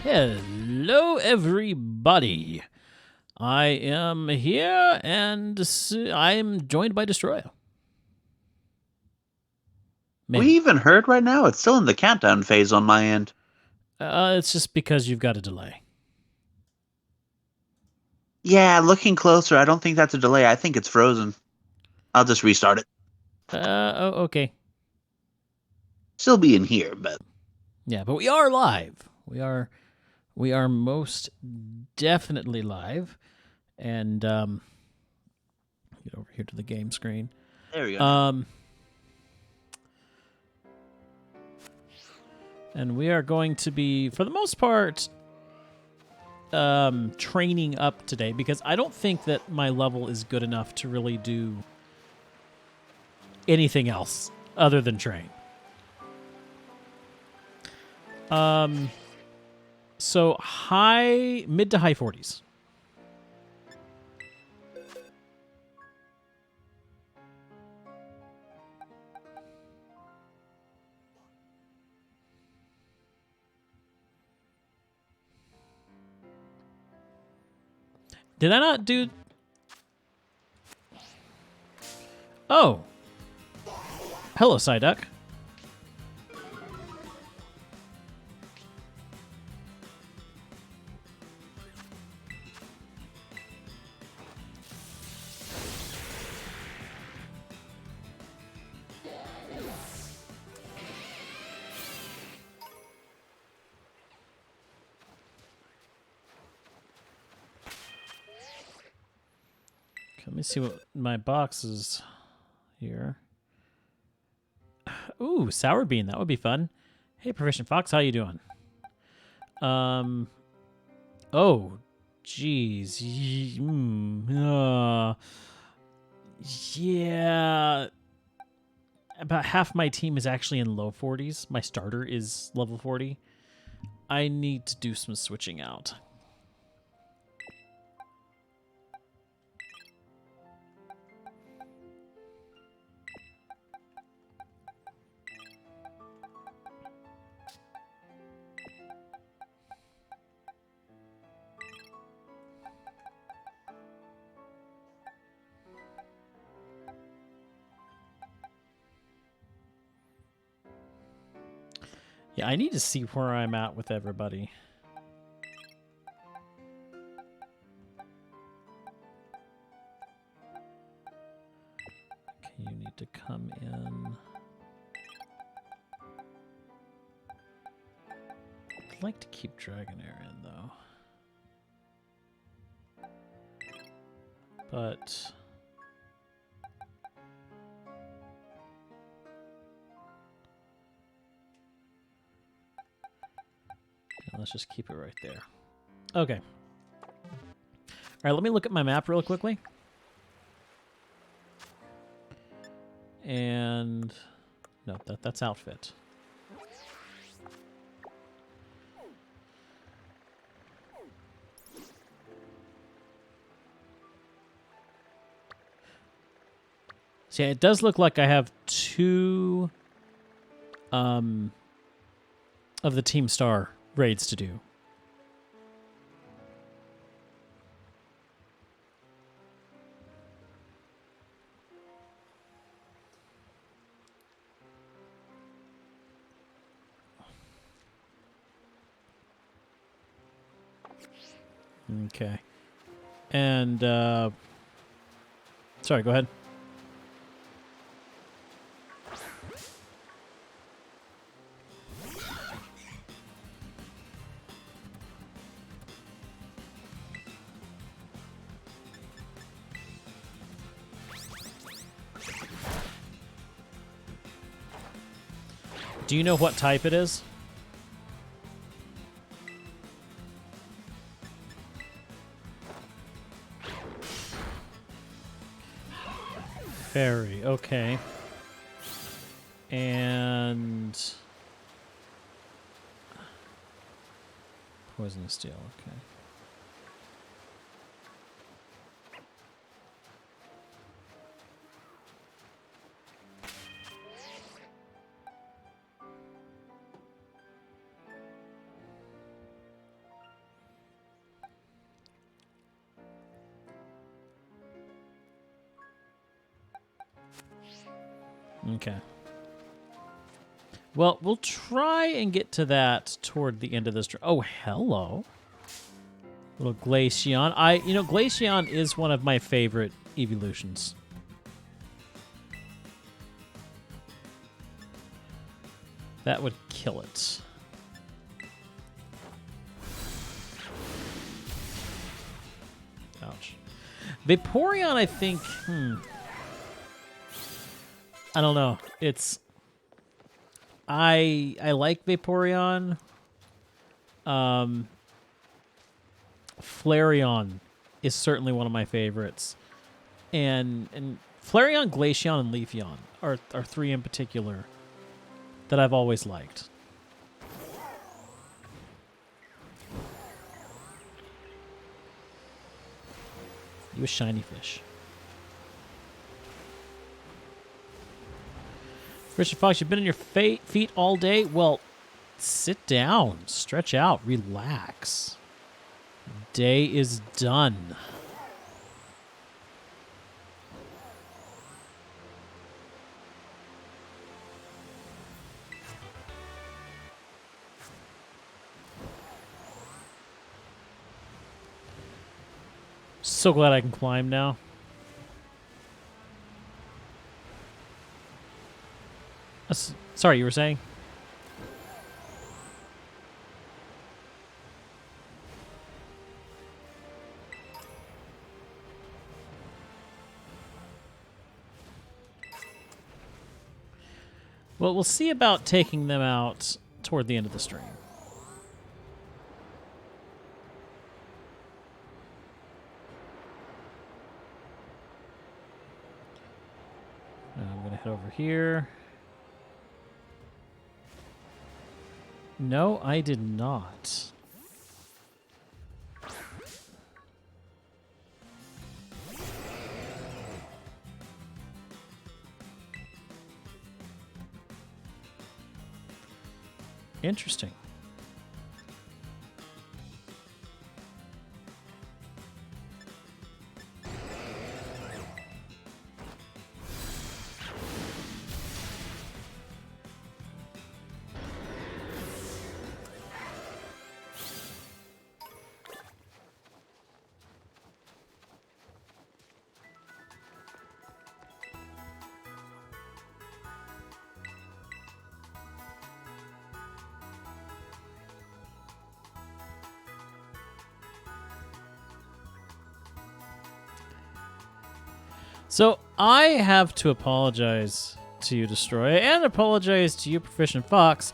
Hello, everybody. I am here, and I'm joined by Destroya. We even heard right now? It's still in the countdown phase on my end. It's just because you've got a delay. Yeah, looking closer, I don't think that's a delay. I think it's frozen. I'll just restart it. Okay. Still be in here, but Yeah, but we are live. We are most definitely live. And get over here to the game screen. there we go now. And we are going to be, for the most part, training up today because I don't think that my level is good enough to really do anything else other than train. So mid to high 40s. Did I not do? Oh, hello, Psyduck. Let me see what my box is here. Ooh, sour bean. That would be fun. Hey, Proficient Fox, how you doing? Oh, geez. Yeah. About half my team is actually in low 40s. My starter is level 40. I need to do some switching out. Yeah, I need to see where I'm at with everybody. Okay, you need to come in. I'd like to keep Dragonair in, though. But yeah, let's just keep it right there. Okay. All right, let me look at my map real quickly. And no, that's outfit. See, it does look like I have two of the Team Star raids to do. Okay. And sorry, go ahead. Do you know what type it is? Fairy, okay. And poisonous steel, okay. Okay. Well, we'll try and get to that toward the end of this. Oh, hello. Little Glaceon. Glaceon is one of my favorite evolutions. That would kill it. Ouch. Vaporeon, I think... I don't know. It's... I like Vaporeon. Flareon is certainly one of my favorites. And Flareon, Glaceon, and Leafeon are three in particular that I've always liked. You a shiny fish. Christian Fox, you've been in your feet all day? Well, sit down, stretch out, relax. Day is done. So glad I can climb now. Sorry, you were saying? Well, we'll see about taking them out toward the end of the stream. I'm going to head over here. No, I did not. Interesting. So I have to apologize to you, Destroyer, and apologize to you, Proficient Fox.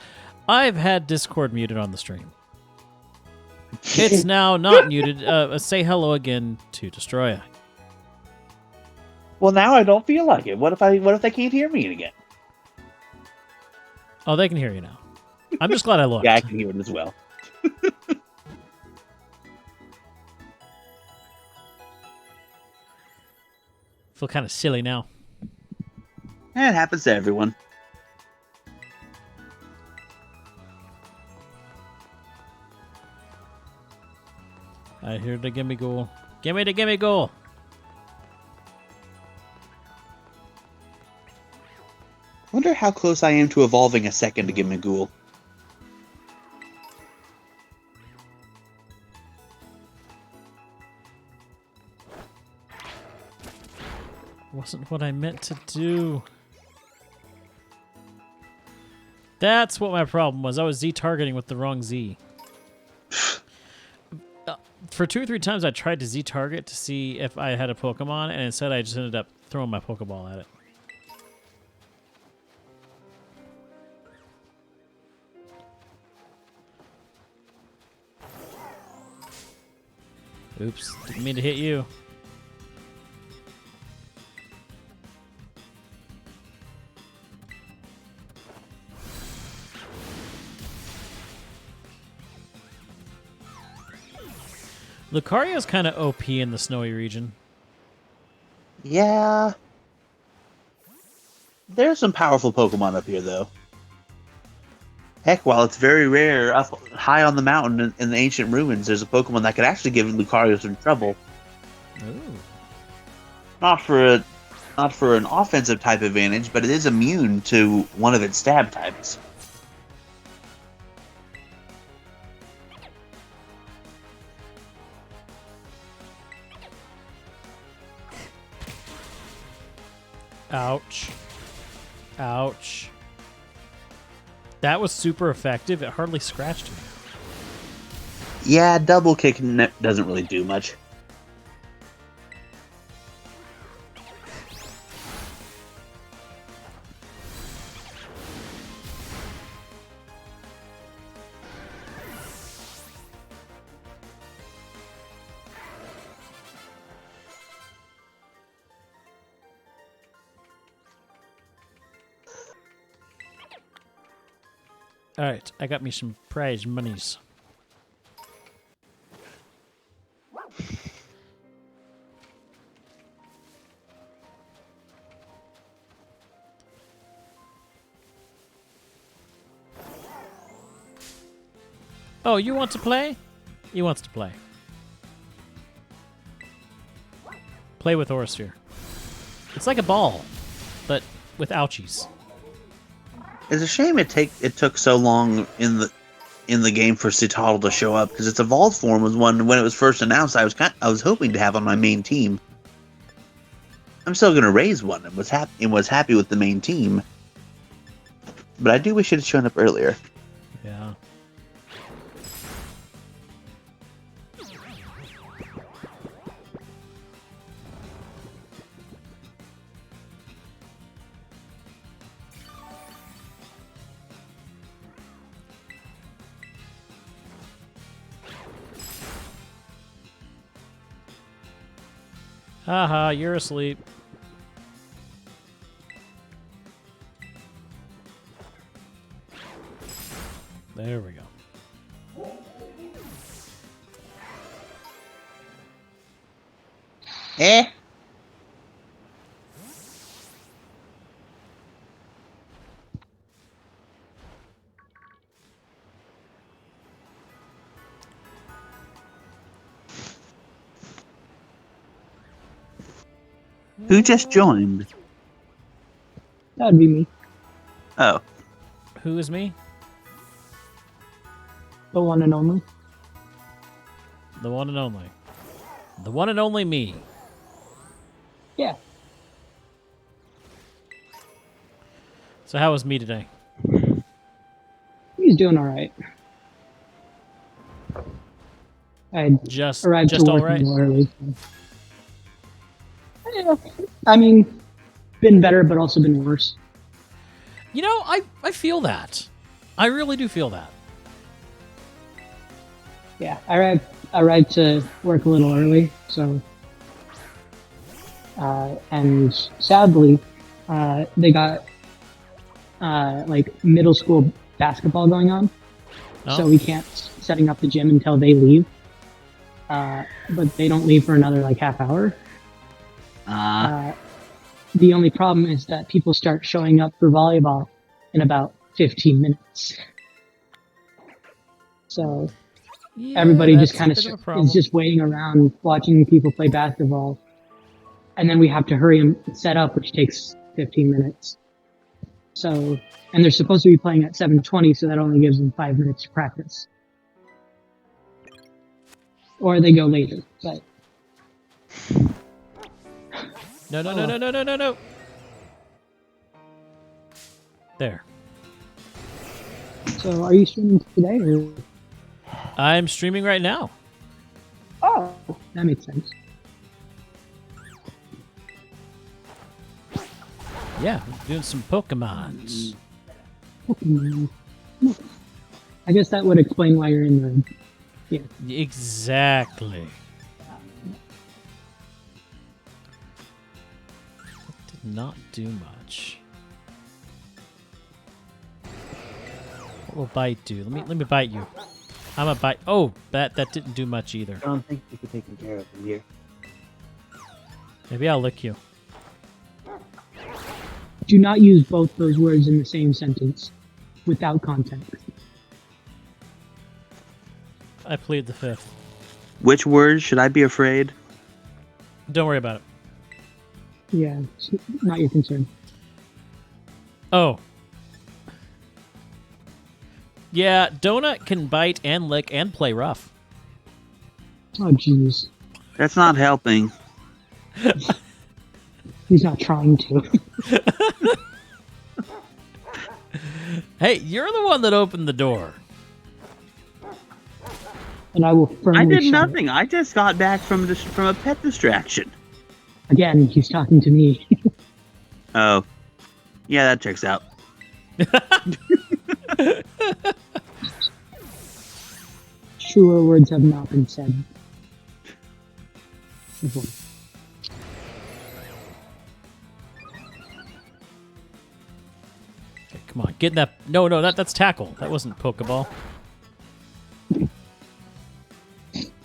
I've had Discord muted on the stream. It's now not muted. Say hello again to Destroyer. Well, now I don't feel like it. What if they can't hear me again? Oh, they can hear you now. I'm just glad I looked. Yeah, I can hear it as well. Feel kind of silly now. It happens to everyone. I hear the gimme goal. Gimme the gimme goal. Wonder how close I am to evolving a second to Gimmighoul. Wasn't what I meant to do. That's what my problem was. I was Z-targeting with the wrong Z. For 2 or 3 times I tried to Z-target to see if I had a Pokemon, and instead I just ended up throwing my Pokeball at it. Oops, didn't mean to hit you. Lucario's kind of OP in the snowy region. Yeah. There's some powerful Pokemon up here, though. Heck, while it's very rare, up high on the mountain in the ancient ruins, there's a Pokemon that could actually give Lucario some trouble. Ooh. Not for a not for an offensive type advantage, but it is immune to one of its stab types. Ouch. Ouch. That was super effective. It hardly scratched me. Yeah, double kick doesn't really do much. Alright, I got me some prize monies. Oh, you want to play? He wants to play. Play with Aurasphere. It's like a ball, but with ouchies. It's a shame it took so long in the game for Citadel to show up, because its evolved form was one when it was first announced. I was hoping to have on my main team. I'm still gonna raise one and was happy with the main team, but I do wish it had shown up earlier. Yeah. Haha, you're asleep. There we go. Eh? Who just joined? That'd be me. Oh. Who is me? The one and only. The one and only. The one and only me. Yeah. So how was me today? He's doing all right. I Just arrived to all work right. a little early. So. Yeah. I mean, been better, but also been worse. You know, I feel that. I really do feel that. Yeah, I arrived to work a little early, so. And sadly, they got like middle school basketball going on, so we can't setting up the gym until they leave. But they don't leave for another like half hour. The only problem is that people start showing up for volleyball in about 15 minutes. So Yeah, everybody just that's kind a of bit of a problem. is just waiting around watching people play basketball. And then we have to hurry and set up, which takes 15 minutes. So, and they're supposed to be playing at 7:20, so that only gives them 5 minutes to practice. Or they go later, but No. There. so are you streaming today? Or? I'm streaming right now. Oh, that makes sense. Yeah, doing some Pokemons. I guess that would explain why you're in the. Yeah. Exactly. That did not do much. What will bite do? Let me bite you. I'm a bite. Oh, that didn't do much either. I don't think you can take care of them here. Maybe I'll lick you. Do not use both those words in the same sentence without context. I plead the fifth. Which words should I be afraid? Don't worry about it. Yeah, it's not your concern. Oh. Yeah, Donut can bite and lick and play rough. Oh, jeez. That's not helping. He's not trying to. Hey, you're the one that opened the door. And I will firmly I did shut nothing. it. I just got back from a pet distraction. Again, he's talking to me. Oh, yeah, that checks out. Truer words have not been said. Before. Okay, come on, get in that. No, that's tackle. That wasn't Pokeball.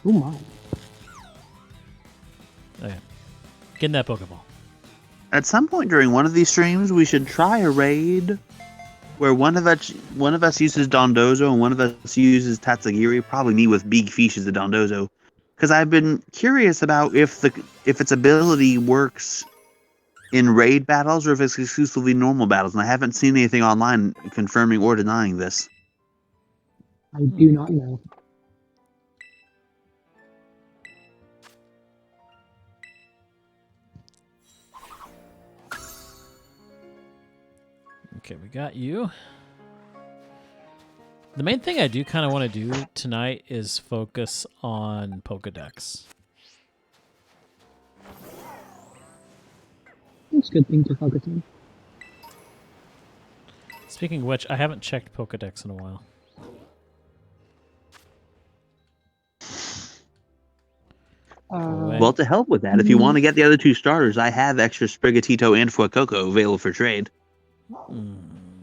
Oh my. Okay. Get in that Pokeball. At some point during one of these streams, we should try a raid where one of us uses Dondozo and one of us uses Tatsugiri. Probably me with Big Fish as the Dondozo, because I've been curious about if its ability works in raid battles or if it's exclusively normal battles, and I haven't seen anything online confirming or denying this. I do not know. Okay, we got you. The main thing I do kind of want to do tonight is focus on Pokedex. It's a good thing to focus on. Speaking of which, I haven't checked Pokedex in a while. Well, to help with that, if you want to get the other two starters, I have extra Sprigatito and Fuecoco available for trade. I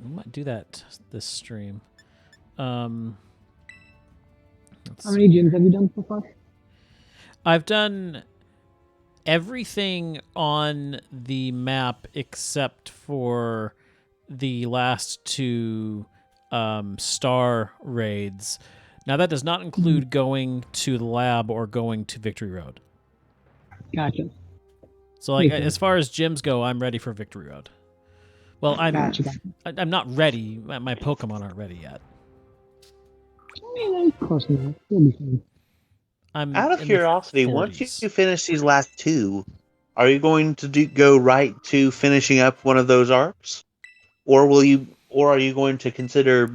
might do that this stream. Let's How many gyms have you done so far? I've done everything on the map except for the last two star raids. Now, that does not include going to the lab or going to Victory Road. Gotcha. So, like, Okay. as far as gyms go, I'm ready for Victory Road. Well, Gotcha. I'm not ready. My Pokemon aren't ready yet. Close enough. You'll be fine. I'm Out of in the curiosity, once 40s. you finish these last two, are you going to go right to finishing up one of those arcs, or are you going to consider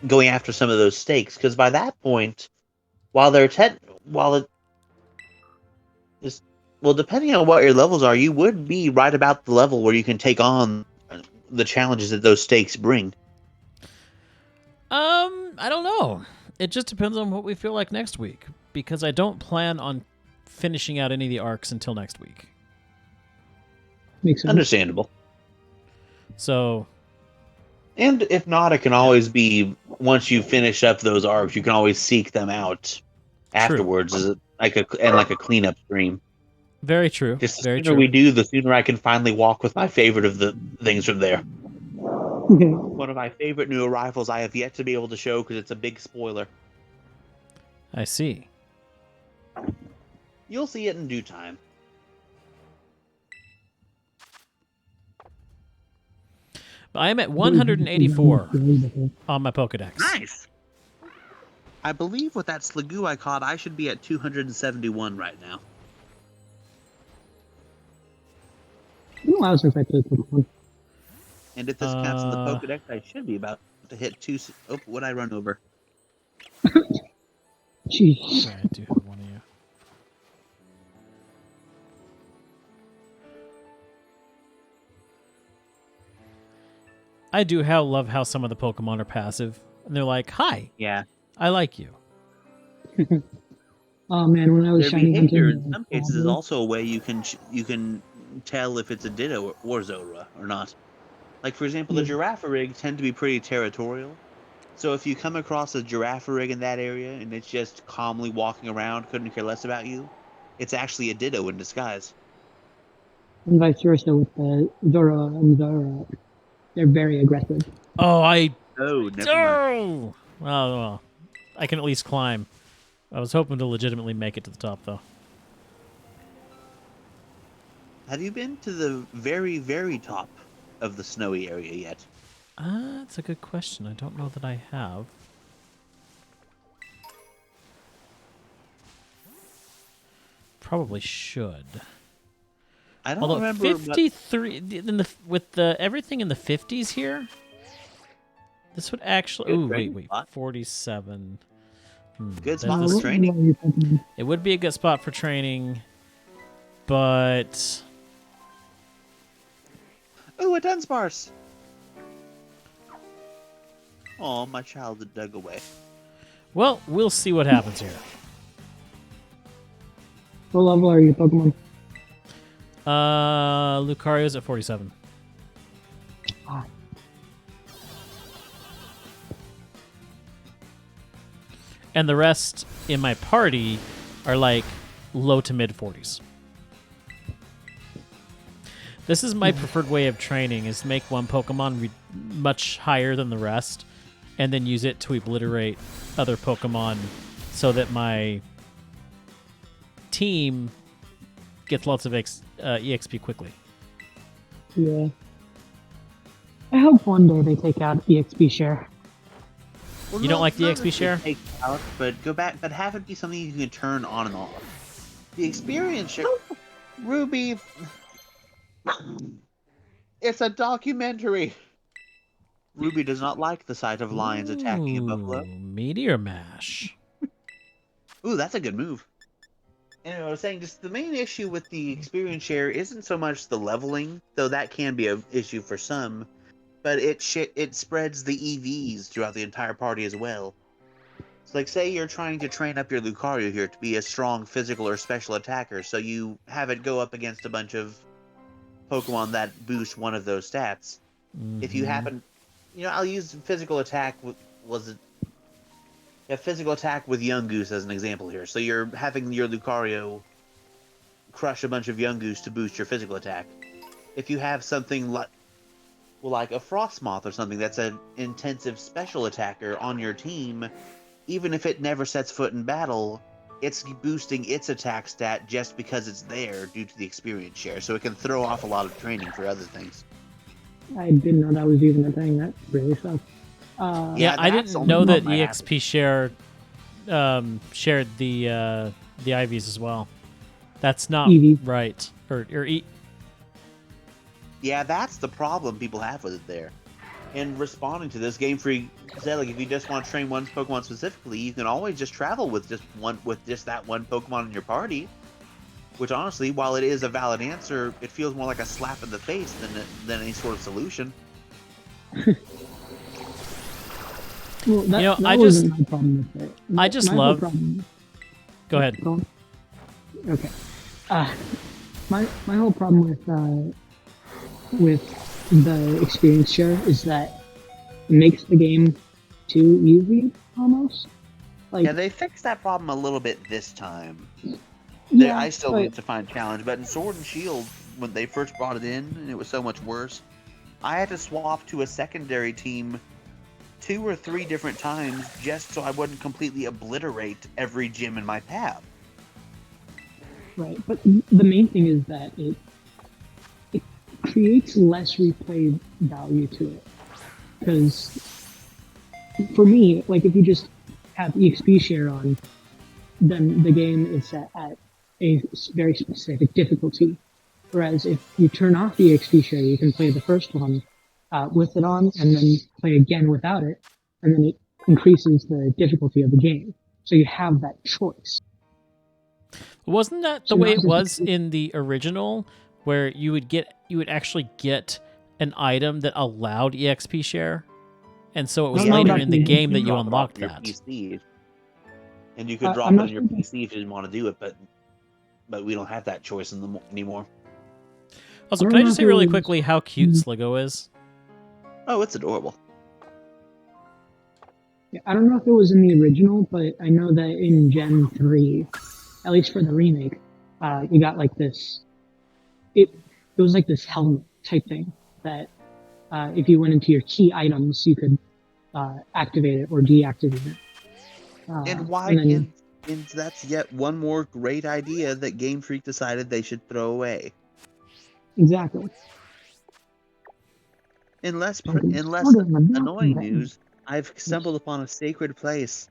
going after some of those stakes? Because by that point, depending on what your levels are, you would be right about the level where you can take on the challenges that those stakes bring. I don't know. It just depends on what we feel like next week, because I don't plan on finishing out any of the arcs until next week. Makes sense. Understandable. So, And if not, it can always be once you finish up those arcs, you can always seek them out afterwards as like a cleanup stream. very true. Just the Very sooner true. we do, the sooner I can finally walk with my favorite of the things from there. One of my favorite new arrivals I have yet to be able to show because it's a big spoiler. I see. You'll see it in due time. But I am at 184 on my Pokedex. Nice. I believe with that Sliggoo I caught, I should be at 271 right now. It's been a while since I played Pokemon. And if this counts in the Pokedex, I should be about to hit two. Oh, what I run over? Jeez. Sorry, I do have one of you. I do love how some of the Pokemon are passive, and they're like, "Hi, Yeah. I like you." Oh man, when I was Their shiny behavior hunting, in some cases is also a way you can tell if it's a Ditto or Zora or not. Like for example, the Girafarig tend to be pretty territorial. So if you come across a Girafarig in that area and it's just calmly walking around, couldn't care less about you, it's actually a Ditto in disguise. and vice versa with the Zora and Zora. They're very aggressive. Oh, Oh, never mind. Oh, well, I can at least climb. I was hoping to legitimately make it to the top, though. Have you been to the very, very top of the snowy area yet? That's a good question. I don't know that I have. Probably should. I don't Although remember. 53 in the with the everything in the 50s here, this would actually. Good Ooh, training wait, spot. 47. Good There's spot this- for What training. are you thinking? It would be a good spot for training, but Ooh, a Dunsparce! Oh, my child had dug away. well, we'll see what happens here. What level are you, Pokemon? Lucario's at 47. Ah, And the rest in my party are like low to mid 40s. This is my preferred way of training, is to make one Pokemon much higher than the rest, and then use it to obliterate other Pokemon so that my team gets lots of EXP quickly. yeah. I hope one day they take out EXP share. Well, You don't like the not XP necessarily share? Take it out, but go back, but have it be something you can turn on and off. The experience share, Ruby. It's a documentary. Ruby does not like the sight of lions attacking a buffalo. Ooh, Meteor Mash. Ooh, that's a good move. And I was saying, just the main issue with the experience share isn't so much the leveling, though that can be an issue for some, but it spreads the EVs throughout the entire party as well. So, like, say you're trying to train up your Lucario here to be a strong physical or special attacker, so you have it go up against a bunch of Pokemon that boost one of those stats. If you Mhm. happen, I'll use physical attack physical attack with Young Goose as an example here. So you're having your Lucario crush a bunch of Young Goose to boost your physical attack. If you have something like a Frostmoth or something that's an intensive special attacker on your team, even if it never sets foot in battle, it's boosting its attack stat just because it's there due to the experience share. So it can throw off a lot of training for other things. I didn't know that was even a thing. That really sucks. Yeah, I that's didn't only know one that might EXP share shared the IVs as well. That's not EV. right. Yeah, that's the problem people have with it there. And responding to this, Game Freak said, like, if you just want to train one Pokemon specifically, you can always just travel with just that one Pokemon in your party. Which, honestly, while it is a valid answer, it feels more like a slap in the face than any sort of solution. Well, that, You know, that I wasn't my problem with it. I just My whole love- problem- Go ahead. Go on. Okay. My whole problem with the experience share is that it makes the game too easy almost. Like Yeah, they fixed that problem a little bit this time. yeah, I still but- need to find challenge, but in Sword and Shield, when they first brought it in, and it was so much worse, I had to swap to a secondary team 2 or 3 different times just so I wouldn't completely obliterate every gym in my path. Right, but the main thing is that it creates less replay value to it. Because for me, like if you just have EXP share on, then the game is set at a very specific difficulty. Whereas if you turn off the EXP share, you can play the first one with it on, and then play again without it, and then it increases the difficulty of the game. So you have that choice. Wasn't that the So way not it just- was in the original, where you would actually get an item that allowed EXP share, and so it was No, later not in the the- game that you drop it off unlocked your that. PC, and you could drop I'm it not on your sure that- PC if you didn't want to do it, but we don't have that choice anymore. Also, I can don't I know just if say it really was- quickly how cute Mhm. Sligo is? Oh, it's adorable. Yeah, I don't know if it was in the original, but I know that in Gen 3, at least for the remake, you got like this. It was like this helmet type thing that if you went into your key items, you could activate it or deactivate it. And why? and then- And that's yet one more great idea that Game Freak decided they should throw away. Exactly. In less Something annoying right. news, I've stumbled upon a sacred place.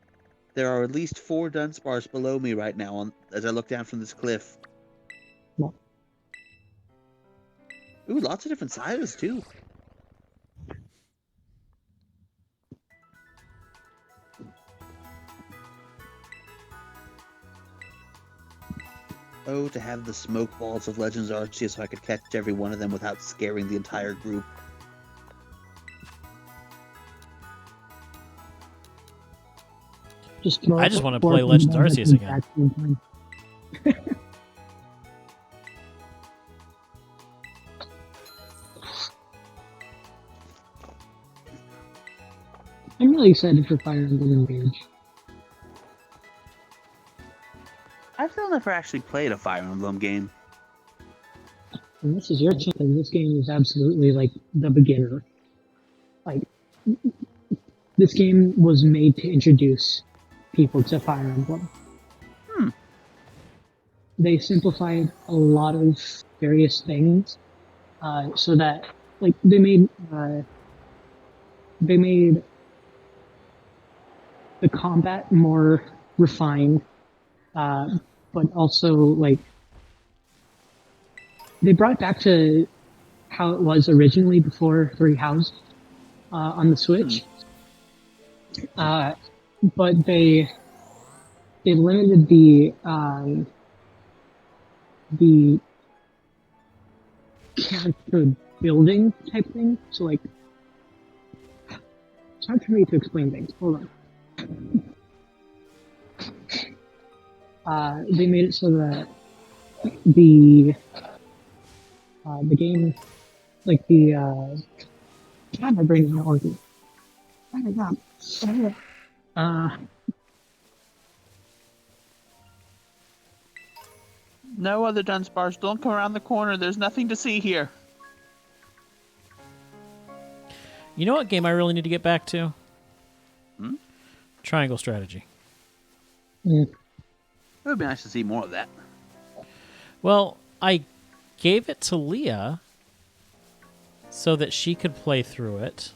There are at least 4 Dunsparce below me right now as I look down from this cliff. Well, Ooh, lots of different sizes too. Oh, to have the smoke balls of Legends Arceus so I could catch every one of them without scaring the entire group. I just want to play Legends Arceus again. I'm really excited for Fire Emblem Engage. I've still never actually played a Fire Emblem game. And this is your chance. This game is absolutely like the beginner. Like, this game was made to introduce people to Fire Emblem. They simplified a lot of various things, so that like they made the combat more refined, but also like they brought it back to how it was originally before Three Houses on the Switch. But they limited the character building type thing. So like, it's hard for me to explain things. Hold on. They made it so that the game, like God, my brain is not working. Oh my God. No other Dunsparce, don't come around the corner. There's nothing to see here. You know what game I really need to get back to? Hmm? Triangle Strategy. Yeah. It would be nice to see more of that. Well, I gave it to Leah so that she could play through it.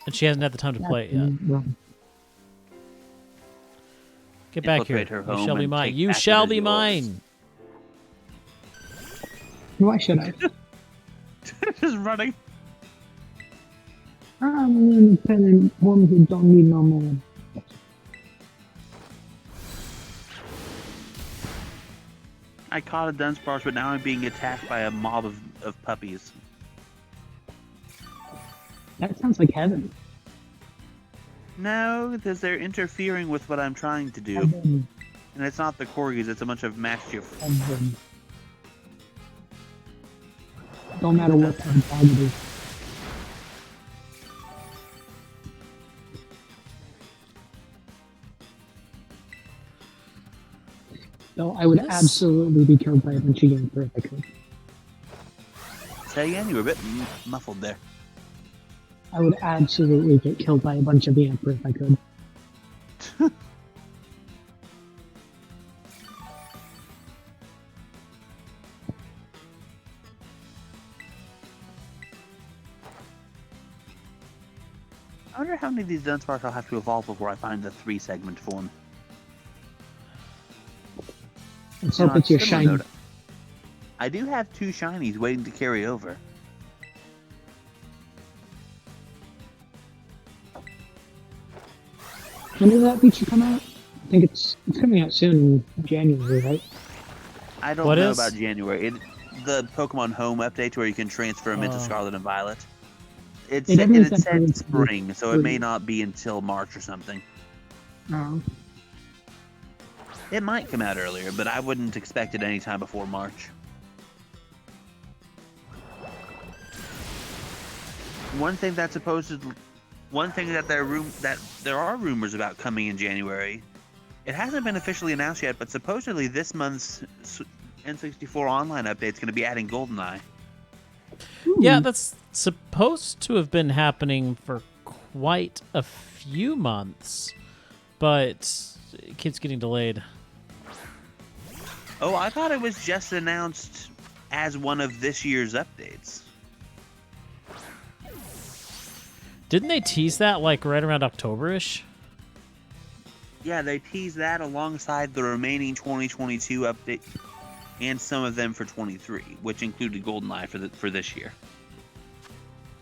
And she hasn't had the time to play it yet. Get back here. Infiltrate her You home shall be and mine. take You back shall what be is yours. mine. Why should I? Just running. I'm an independent woman who don't need no man. I caught a Dunsparce, but now I'm being attacked by a mob of puppies. That sounds like heaven. No, because they're interfering with what I'm trying to do. Heaven. And it's not the corgis, it's a bunch of Mastiff. Heaven. Don't matter what kind of dog it is. So I would This- absolutely be killed by a bunch of young if I could. Say again, you were a bit muffled there. I would absolutely get killed by a bunch of Yamper if I could. I wonder how many of these Dunsparce I'll have to evolve before I find the 3-segment form. Let's You know, hope it's on your similar shiny. note, I do have 2 shinies waiting to carry over. When does that feature come out? I think it's coming out soon in January, right? I don't What know is? about January. The Pokemon Home update where you can transfer them into Oh. Scarlet and Violet. It It said, definitely it said early said spring, so it may spring. not be until March or something. No. It might come out earlier, but I wouldn't expect it any time before March. One thing that there are rumors about coming in January. It hasn't been officially announced yet, but supposedly this month's N64 Online update is going to be adding GoldenEye. Yeah, that's supposed to have been happening for quite a few months, but it keeps getting delayed. Oh, I thought it was just announced as one of this year's updates. Didn't they tease that like right around October-ish? Yeah, they teased that alongside the remaining 2022 update and some of them for 23, which included GoldenEye for this year.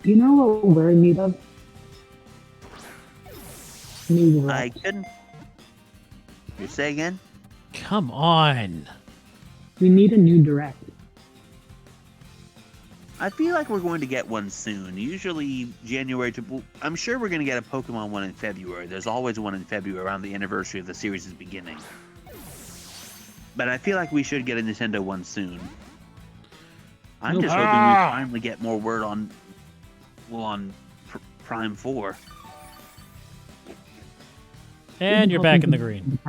You know what we're in need of? New I Direct. couldn't. You say again? Come on. We need a new Direct. I feel like we're going to get one soon. Usually January to... I'm sure we're going to get a Pokemon one in February. There's always one in February around the anniversary of the series' beginning. But I feel like we should get a Nintendo one soon. I'm just hoping we finally get more word on... Well, on Prime 4. And you're back in the green.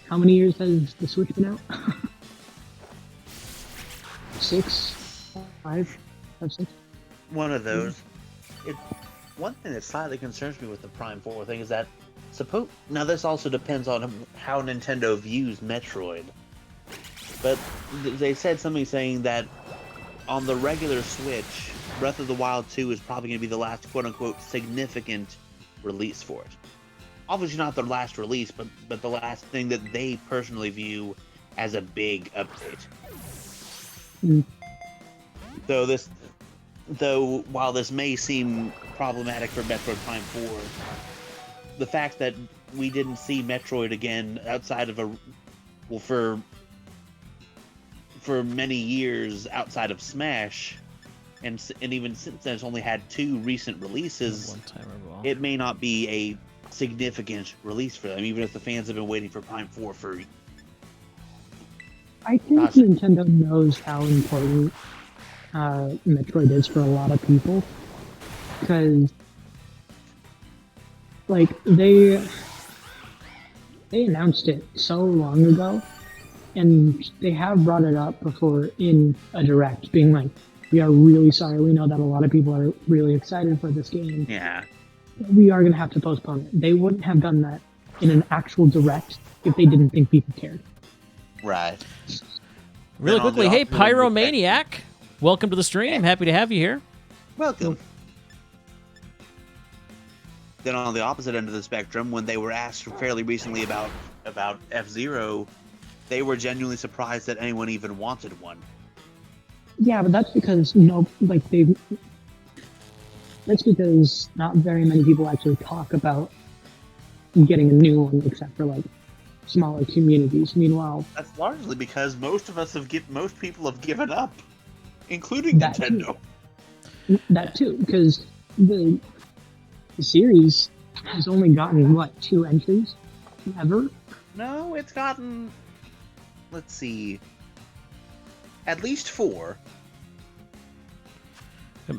How many years has the Switch been out? 6? 5? 6? One of those. One thing that slightly concerns me with the Prime 4 thing is that now this also depends on how Nintendo views Metroid. But they said something saying that on the regular Switch, Breath of the Wild 2 is probably going to be the last quote-unquote significant release for it. Obviously not the last release, but the last thing that they personally view as a big update. Mm. Though while this may seem problematic for Metroid Prime 4, the fact that we didn't see Metroid again outside of for many years outside of Smash, and even since then it's only had 2 recent releases, it may not be a significant release for them, even if the fans have been waiting for Prime 4 for... I think Nintendo knows how important Metroid is for a lot of people, because like they announced it so long ago, and they have brought it up before in a direct, being like, we are really sorry, we know that a lot of people are really excited for this game. Yeah. We are going to have to postpone it. They wouldn't have done that in an actual direct if they didn't think people cared. Right. Really Then on quickly, the hey, opposite end of the Pyromaniac, welcome to the stream. Happy to have you here. Welcome. Then on the opposite end of the spectrum, when they were asked fairly recently about F-Zero, they were genuinely surprised that anyone even wanted one. Yeah, but that's because that's because not very many people actually talk about getting a new one, except for like smaller communities. Meanwhile, That's largely because most people have given up, including That too. Nintendo. that too, because the series has only gotten 2 entries ever. No, it's gotten, let's see, at least 4.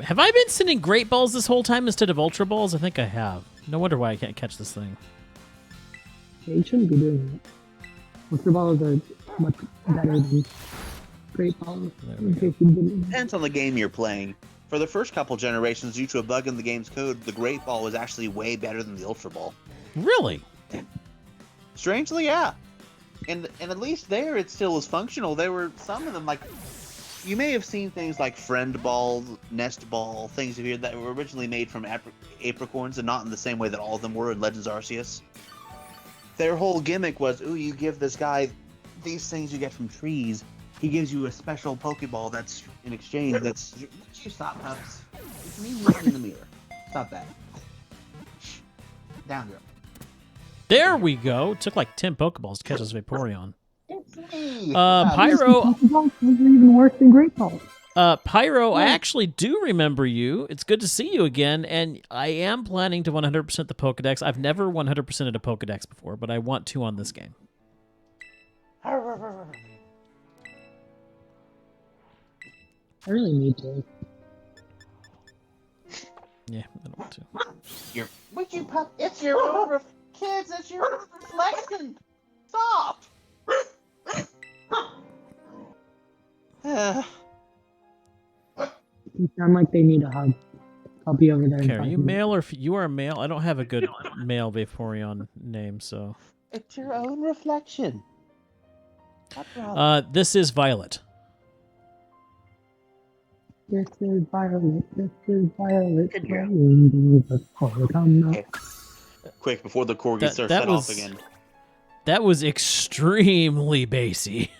Have I been sending Great Balls this whole time instead of Ultra Balls? I think I have. No wonder why I can't catch this thing. They shouldn't be doing that. Ultra balls are much better than Great Balls. In case you didn't. Depends on the game you're playing. For the first couple generations, due to a bug in the game's code, the Great Ball was actually way better than the Ultra Ball. Really? Strangely, yeah. And at least there, it still was functional. There were some of them, like, you may have seen things like Friend Ball, Nest Ball, things here that were originally made from apricorns, and not in the same way that all of them were in Legends Arceus. Their whole gimmick was, ooh, you give this guy these things you get from trees. He gives you a special Pokeball that's in exchange. That's... Would you stop, pups? It's me looking in the mirror. Stop that. Down, girl. There we go. Took like 10 Pokeballs to catch this Vaporeon. It's me! Pyro, Pokeballs are even worse than Great Balls. Pyro, I actually do remember you. It's good to see you again, and I am planning to 100% the Pokedex. I've never 100%ed a Pokedex before, but I want to on this game. I really need to. Yeah, I don't want to. Would you pup? It's your own kids. It's your own reflection. Stop. You sound like they need a hug. I'll be over there. Okay, in are 5 you minutes. male or you are a male? I don't have a good male Vaporeon name, so. It's your own reflection. Not wrong. This is Violet. This is Violet. This is Violet. Good girl. Playing the polka. Okay. Quick, before the corgis That- are that set was- off again. That was extremely bassy.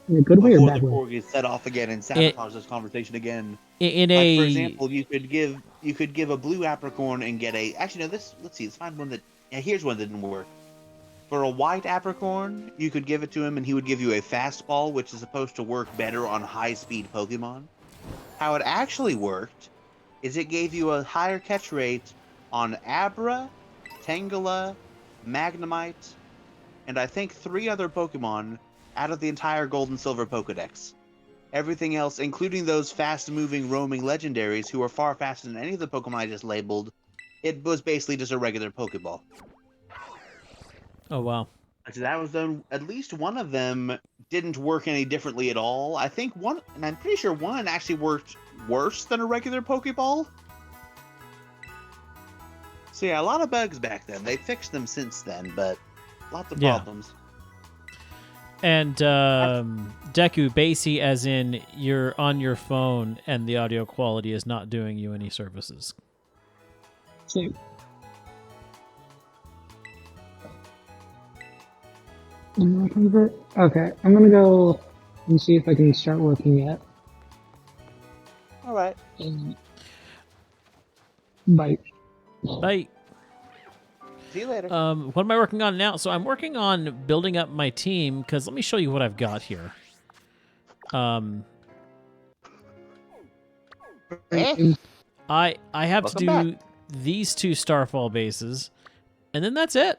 In a good way or Before bad the way? corgis set off again and sabotage this conversation again. In Like, a for example, you could give a blue apricorn and get a. Actually, no. Let's see. Let's find one that. Yeah, here's one that didn't work. For a white apricorn, you could give it to him, and he would give you a fastball, which is supposed to work better on high-speed Pokemon. How it actually worked is it gave you a higher catch rate on Abra, Tangela, Magnemite, and I think 3 other Pokemon out of the entire Gold and Silver Pokedex. Everything else, including those fast-moving roaming legendaries who are far faster than any of the Pokemon I just labeled, it was basically just a regular Pokeball. oh wow. So that was done. At least one of them didn't work any differently at all. I think one, and I'm pretty sure one actually worked worse than a regular Pokeball. So yeah, a lot of bugs back then. They fixed them since then, but lots of Yeah. problems. And Deku, bassy as in you're on your phone and the audio quality is not doing you any services. So, okay, I'm gonna go and see if I can start working yet. All right. Bye. Bye. See you later. What am I working on now? So I'm working on building up my team because let me show you what I've got here. I have Welcome to do back. these 2 Starfall bases, and then that's it.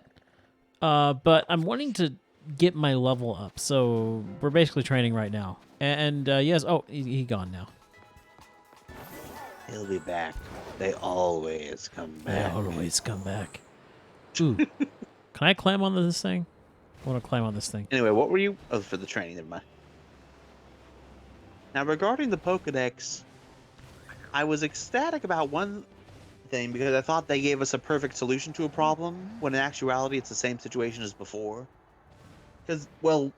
But I'm wanting to get my level up, so we're basically training right now. And yes, oh, he gone now. He'll be back. They always come back. I always come back. Ooh, can I climb on this thing? I want to climb on this thing. Anyway, what were you? Oh, for the training. Never mind. Now, regarding the Pokedex, I was ecstatic about one thing because I thought they gave us a perfect solution to a problem, when in actuality it's the same situation as before. Because, well,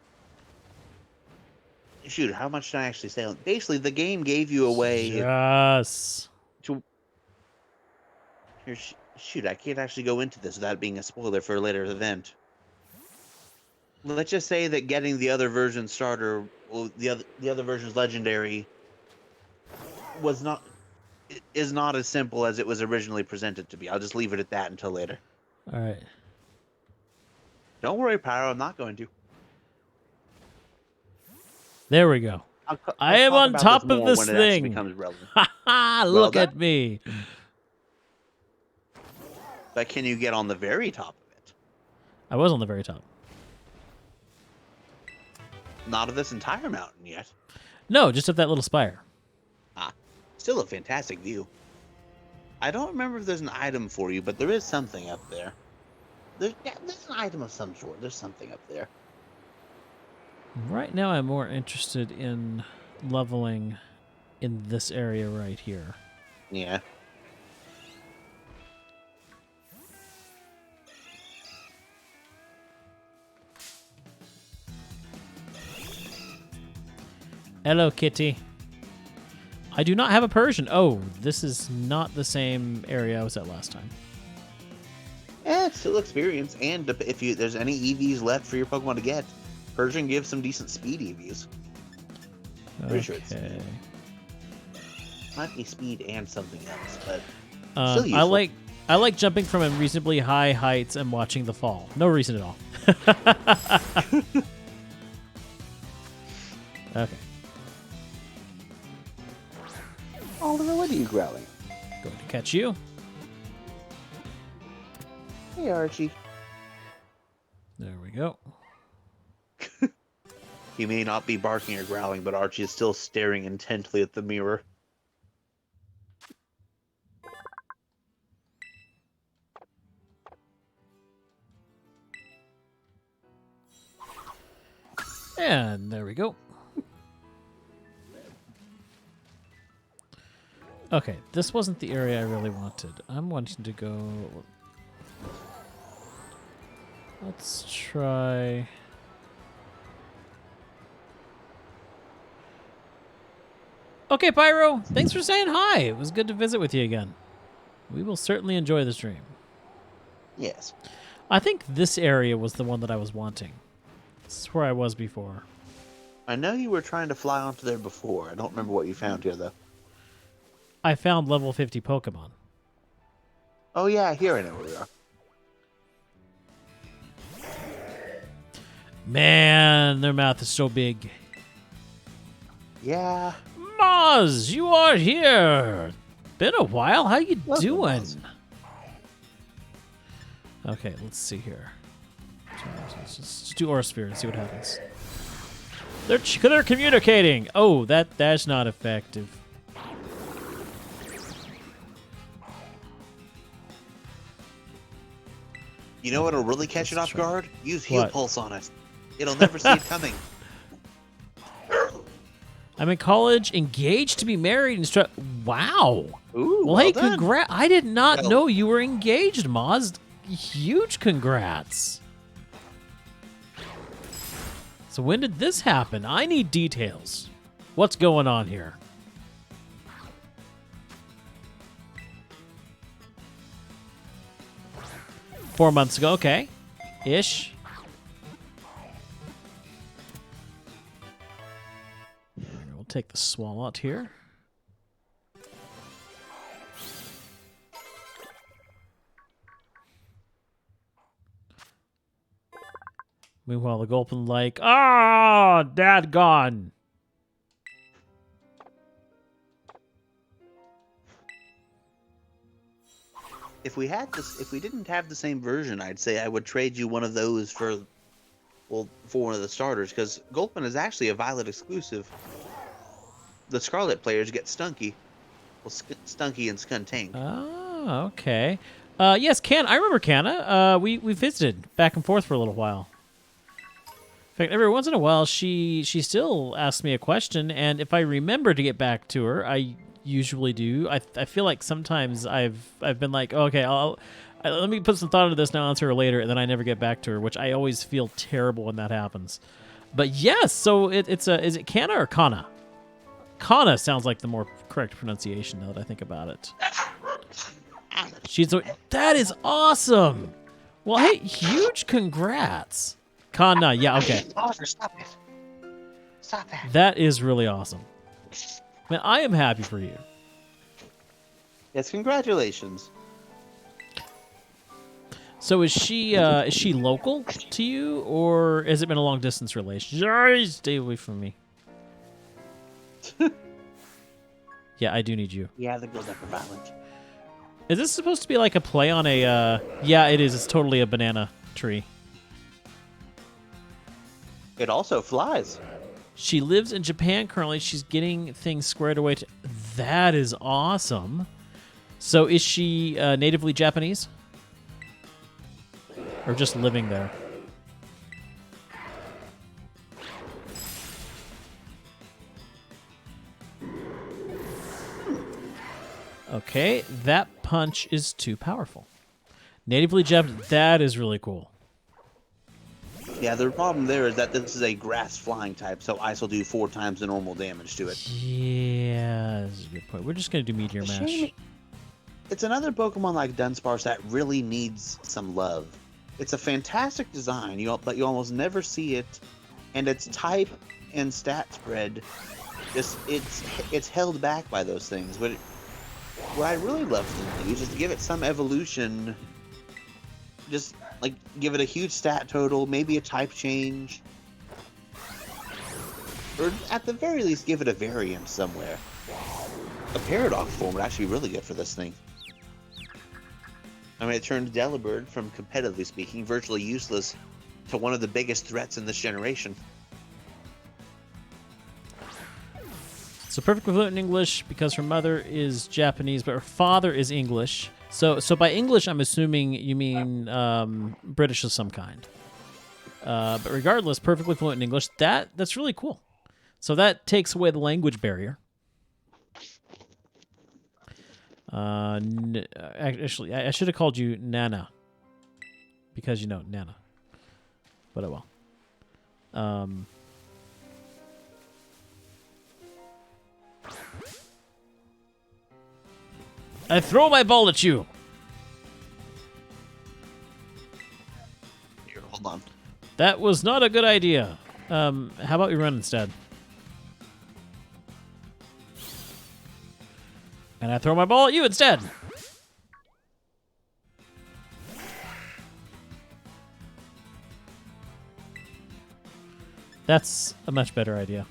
shoot, how much did I actually say? Basically, the game gave you a way Yes. to... Here, shoot, I can't actually go into this without being a spoiler for a later event. Let's just say that getting the other version starter, well, the other version's legendary, is not as simple as it was originally presented to be. I'll just leave it at that until later. All right. Don't worry, Pyro. I'm not going to. There we go. I am talk on about top of more this when it actually thing. becomes relevant. Ha ha! Well Look done. at me. But can you get on the very top of it? I was on the very top. Not of this entire mountain yet. No, just of that little spire. Still a fantastic view. I don't remember if there's an item for you, but there is something up there. There's an item of some sort. There's something up there. Right now, I'm more interested in leveling in this area right here. Yeah. Hello, Kitty. I do not have a Persian. Oh, this is not the same area I was at last time. It's still experience, and if there's any EVs left for your Pokemon to get, Persian gives some decent speed EVs. Pretty sure it's Okay. Might be speed and something else, but I still useful. like jumping from unreasonably high heights and watching the fall. No reason at all. Okay. Oliver, what are you growling? Going to catch you. Hey, Archie. There we go. He may not be barking or growling, but Archie is still staring intently at the mirror. And there we go. Okay, this wasn't the area I really wanted. I'm wanting to go... Let's try... Okay, Pyro, thanks for saying hi. It was good to visit with you again. We will certainly enjoy the stream. Yes. I think this area was the one that I was wanting. This is where I was before. I know you were trying to fly onto there before. I don't remember what you found here, though. I found level 50 Pokemon. Oh, yeah, here I know where we are. Man, their mouth is so big. Yeah. Moz, you are here. Been a while. How you Welcome, doing? Moz. Okay, let's see here. Let's just do Aura Sphere and see what happens. They're communicating. Oh, that's not effective. You know what'll really catch it Let's off try. guard? Use Heal What? Pulse on it. It'll never see it coming. I'm in college, engaged to be married, and wow. Ooh, Well, hey, done. congrats. I did not Well- know you were engaged, Moz. Huge congrats. So when did this happen? I need details. What's going on here? Four months ago, okay. Ish. We'll take the Swalot here. Meanwhile, the Gulpin like, dad gone. If we didn't have the same version, I'd say I would trade you one of those for one of the starters, because Gulpin is actually a Violet exclusive. The Scarlet players get Stunky. Well, Stunky and Skuntank. Oh, okay. Yes, I remember Canna. We visited back and forth for a little while. In fact, every once in a while, she still asks me a question, and if I remember to get back to her, I usually do. I feel like sometimes I've been like, oh, okay, let me put some thought into this and I'll answer her later, and then I never get back to her, which I always feel terrible when that happens. But yes, so is it Canna or Kana? Kana sounds like the more correct pronunciation now that I think about it. That is awesome. Well, hey, huge congrats. Kana, yeah, okay. Oliver, stop it. Stop that. That is really awesome. Man, I am happy for you. Yes, congratulations. So is she local to you, or has it been a long distance relationship? Stay away from me. Yeah, I do need you. Yeah, the girls are violent. Is this supposed to be like a play on a? Yeah, it is. It's totally a banana tree. It also flies. She lives in Japan currently. She's getting things squared away. That is awesome. So is she natively Japanese? Or just living there? Okay, that punch is too powerful. Natively Japanese. That is really cool. Yeah, the problem there is that this is a grass flying type, so ice will do 4 times the normal damage to it. Yeah, that's a good point. We're just going to do Meteor Mash. It's another Pokemon like Dunsparce that really needs some love. It's a fantastic design, but you almost never see it, and its type and stat spread, it's held back by those things. But what I really love to do is just give it some evolution. Just like give it a huge stat total, maybe a type change, or at the very least give it a variant somewhere. A Paradox form would actually be really good for this thing. I mean, it turned Delibird from, competitively speaking, virtually useless to one of the biggest threats in this generation. So perfectly fluent in English because her mother is Japanese, but her father is English. So by English, I'm assuming you mean British of some kind. But regardless, perfectly fluent in English. That's really cool. So that takes away the language barrier. Actually, I should have called you Nana because you know Nana. But oh well. I throw my ball at you. Here, hold on. That was not a good idea. How about we run instead? And I throw my ball at you instead. That's a much better idea.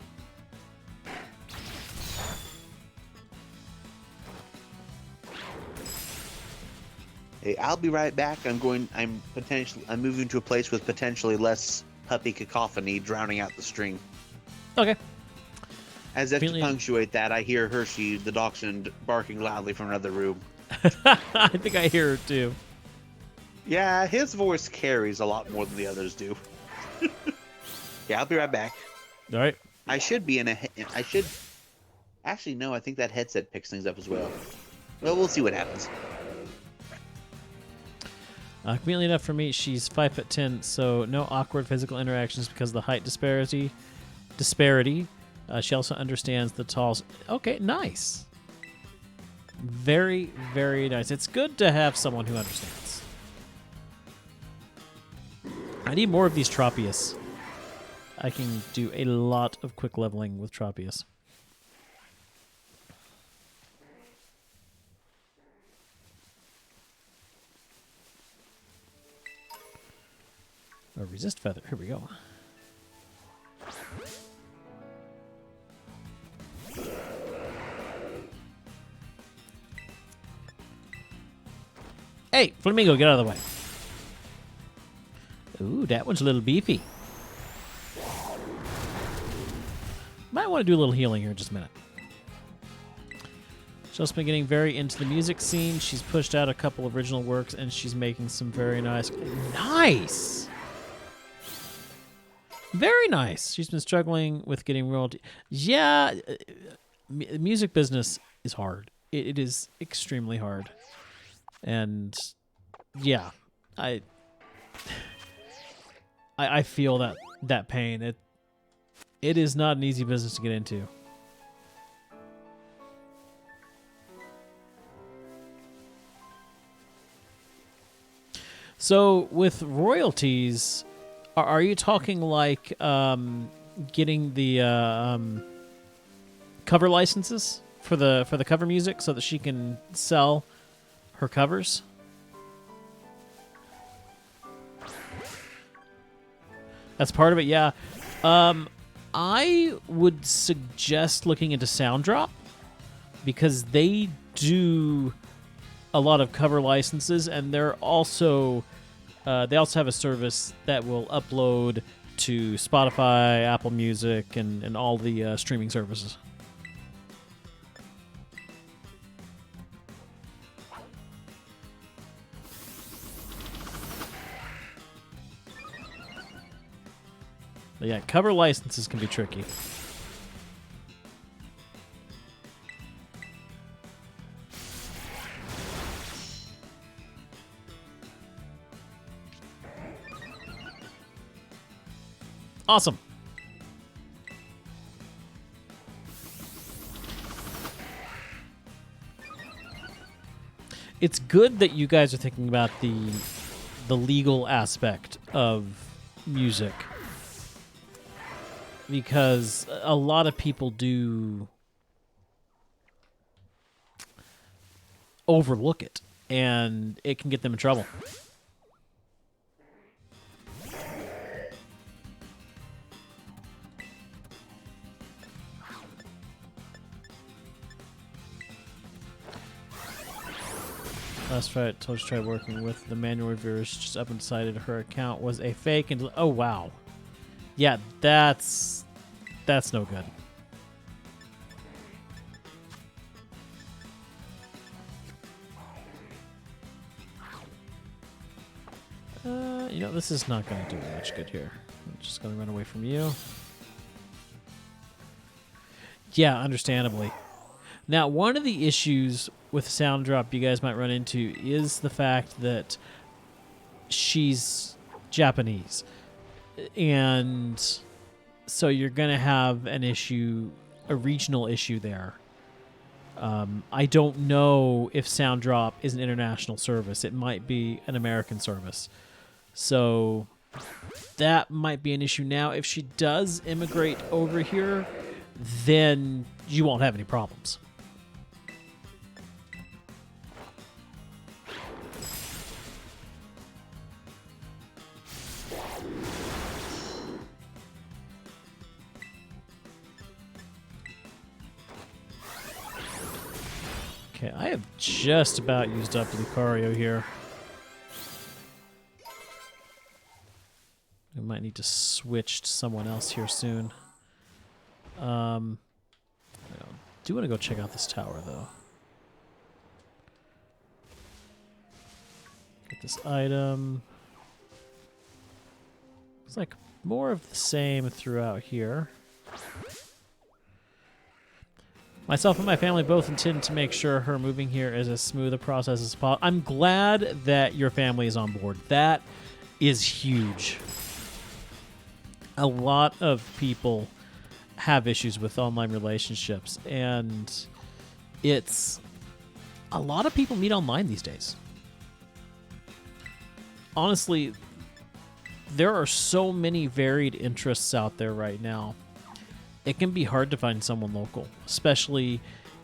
Hey, I'll be right back. I'm moving to a place with potentially less puppy cacophony drowning out the string. Okay. As if Really? to punctuate that, I hear Hershey, the dachshund, barking loudly from another room. I think I hear it too. Yeah, his voice carries a lot more than the others do. Yeah, I'll be right back. All right. I should be in a. I should. Actually, no. I think that headset picks things up as well. Well, we'll see what happens. Conveniently enough for me, she's 5'10", so no awkward physical interactions because of the height disparity. She also understands the talls. Okay, nice. Very, very nice. It's good to have someone who understands. I need more of these Tropius. I can do a lot of quick leveling with Tropius. A resist feather. Here we go. Hey, Flamingo, get out of the way. Ooh, that one's a little beefy. Might want to do a little healing here in just a minute. She's also been getting very into the music scene. She's pushed out a couple of original works, and she's making some very nice... Nice! Very nice. She's been struggling with getting royalty. Yeah, music business is hard. It is extremely hard. And yeah, I feel that pain. It is not an easy business to get into. So with royalties, are you talking like getting the cover licenses for the cover music so that she can sell her covers? That's part of it, yeah. I would suggest looking into Sounddrop because they do a lot of cover licenses, and they're also they also have a service that will upload to Spotify, Apple Music, and all the streaming services. But yeah, cover licenses can be tricky. Awesome. It's good that you guys are thinking about the legal aspect of music, because a lot of people do overlook it, and it can get them in trouble. Last try, told you to try working with the manual reviewers. Just up and decided her account was a fake, and oh wow, yeah, that's no good. You know, this is not going to do much good here. I'm just going to run away from you. Yeah, understandably. Now, one of the issues with Sounddrop you guys might run into is the fact that she's Japanese. And so you're going to have an issue, a regional issue there. I don't know if Sound Drop is an international service. It might be an American service. So that might be an issue now. If she does immigrate over here, then you won't have any problems. Okay, I have just about used up Lucario here. We might need to switch to someone else here soon. I do want to go check out this tower, though. Get this item. It's like more of the same throughout here. Myself and my family both intend to make sure her moving here is as smooth a process as possible. I'm glad that your family is on board. That is huge. A lot of people have issues with online relationships, and it's a lot of people meet online these days. Honestly, there are so many varied interests out there right now. It can be hard to find someone local, especially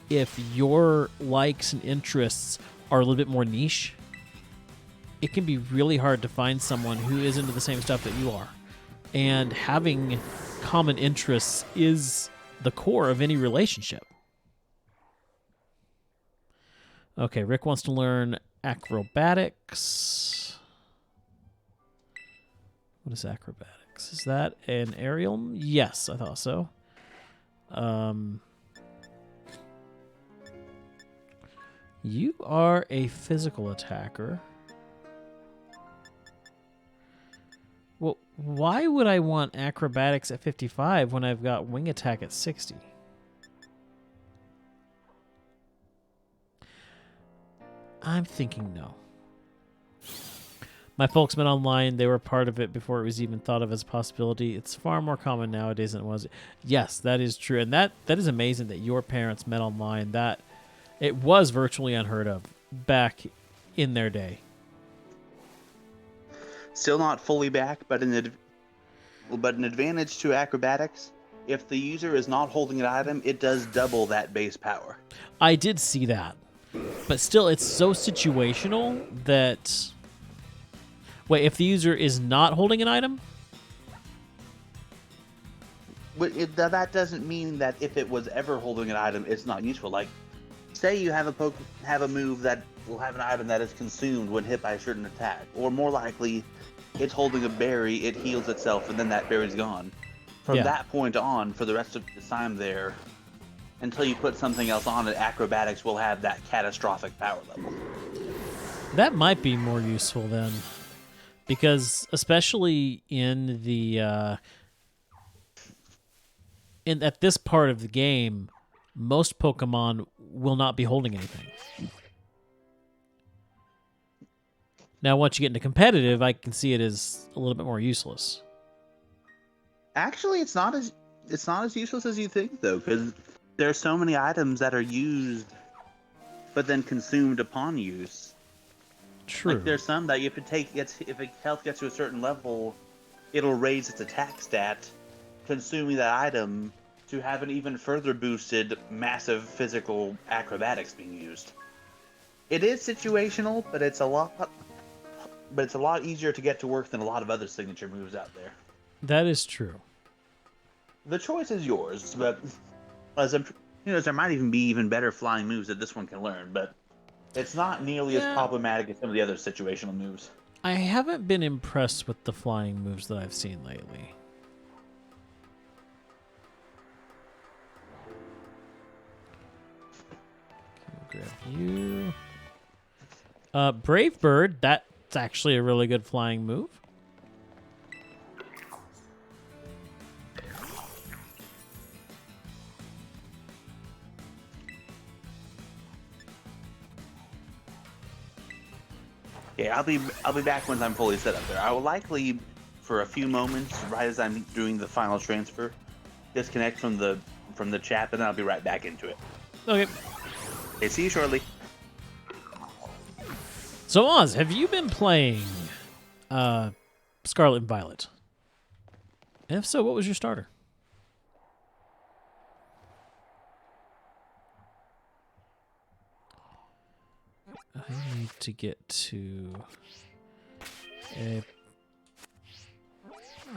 if your likes and interests are a little bit more niche. It can be really hard to find someone who is into the same stuff that you are. And having common interests is the core of any relationship. Okay, Rick wants to learn acrobatics. What is acrobatics? Is that an aerial? Yes, I thought so. You are a physical attacker. Well, why would I want acrobatics at 55 when I've got wing attack at 60? I'm thinking no. My folks met online. They were part of it before it was even thought of as a possibility. It's far more common nowadays than it was. Yes, that is true. And that is amazing that your parents met online. That it was virtually unheard of back in their day. Still not fully back, but an advantage to acrobatics. If the user is not holding an item, it does double that base power. I did see that. But still, it's so situational that... Wait, if the user is not holding an item? But that doesn't mean that if it was ever holding an item, it's not useful. Like, say you have a move that will have an item that is consumed when hit by a certain attack. Or more likely, it's holding a berry, it heals itself, and then that berry's gone. From that point on, for the rest of the time there, until you put something else on it, acrobatics will have that catastrophic power level. That might be more useful then. Because especially in the at this part of the game, most Pokemon will not be holding anything. Now, once you get into competitive, I can see it as a little bit more useless. Actually, it's not as useless as you think, though, because there are so many items that are used, but then consumed upon use. True. Like there's some that if health gets to a certain level, it'll raise its attack stat, consuming that item to have an even further boosted massive physical acrobatics being used. It is situational, but it's a lot easier to get to work than a lot of other signature moves out there. That is true. The choice is yours, but there might even be even better flying moves that this one can learn, but it's not nearly as problematic as some of the other situational moves. I haven't been impressed with the flying moves that I've seen lately. Okay, grab you. Brave Bird, that's actually a really good flying move. Yeah, I'll be back once I'm fully set up there. I will likely, for a few moments, right as I'm doing the final transfer, disconnect from the chat, and then I'll be right back into it. Okay. Okay, see you shortly. So Oz, have you been playing Scarlet and Violet? And if so, what was your starter? I need to get to I'm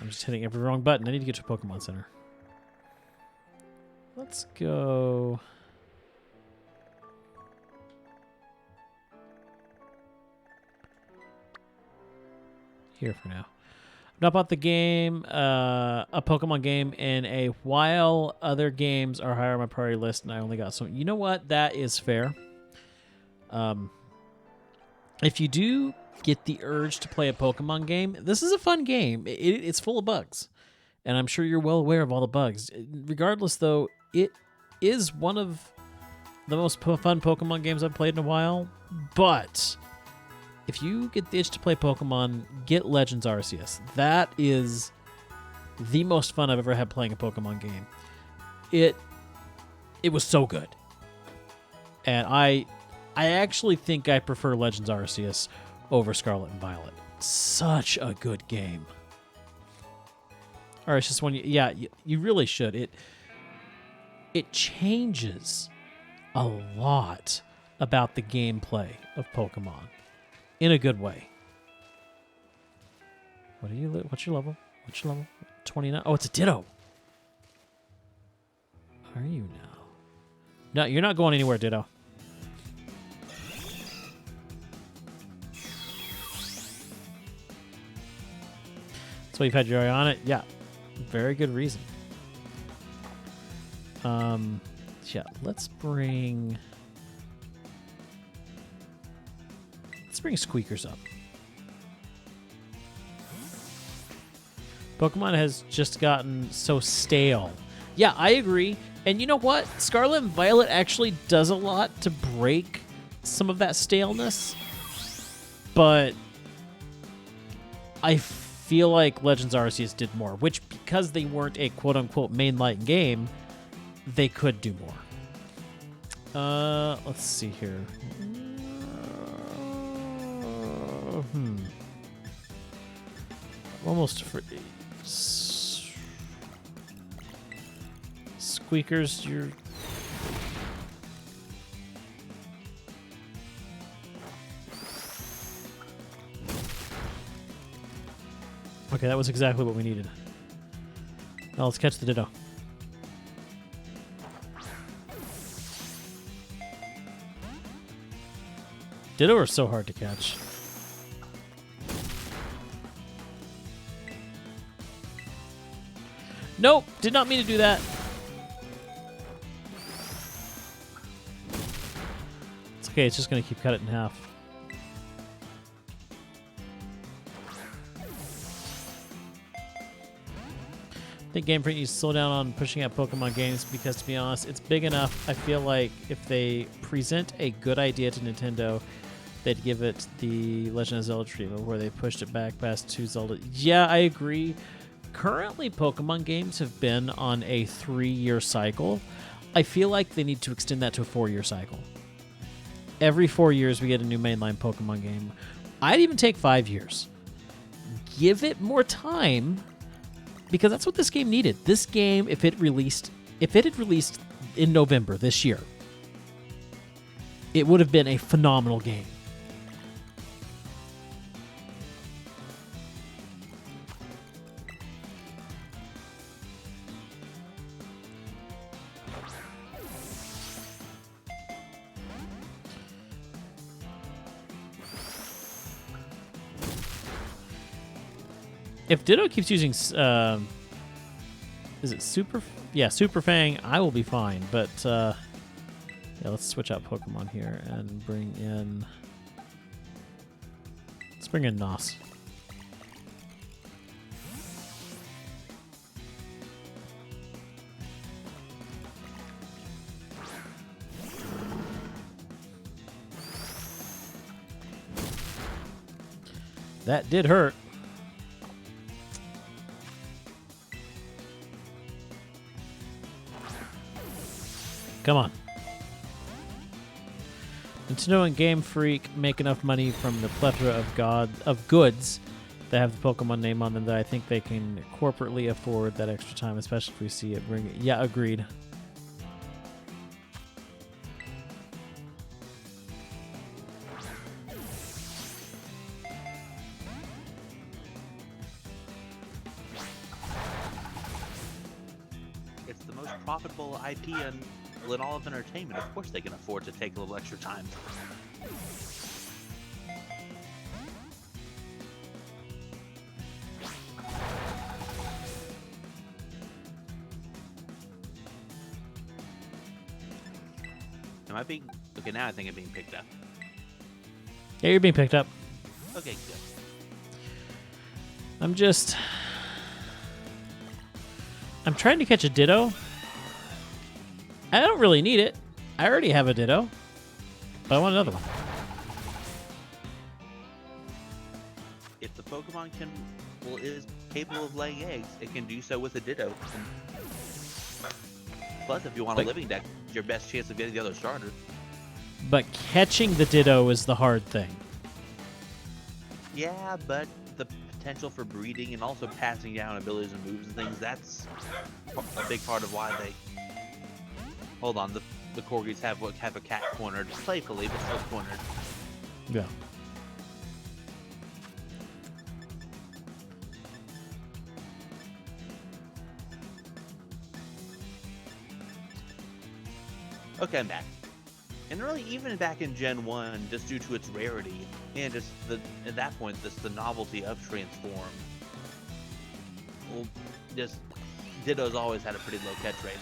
just hitting every wrong button. I need to get to a Pokemon Center. Let's go. Here for now. I've not bought the game, a Pokemon game, in a while. Other games are higher on my priority list, and I only got some. You know what? That is fair. If you do get the urge to play a Pokemon game, this is a fun game. It's full of bugs, and I'm sure you're well aware of all the bugs. Regardless, though, it is one of the most fun Pokemon games I've played in a while. But if you get the itch to play Pokemon, get Legends Arceus. That is the most fun I've ever had playing a Pokemon game. It was so good, and I actually think I prefer Legends Arceus over Scarlet and Violet. Such a good game. All right, it's just one. Yeah, you really should. It changes a lot about the gameplay of Pokemon in a good way. What are you? What's your level? 29. Oh, it's a Ditto. Are you now? No, you're not going anywhere, Ditto. So you've had your eye on it? Yeah. Very good reason. Yeah, let's bring Squeakers up. Pokemon has just gotten so stale. Yeah, I agree. And you know what? Scarlet and Violet actually does a lot to break some of that staleness. But I feel like Legends Arceus did more, which, because they weren't a quote-unquote mainline game, they could do more. Let's see here. Almost free. Squeakers, you're... Okay, that was exactly what we needed. Now let's catch the Ditto. Ditto are so hard to catch. Nope, did not mean to do that. It's okay, it's just going to keep cutting it in half. I think Game Freak needs to slow down on pushing out Pokemon games because, to be honest, it's big enough. I feel like if they present a good idea to Nintendo, they'd give it the Legend of Zelda treatment where they pushed it back past 2 Zelda. Yeah, I agree. Currently, Pokemon games have been on a 3-year cycle. I feel like they need to extend that to a 4-year cycle. Every 4 years, we get a new mainline Pokemon game. I'd even take 5 years. Give it more time, because that's what this game needed. This game, if it had released in November this year, it would have been a phenomenal game. If Ditto keeps using, is it Super? Yeah, Super Fang, I will be fine. But, yeah, let's switch out Pokemon here and bring in... Let's bring in Nos. That did hurt. Come on. Nintendo and Game Freak make enough money from the plethora of goods that have the Pokemon name on them that I think they can corporately afford that extra time, especially if we see it bring it. Yeah, agreed. It's the most profitable IP in all of entertainment. Of course they can afford to take a little extra time. Am I being... Okay, now I think I'm being picked up. Yeah, you're being picked up. Okay, good. I'm trying to catch a Ditto. I don't really need it. I already have a Ditto. But I want another one. If the Pokemon is capable of laying eggs, it can do so with a Ditto. Plus, if you want a living deck, it's your best chance of getting the other starter. But catching the Ditto is the hard thing. Yeah, but the potential for breeding and also passing down abilities and moves and things, that's a big part of why they... Hold on, the Corgis have a cat cornered. Playfully, but still cornered. Yeah. Okay, I'm back. And really, even back in Gen 1, just due to its rarity, and just at that point, the novelty of Transform, well, just Ditto's always had a pretty low catch rate.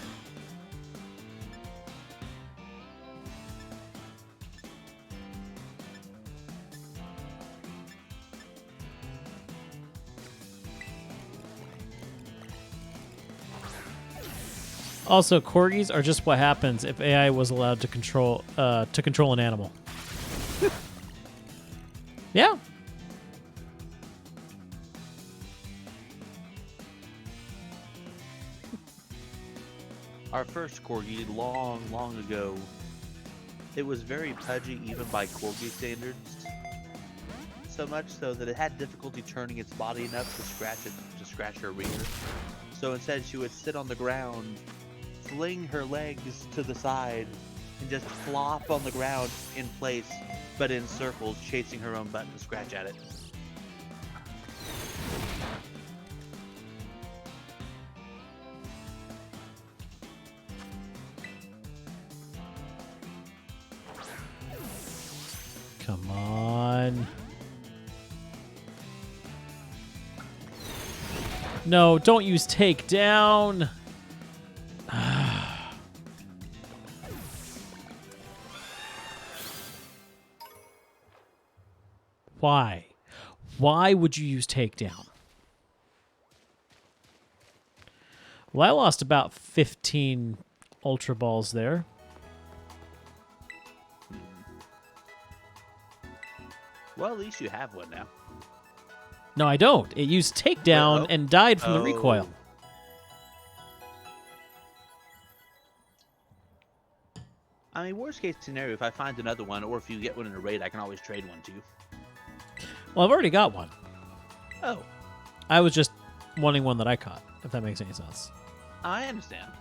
Also, corgis are just what happens if AI was allowed to control an animal. Yeah. Our first Corgi, long ago, it was very pudgy even by Corgi standards. So much so that it had difficulty turning its body enough to scratch her rear. So instead, she would sit on the ground, fling her legs to the side, and just flop on the ground in place, but in circles, chasing her own butt to scratch at it. Come on. No, don't use takedown. Why? Why would you use takedown? Well, I lost about 15 Ultra Balls there. Well, at least you have one now. No, I don't. It used takedown and died from the recoil. I mean, worst case scenario, if I find another one, or if you get one in a raid, I can always trade one to you. Well, I've already got one. Oh. I was just wanting one that I caught, if that makes any sense. I understand.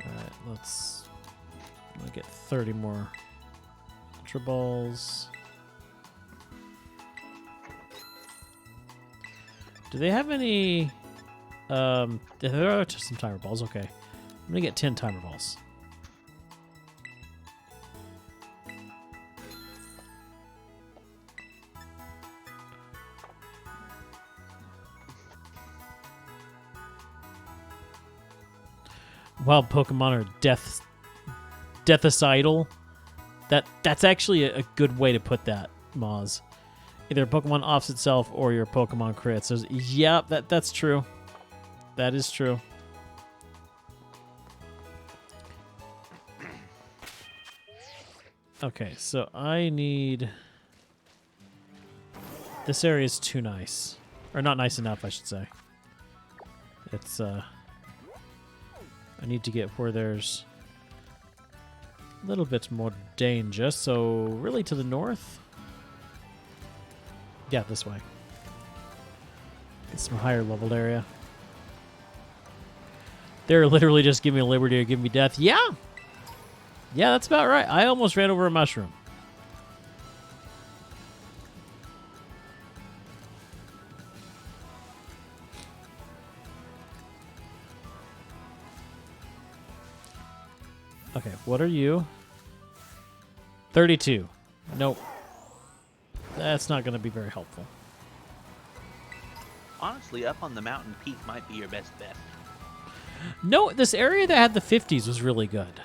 Alright, let's get 30 more Ultra Balls. Do they have any... there are some Timer Balls, okay. I'm gonna get 10 Timer Balls. Wild Pokemon are deathicidal. That's actually a good way to put that, Moz. Either a Pokemon offs itself or your Pokemon crits. So, yeah, that's true. That is true. Okay, so I need... This area is too nice. Or not nice enough, I should say. It's, I need to get where there's A little bit more danger, so really to the north? Yeah, this way. It's some higher leveled area. They're literally just give me liberty or give me death. Yeah! Yeah, that's about right. I almost ran over a mushroom. Okay, what are you? 32. Nope. That's not going to be very helpful. Honestly, up on the mountain peak might be your best bet. No, this area that had the 50s was really good.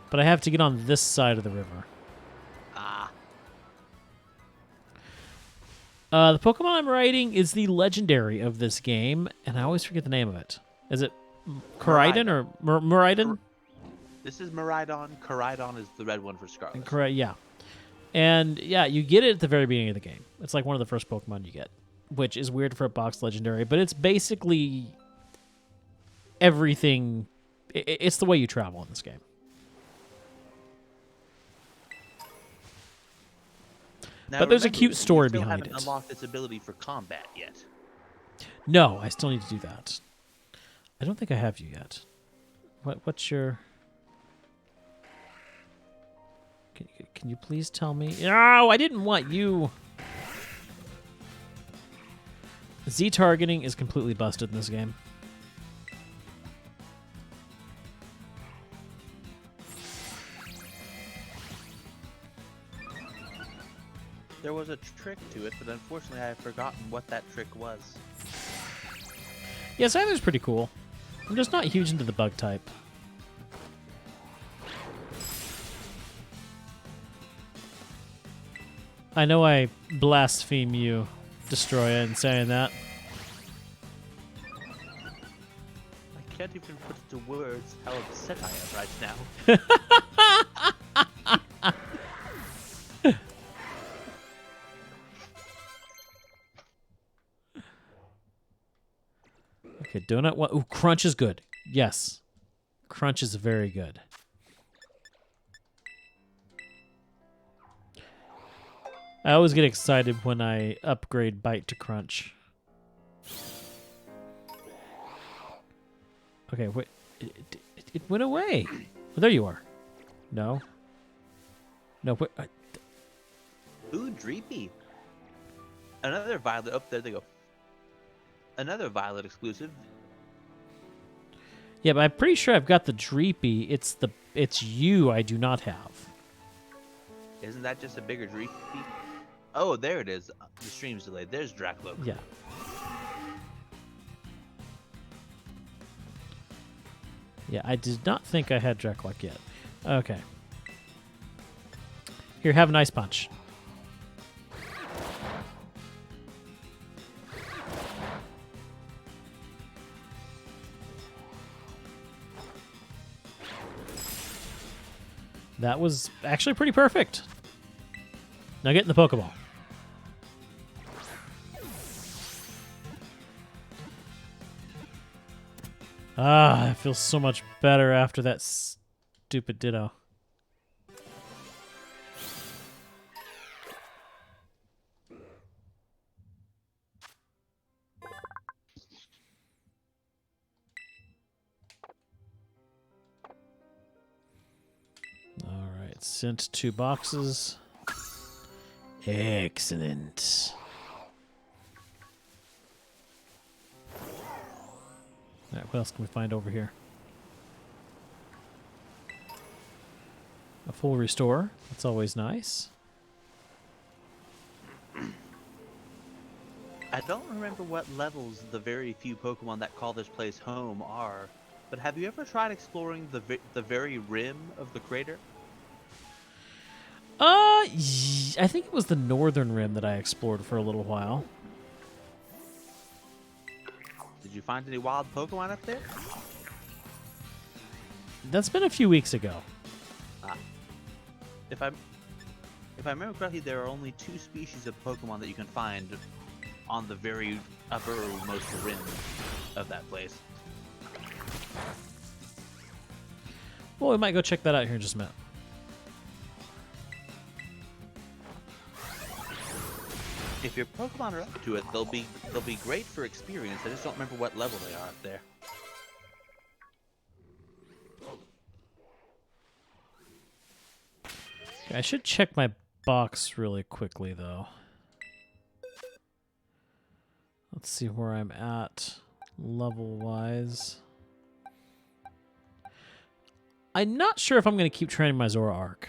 But I have to get on this side of the river. Ah. The Pokemon I'm riding is the legendary of this game, and I always forget the name of it. Is it Koraidon or Miraidon? This is Miraidon. Koraidon is the red one for Scarlet. Correct, yeah. And yeah, you get it at the very beginning of the game. It's like one of the first Pokemon you get, which is weird for a box legendary, but it's basically everything. It's the way you travel in this game. Now, But there's a remember, cute story you still behind haven't it. unlocked its ability for combat yet. No, I still need to do that. I don't think I have you yet. What's your... Can you please tell me? No, I didn't want you. Z targeting is completely busted in this game. There was a trick to it, but unfortunately I've forgotten what that trick was. Yeah, Cyther's pretty cool. I'm just not huge into the bug type. I know I blaspheme you, Destroya, in saying that. I can't even put into words how upset I am right now. Okay, donut. What? Ooh, crunch is good. Yes, crunch is very good. I always get excited when I upgrade bite to crunch. Okay, wait. It went away. Oh, there you are. No. No. Wait, Ooh, Dreepy. Another Violet. Oh, there they go. Another Violet exclusive. yeah, but I'm pretty sure I've got the Dreepy. It's you I do not have. Isn't that just a bigger Dreepy? Oh, there it is. The stream's delayed. There's Dracloak. Yeah. Yeah, I did not think I had Dracloak yet. Okay. Here, have an ice punch. That was actually pretty perfect. Now get in the Pokeball. Ah, it feels so much better after that stupid Ditto. All right, sent 2 boxes. Excellent. All right, what else can we find over here? A full restore. That's always nice. I don't remember what levels the very few Pokemon that call this place home are, but have you ever tried exploring the very rim of the crater? I think it was the northern rim that I explored for a little while. Did you find any wild Pokemon up there? That's been a few weeks ago. Ah. If I remember correctly, there are only 2 species of Pokemon that you can find on the very uppermost rim of that place. Well, we might go check that out here in just a minute. If your Pokemon are up to it, they'll be great for experience. I just don't remember what level they are up there. Okay, I should check my box really quickly, though. Let's see where I'm at level-wise. I'm not sure if I'm going to keep training my Zoroark.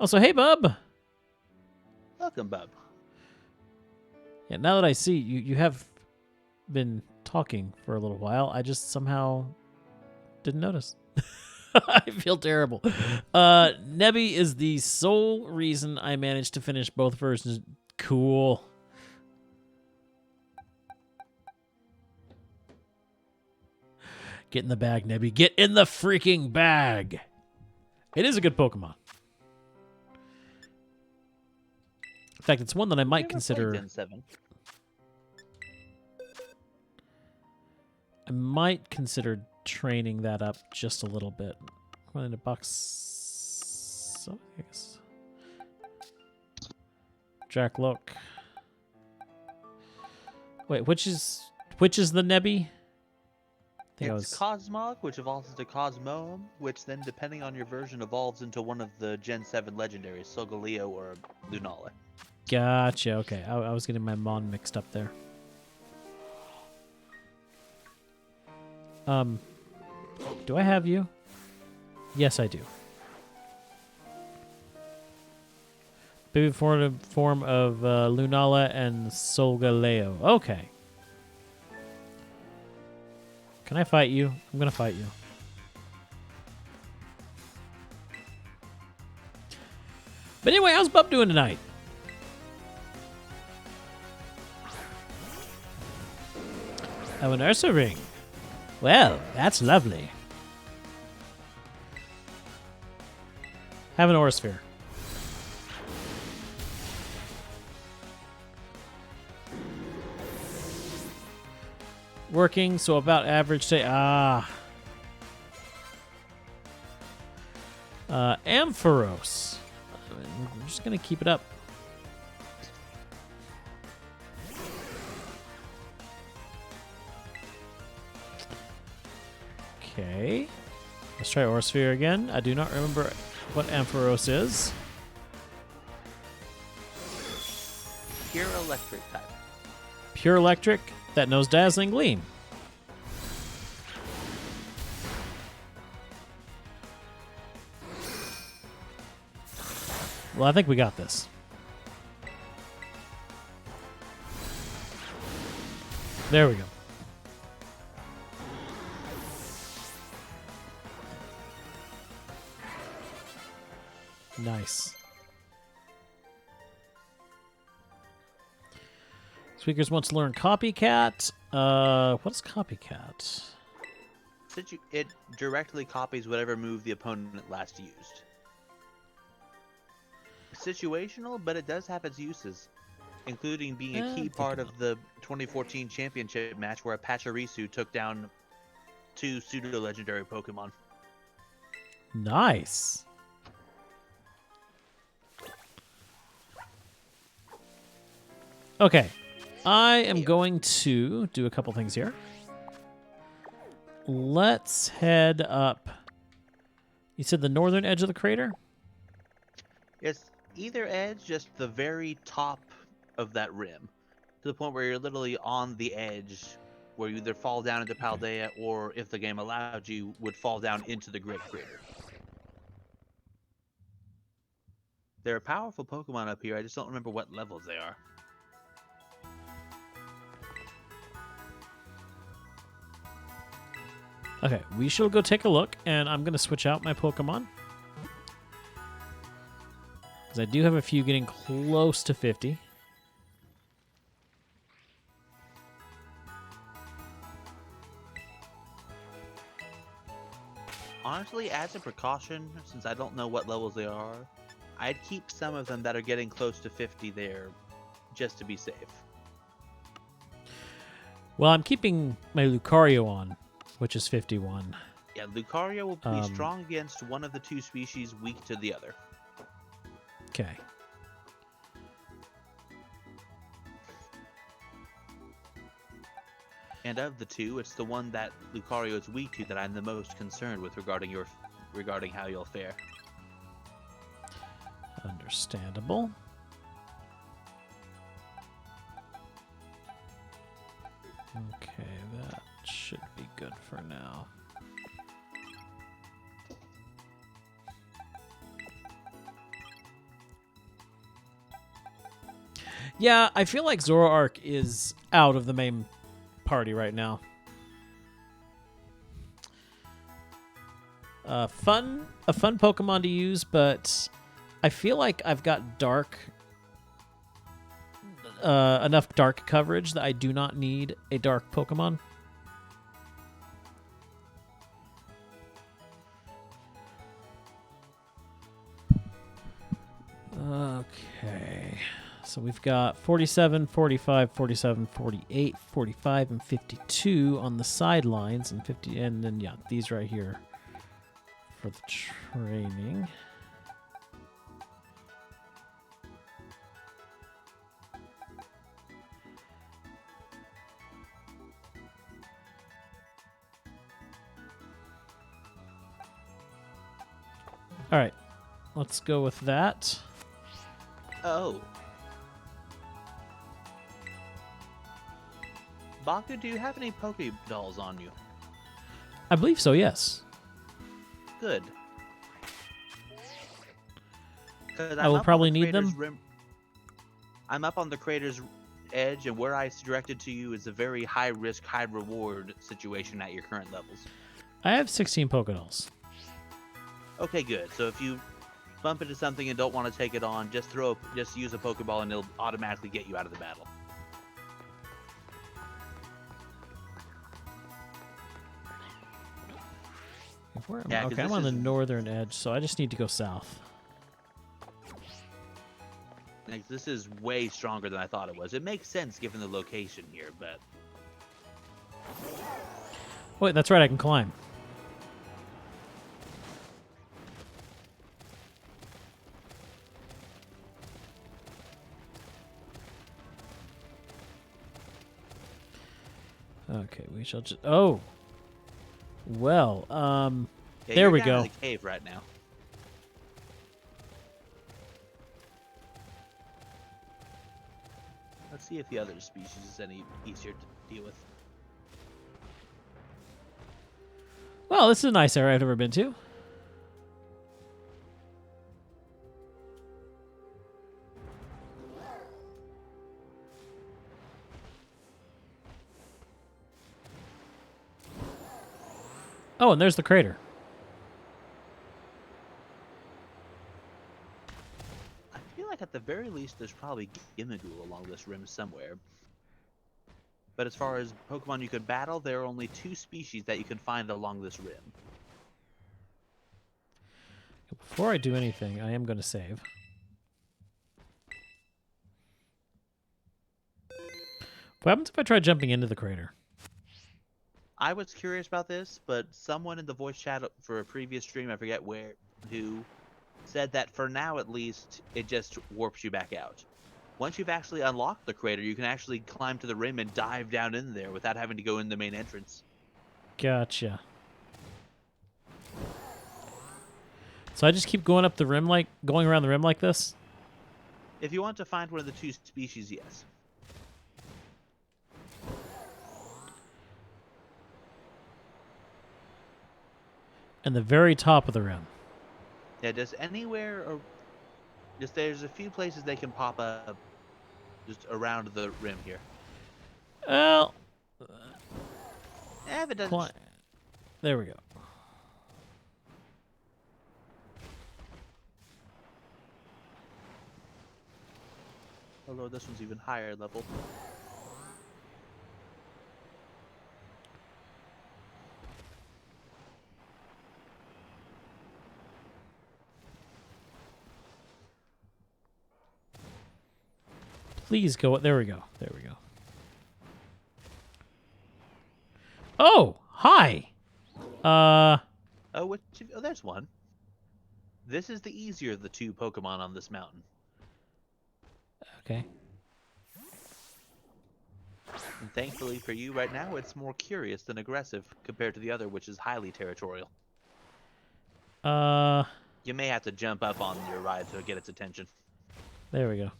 Also, hey, bub! Welcome, bub. Yeah, now that I see you have been talking for a little while, I just somehow didn't notice. I feel terrible. Nebby is the sole reason I managed to finish both versions. Cool. Get in the bag, Nebby. Get in the freaking bag. It is a good Pokemon. In fact, it's one that I might consider. Gen 7. I might consider training that up just a little bit. Run into box. So, I guess. Jack, look. Wait, which is the Nebby? It's Cosmog, which evolves into Cosmoem, which then, depending on your version, evolves into one of the Gen 7 legendaries, Solgaleo or Lunala. Gotcha. Okay, I was getting my Mon mixed up there. Do I have you? Yes, I do. Baby form of Lunala and Solgaleo. Okay. Can I fight you? I'm gonna fight you. But anyway, how's Bub doing tonight? Oh, an Ursa ring. Well, that's lovely. Have an Aurasphere. Working, so about average day. Ampharos. I'm just gonna keep it up. Okay. Let's try Aurasphere again. I do not remember what Ampharos is. Pure electric type. Pure electric that knows Dazzling Gleam. Well, I think we got this. There we go. Nice. Squeakers wants to learn Copycat. What is Copycat? It directly copies whatever move the opponent last used. Situational, but it does have its uses, including being a key part of the 2014 championship match where a Pachirisu took down 2 pseudo-legendary Pokemon. Nice. Okay. I am going to do a couple things here. Let's head up. You said the northern edge of the crater? It's either edge, just the very top of that rim, to the point where you're literally on the edge, where you either fall down into Paldea, or if the game allowed you, would fall down into the Great Crater. There are powerful Pokemon up here, I just don't remember what levels they are. Okay, we shall go take a look, and I'm going to switch out my Pokemon. Because I do have a few getting close to 50. Honestly, as a precaution, since I don't know what levels they are, I'd keep some of them that are getting close to 50 there, just to be safe. Well, I'm keeping my Lucario on, which is 51. Yeah, Lucario will be Um, strong against one of the two species, weak to the other. Okay. And of the two, it's the one that Lucario is weak to that I'm the most concerned with regarding how you'll fare. Understandable. Okay, that should be good for now. Yeah, I feel like Zoroark is out of the main party right now. A fun Pokemon to use, but I feel like I've got enough dark coverage that I do not need a dark Pokemon. Okay. So we've got 47, 45, 47, 48, 45, and 52 on the sidelines, and 50, and then yeah, these right here for the training. All right, let's go with that. Oh. Baku, do you have any Poké-Dolls on you? I believe so, yes. Good. I will probably need them. I'm up on the crater's edge, and where I directed to you is a very high-risk, high-reward situation at your current levels. I have 16 Pokédolls. Okay, good. So if you bump into something and don't want to take it on, just use a Pokeball and it'll automatically get you out of the battle. Okay, I'm on the northern edge, so I just need to go south. This is way stronger than I thought it was. It makes sense given the location here, but... Wait, that's right, I can climb. Okay, we shall just... Oh! Well, yeah, there we you're down go. in the cave right now. Let's see if the other species is any easier to deal with. Well, this is a nice area I've never been to. Oh, and there's the crater. I feel like at the very least there's probably Gimmighoul along this rim somewhere. But as far as Pokemon you could battle, there are only 2 species that you can find along this rim. Before I do anything, I am going to save. What happens if I try jumping into the crater? I was curious about this, but someone in the voice chat for a previous stream, I forget who, said that for now at least, it just warps you back out. Once you've actually unlocked the crater, you can actually climb to the rim and dive down in there without having to go in the main entrance. Gotcha. So I just keep going up the rim going around the rim like this? If you want to find one of the 2 species, yes. And the very top of the rim. Yeah, just anywhere, or just there's a few places they can pop up just around the rim here. Well, If it doesn't... there we go. Although this one's even higher level. Please go. There we go. There we go. Oh, hi. Oh, there's one. This is the easier of the two Pokemon on this mountain. Okay. And thankfully for you right now, it's more curious than aggressive compared to the other, which is highly territorial. You may have to jump up on your ride to get its attention. There we go.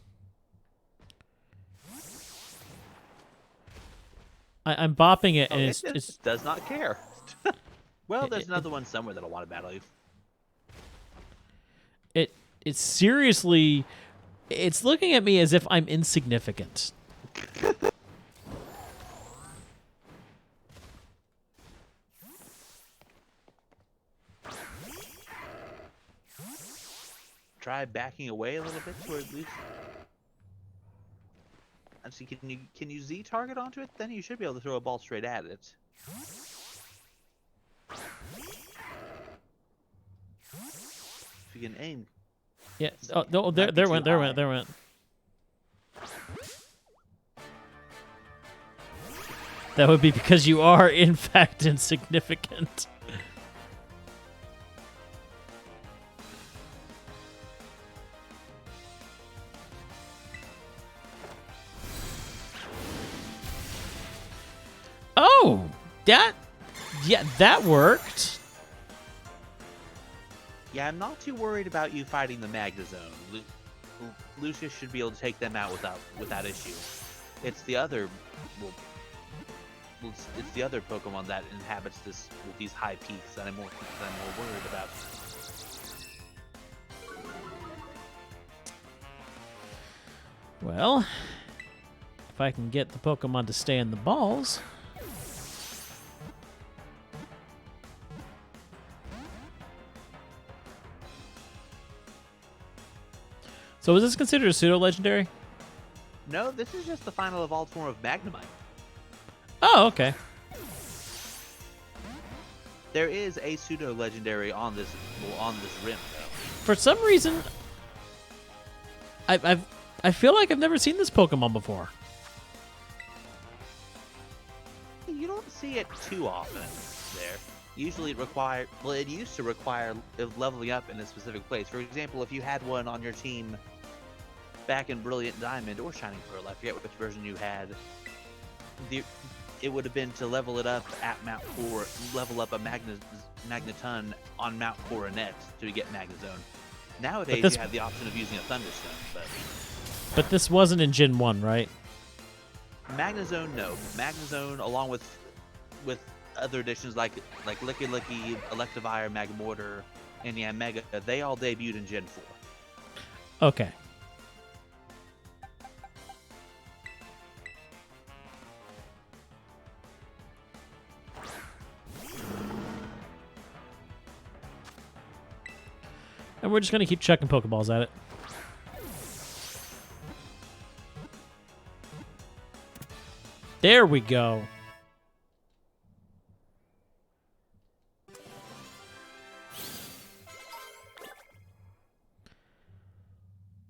I'm bopping it, and It it's does not care. Well, It- there's it- another one somewhere that'll want to battle you. it's seriously, it's looking at me as if I'm insignificant. Try backing away a little bit to at least. Actually, can you Z target onto it? Then you should be able to throw a ball straight at it. If you can aim. Yeah. Oh, no, there Might be went. too There high. went. There went. That would be because you are, in fact, insignificant. Oh, that worked. Yeah, I'm not too worried about you fighting the Magnezone. Lucius should be able to take them out without issue. It's the other, it's the other Pokemon that inhabits this with these high peaks that I'm more worried about. Well, if I can get the Pokemon to stay in the balls. So is this considered a pseudo-legendary? No, this is just the final evolved form of Magnemite. Oh, okay. There is a pseudo legendary on this rim though. For some reason, I feel like I've never seen this Pokemon before. You don't see it too often there. Usually it used to require leveling up in a specific place. For example, if you had one on your team back in Brilliant Diamond or Shining Pearl, I forget which version you had, it would have been to level it up at Mount level up a Magneton on Mount Coronet to get Magnezone. Nowadays you have the option of using a Thunderstone, but this wasn't in Gen 1, right? Magnezone, no. Magnezone, along with other additions like Licky Licky, Electivire, Magmortar, and Yanmega, they all debuted in Gen 4. Okay. And we're just going to keep chucking Pokeballs at it. There we go.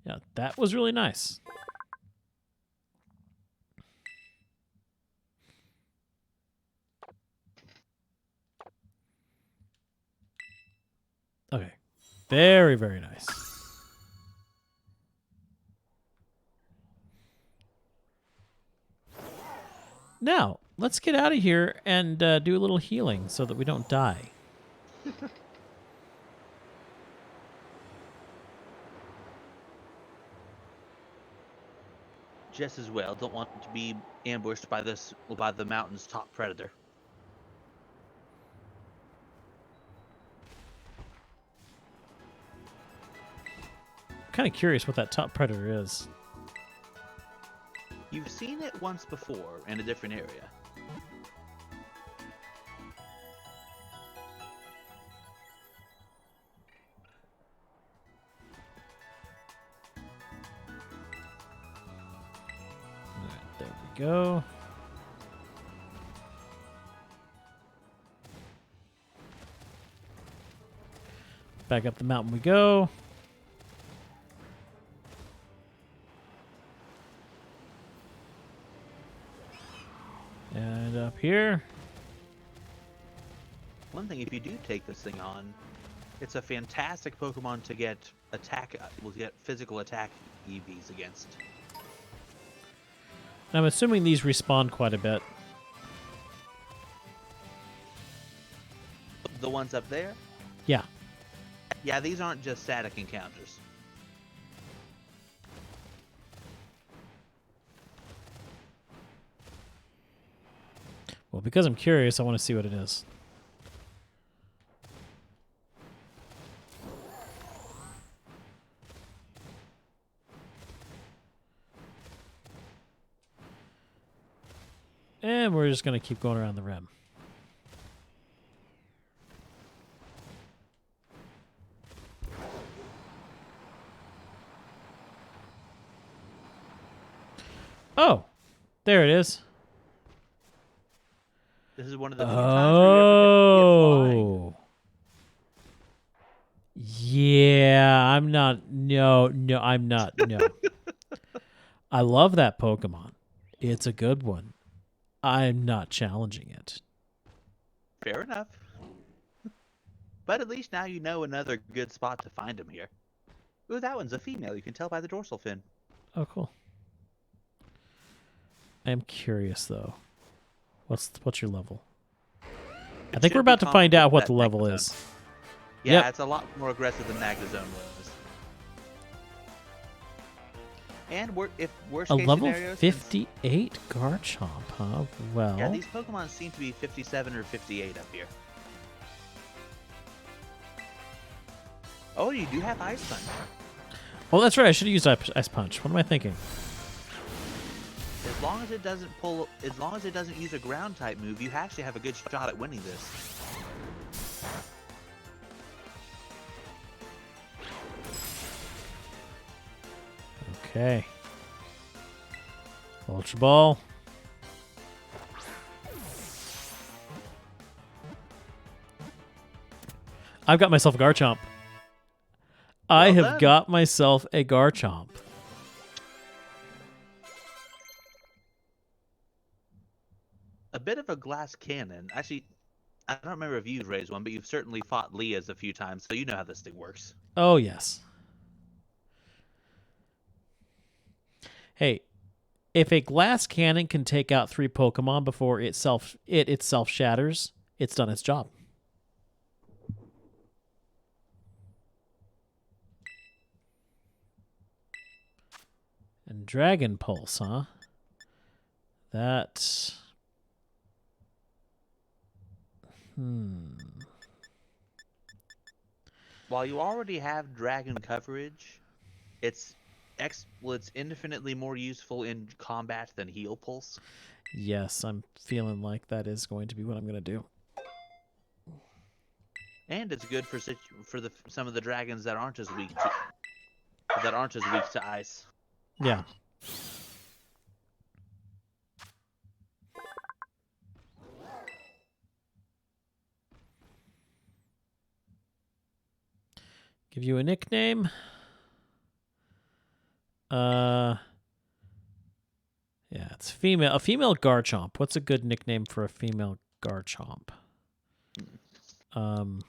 Yeah, that was really nice. Okay. Very, very nice. Now, let's get out of here and do a little healing so that we don't die. Just as well, don't want to be ambushed by the mountain's top predator. I'm kind of curious what that top predator is. You've seen it once before in a different area. Alright, there we go. Back up the mountain we go. And up here. one thing, if you do take this thing on, it's a fantastic Pokemon to get physical attack EVs against. I'm assuming these respawn quite a bit. The ones up there? Yeah. Yeah, these aren't just static encounters. Well, because I'm curious, I want to see what it is. And we're just going to keep going around the rim. Oh, there it is. This is one of the few times where you ever get to see it flying. Oh. Yeah, I'm not. No, I'm not. No. I love that Pokemon. It's a good one. I'm not challenging it. Fair enough. But at least now you know another good spot to find him here. Ooh, that one's a female. You can tell by the dorsal fin. Oh, cool. I am curious though. What's your level? I think we're about to find out what the level is. Yeah, Yep. it's a lot more aggressive than Magnezone was. And if worst A case level scenario, 58 Garchomp, huh? Well, yeah, these Pokemon seem to be 57 or 58 up here. Oh, you do have Ice Punch. oh, that's right. I should have used Ice Punch. What am I thinking? As long as it doesn't use a ground type move, you actually have a good shot at winning this. Okay. Ultra Ball. I've got myself a Garchomp. I Well have done. got myself a Garchomp. A bit of a glass cannon. Actually, I don't remember if you've raised one, but you've certainly fought Leah's a few times, so you know how this thing works. Oh, yes. Hey, if a glass cannon can take out 3 Pokemon before it itself shatters, it's done its job. And Dragon Pulse, huh? That... While you already have dragon coverage, it's infinitely more useful in combat than Heal Pulse. Yes, I'm feeling like that is going to be what I'm going to do. And it's good for some of the dragons that aren't as weak to ice. Yeah. Give you a nickname. Yeah, it's female. A female Garchomp. What's a good nickname for a female Garchomp? I'm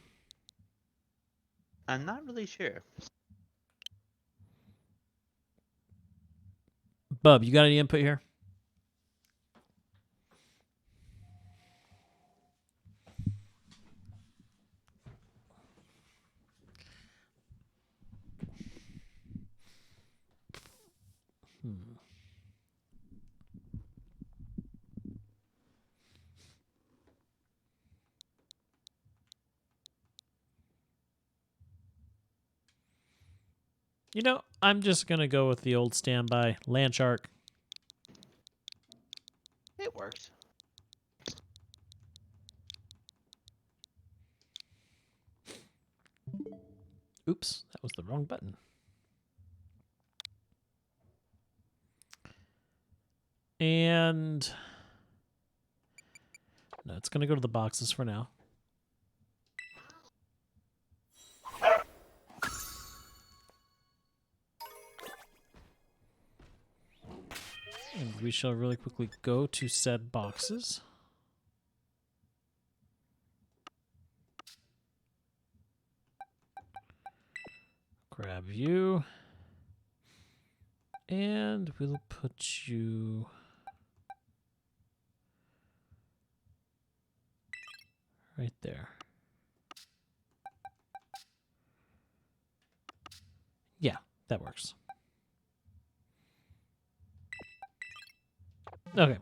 not really sure. Bub, you got any input here? You know, I'm just going to go with the old standby. Landshark. It works. Oops, that was the wrong button. And no, it's going to go to the boxes for now. And we shall really quickly go to said boxes. grab you. And we'll put you right there. Yeah, that works. Okay.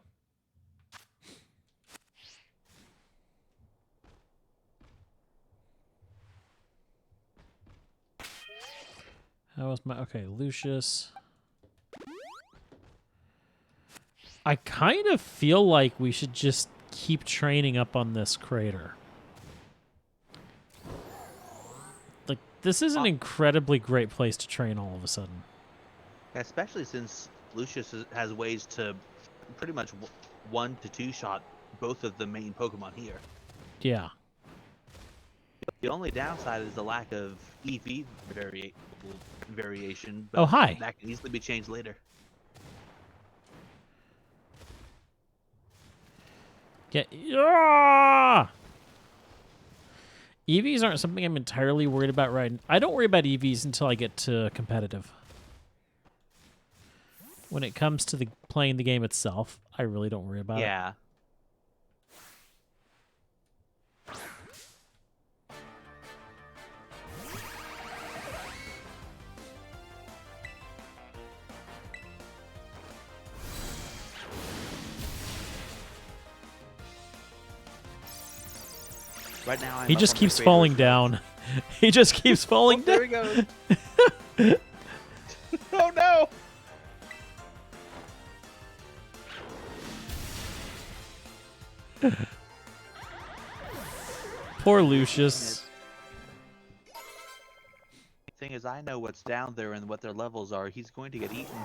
How was my... Okay, Lucius. I kind of feel like we should just keep training up on this crater. Like, this is an incredibly great place to train all of a sudden. Especially since Lucius has ways to pretty much 1 to 2 shot both of the main Pokemon here. Yeah. The only downside is the lack of EV variation. But Oh, hi. that can easily be changed later. Yeah. EVs aren't something I'm entirely worried about right now. I don't worry about EVs until I get to competitive. When it comes to playing the game itself, I really don't worry about it. Yeah. Right now, He just keeps falling down. He just keeps falling down. There he goes. Oh no! Poor Lucius. Thing is, I know what's down there and what their levels are. He's going to get eaten.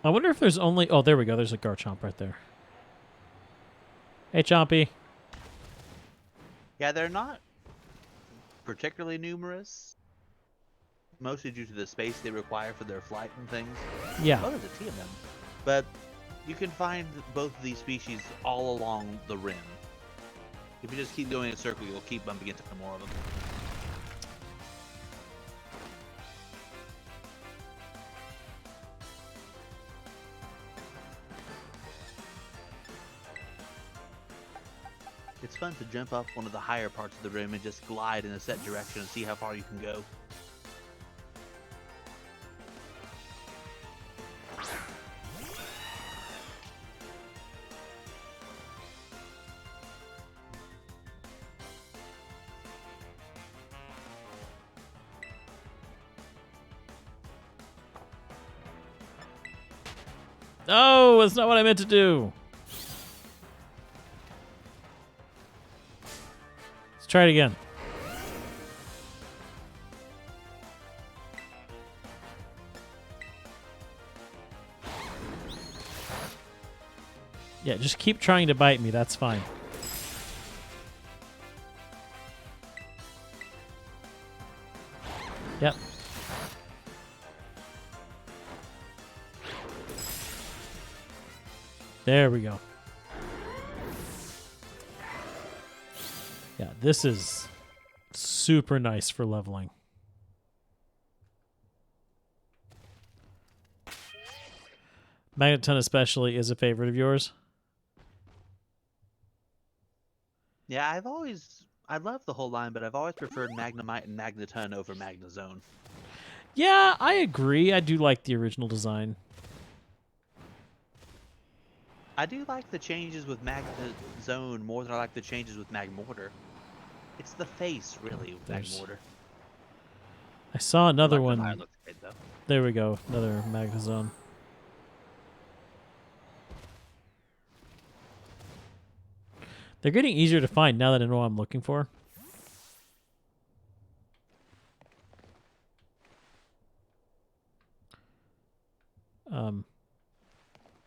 I wonder if there's only... Oh, there we go. There's a Garchomp right there. Hey, Chompy. Yeah, they're not particularly numerous. Mostly due to the space they require for their flight and things. Yeah. Oh, there's a T of them. But you can find both of these species all along the rim. If you just keep going in a circle, you'll keep bumping into more of them. It's fun to jump up one of the higher parts of the rim and just glide in a set direction and see how far you can go. Oh, that's not what I meant to do. Let's try it again. Yeah, just keep trying to bite me. That's fine. Yep. There we go. Yeah, this is super nice for leveling. Magneton especially is a favorite of yours? Yeah, I love the whole line, but I've always preferred Magnemite and Magneton over Magnezone. Yeah, I agree. I do like the original design. I do like the changes with Magnezone more than I like the changes with Magmortar. It's the face, really, with Magmortar. I saw another Electrovire one. looks great, though. There we go. Another Magnezone. They're getting easier to find now that I know what I'm looking for.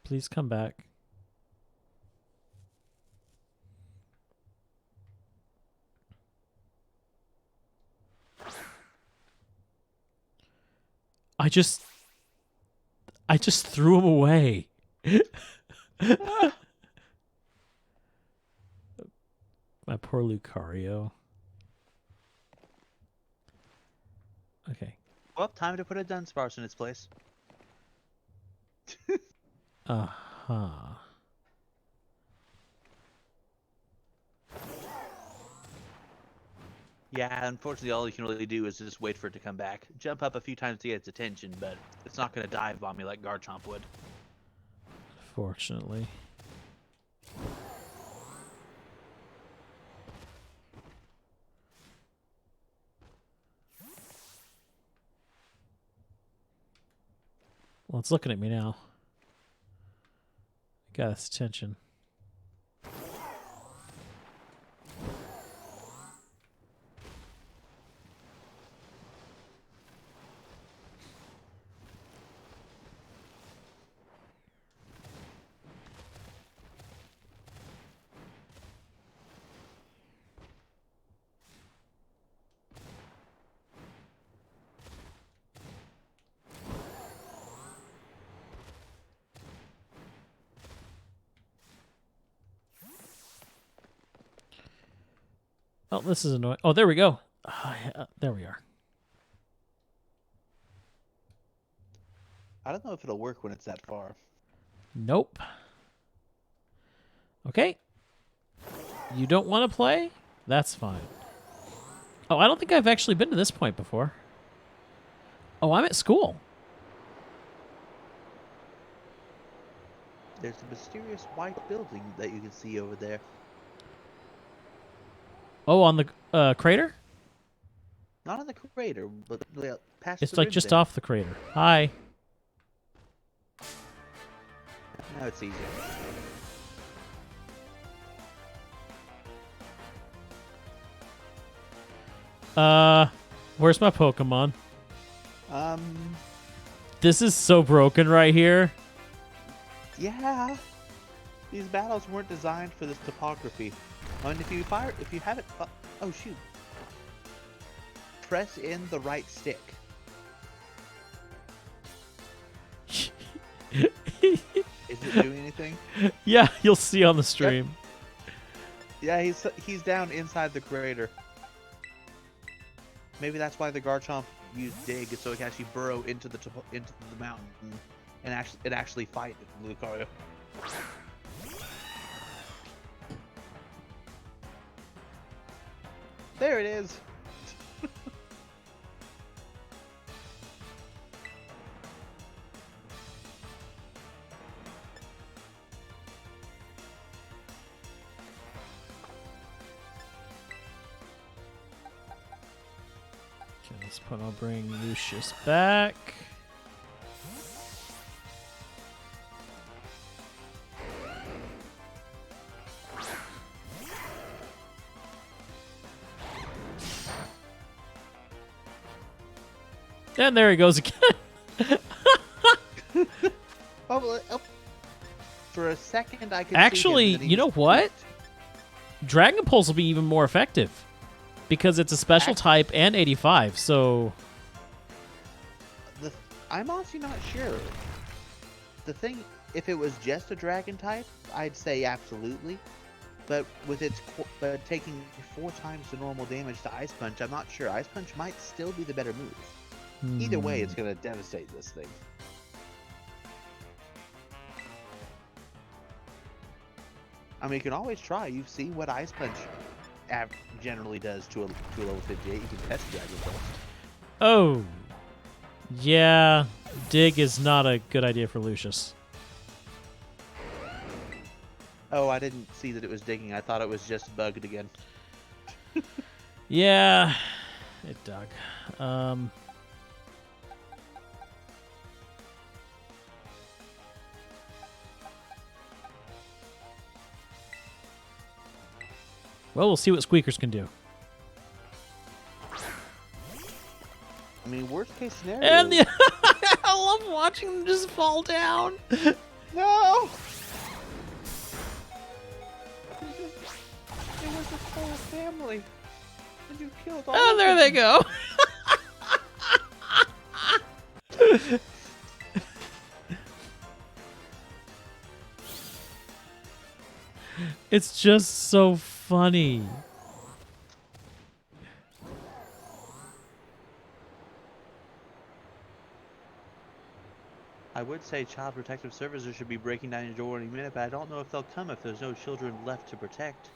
Please come back. I just threw him away. My poor Lucario. Okay. Well, time to put a Dunsparce in its place. Uh-huh. Yeah, unfortunately, all you can really do is just wait for it to come back. Jump up a few times to get its attention, but it's not going to dive bomb me like Garchomp would. Fortunately. Well, it's looking at me now. Got its attention. Oh, this is annoying. Oh, there we go. There we are. I don't know if it'll work when it's that far. Nope. Okay. You don't want to play? That's fine. Oh, I don't think I've actually been to this point before. Oh, I'm at school. There's a mysterious white building that you can see over there. Oh, on the crater? Not on the crater, but past It's the like rim just there. off the crater. Hi. Now it's easier. Where's my Pokemon? Um, This is so broken right here. yeah. These battles weren't designed for this topography. I mean, if you have it, oh shoot. Press in the right stick. Is it doing anything? Yeah, you'll see on the stream. Yeah, he's down inside the crater. Maybe that's why the Garchomp used Dig, so it can actually burrow into the mountain and actually fight Lucario. There it is. Okay, this point I'll bring Lucius back. And there he goes again. For a second, I could Actually, see him, you know what? Dragon Pulse will be even more effective because it's a special type and 85. So I'm honestly not sure. The thing, if it was just a dragon type, I'd say absolutely. But with but taking 4 times the normal damage to Ice Punch, I'm not sure. Ice Punch might still be the better move. Either way, it's going to devastate this thing. I mean, you can always try. You've seen what Ice Punch generally does to a level 58. You can test Dragon Pulse. Oh. Yeah, Dig is not a good idea for Lucius. Oh, I didn't see that it was digging. I thought it was just bugged again. Yeah, it dug. Well, we'll see what Squeakers can do. I mean, worst case scenario. And I love watching them just fall down. No! It was a whole family. And you killed all Oh, of there them. they go. It's just so funny. I would say Child Protective Services should be breaking down your door any minute, but I don't know if they'll come if there's no children left to protect.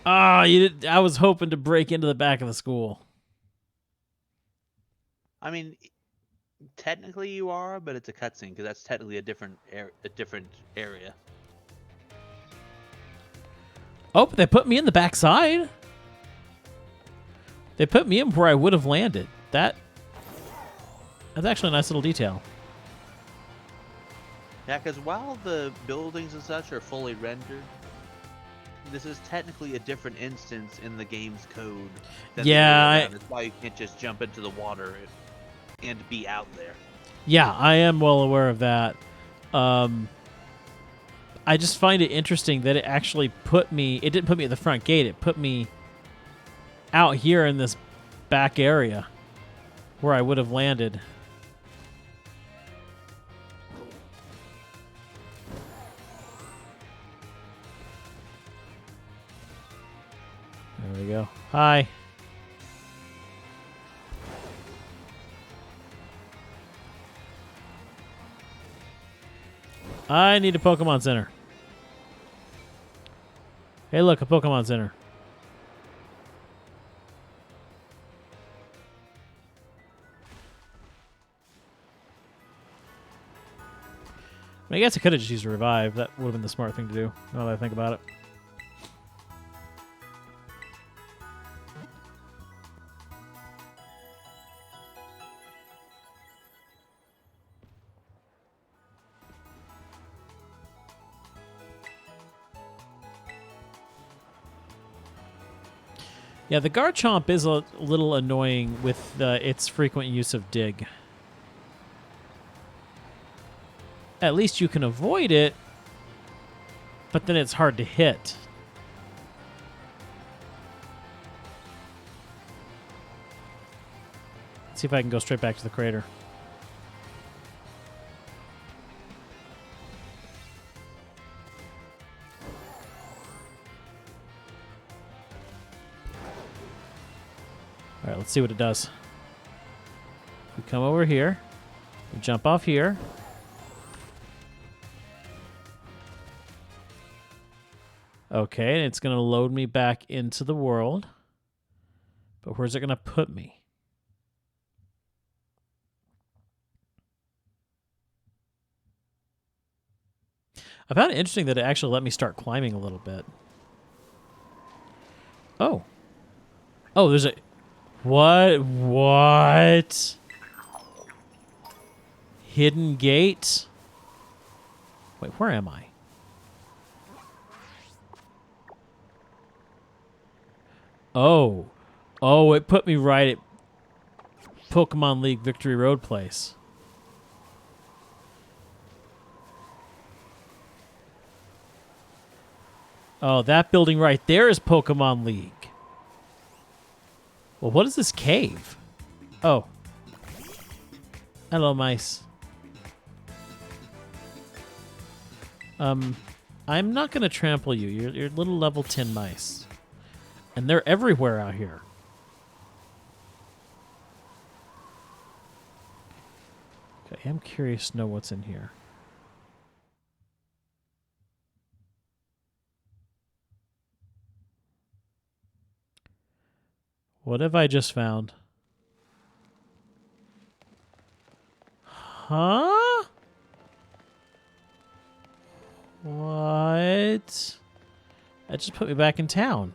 Ah, you did. I was hoping to break into the back of the school. I mean, technically you are, but it's a cutscene because that's technically a different area. Oh, but they put me in the backside. They put me in where I would have landed. That's actually a nice little detail. Yeah, because while the buildings and such are fully rendered, this is technically a different instance in the game's code. Yeah, that's why you can't just jump into the water and be out there. Yeah, I am well aware of that. I just find it interesting that it actually put me... It didn't put me at the front gate. It put me out here in this back area where I would have landed. There we go. Hi. I need a Pokemon Center. Hey, look, a Pokemon Center. I mean, I guess I could have just used a revive. That would have been the smart thing to do, now that I think about it. Yeah, the Garchomp is a little annoying with its frequent use of Dig. At least you can avoid it, but then it's hard to hit. Let's see if I can go straight back to the crater. All right, let's see what it does. We come over here. We jump off here. Okay, and it's going to load me back into the world. But where's it going to put me? I found it interesting that it actually let me start climbing a little bit. Oh. Oh, there's a... What? What? Hidden gate? Wait, where am I? Oh. Oh, it put me right at Pokemon League Victory Road place. Oh, that building right there is Pokemon League. Well, what is this cave? Oh. Hello, mice. I'm not going to trample you. You're little level 10 mice. And they're everywhere out here. Okay, I'm curious to know what's in here. What have I just found? Huh? What? That just put me back in town.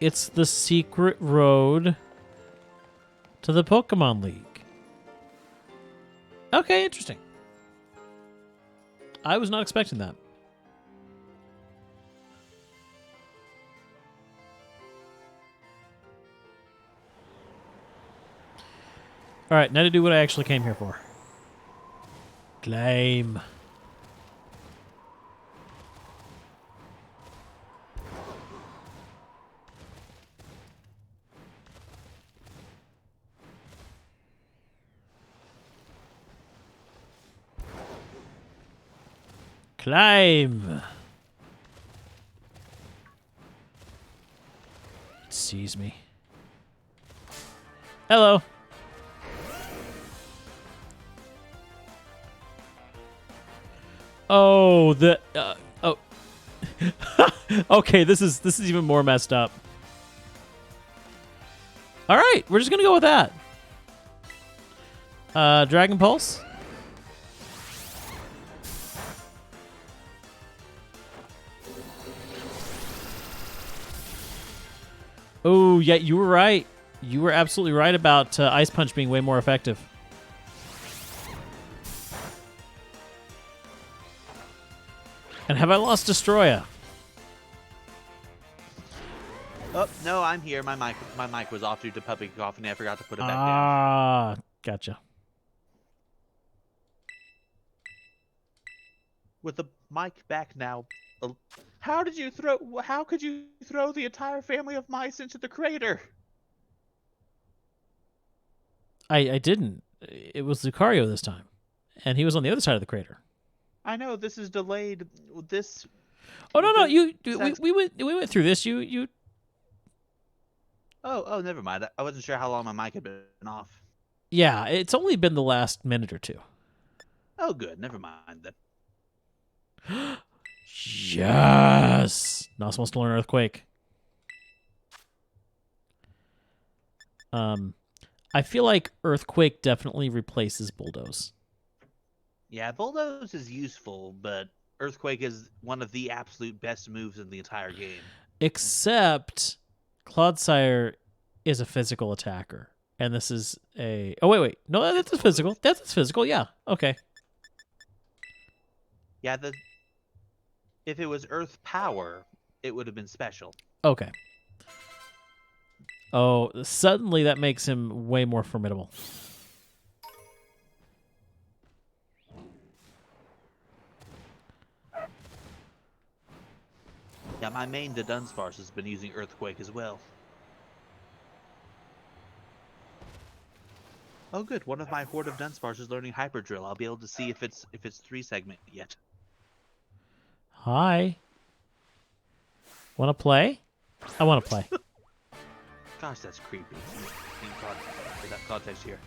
It's the secret road to the Pokemon League. Okay, interesting. I was not expecting that. All right, now to do what I actually came here for. Claim. Climb. It sees me. Hello. Oh, oh. Okay, this is even more messed up. All right, we're just gonna go with that. Dragon Pulse. Oh, yeah, you were right. You were absolutely right about Ice Punch being way more effective. And have I lost Destroya? Oh no, I'm here. My mic was off due to puppy coughing. I forgot to put it back down. Ah, gotcha. With the mic back now, how could you throw the entire family of mice into the crater? I didn't. It was Lucario this time, and he was on the other side of the crater. I know this is delayed. This. Oh no, we went through this. You. Oh, never mind. I wasn't sure how long my mic had been off. Yeah, it's only been the last minute or two. Oh, good. Never mind then. Yes! Nos wants to learn Earthquake. I feel like Earthquake definitely replaces Bulldoze. Yeah, Bulldoze is useful, but Earthquake is one of the absolute best moves in the entire game. Except Clodsire is a physical attacker. And this is a... Oh, wait. No, that's physical. That's physical, yeah. Okay. Yeah, if it was Earth Power, it would have been special. Okay. Oh, suddenly that makes him way more formidable. Yeah, my main the Dunsparce has been using Earthquake as well. Oh, good. One of my horde of Dunsparce is learning Hyper Drill. I'll be able to see if it's 3-segment yet. Hi. Want to play? I want to play. Gosh, that's creepy. That context here.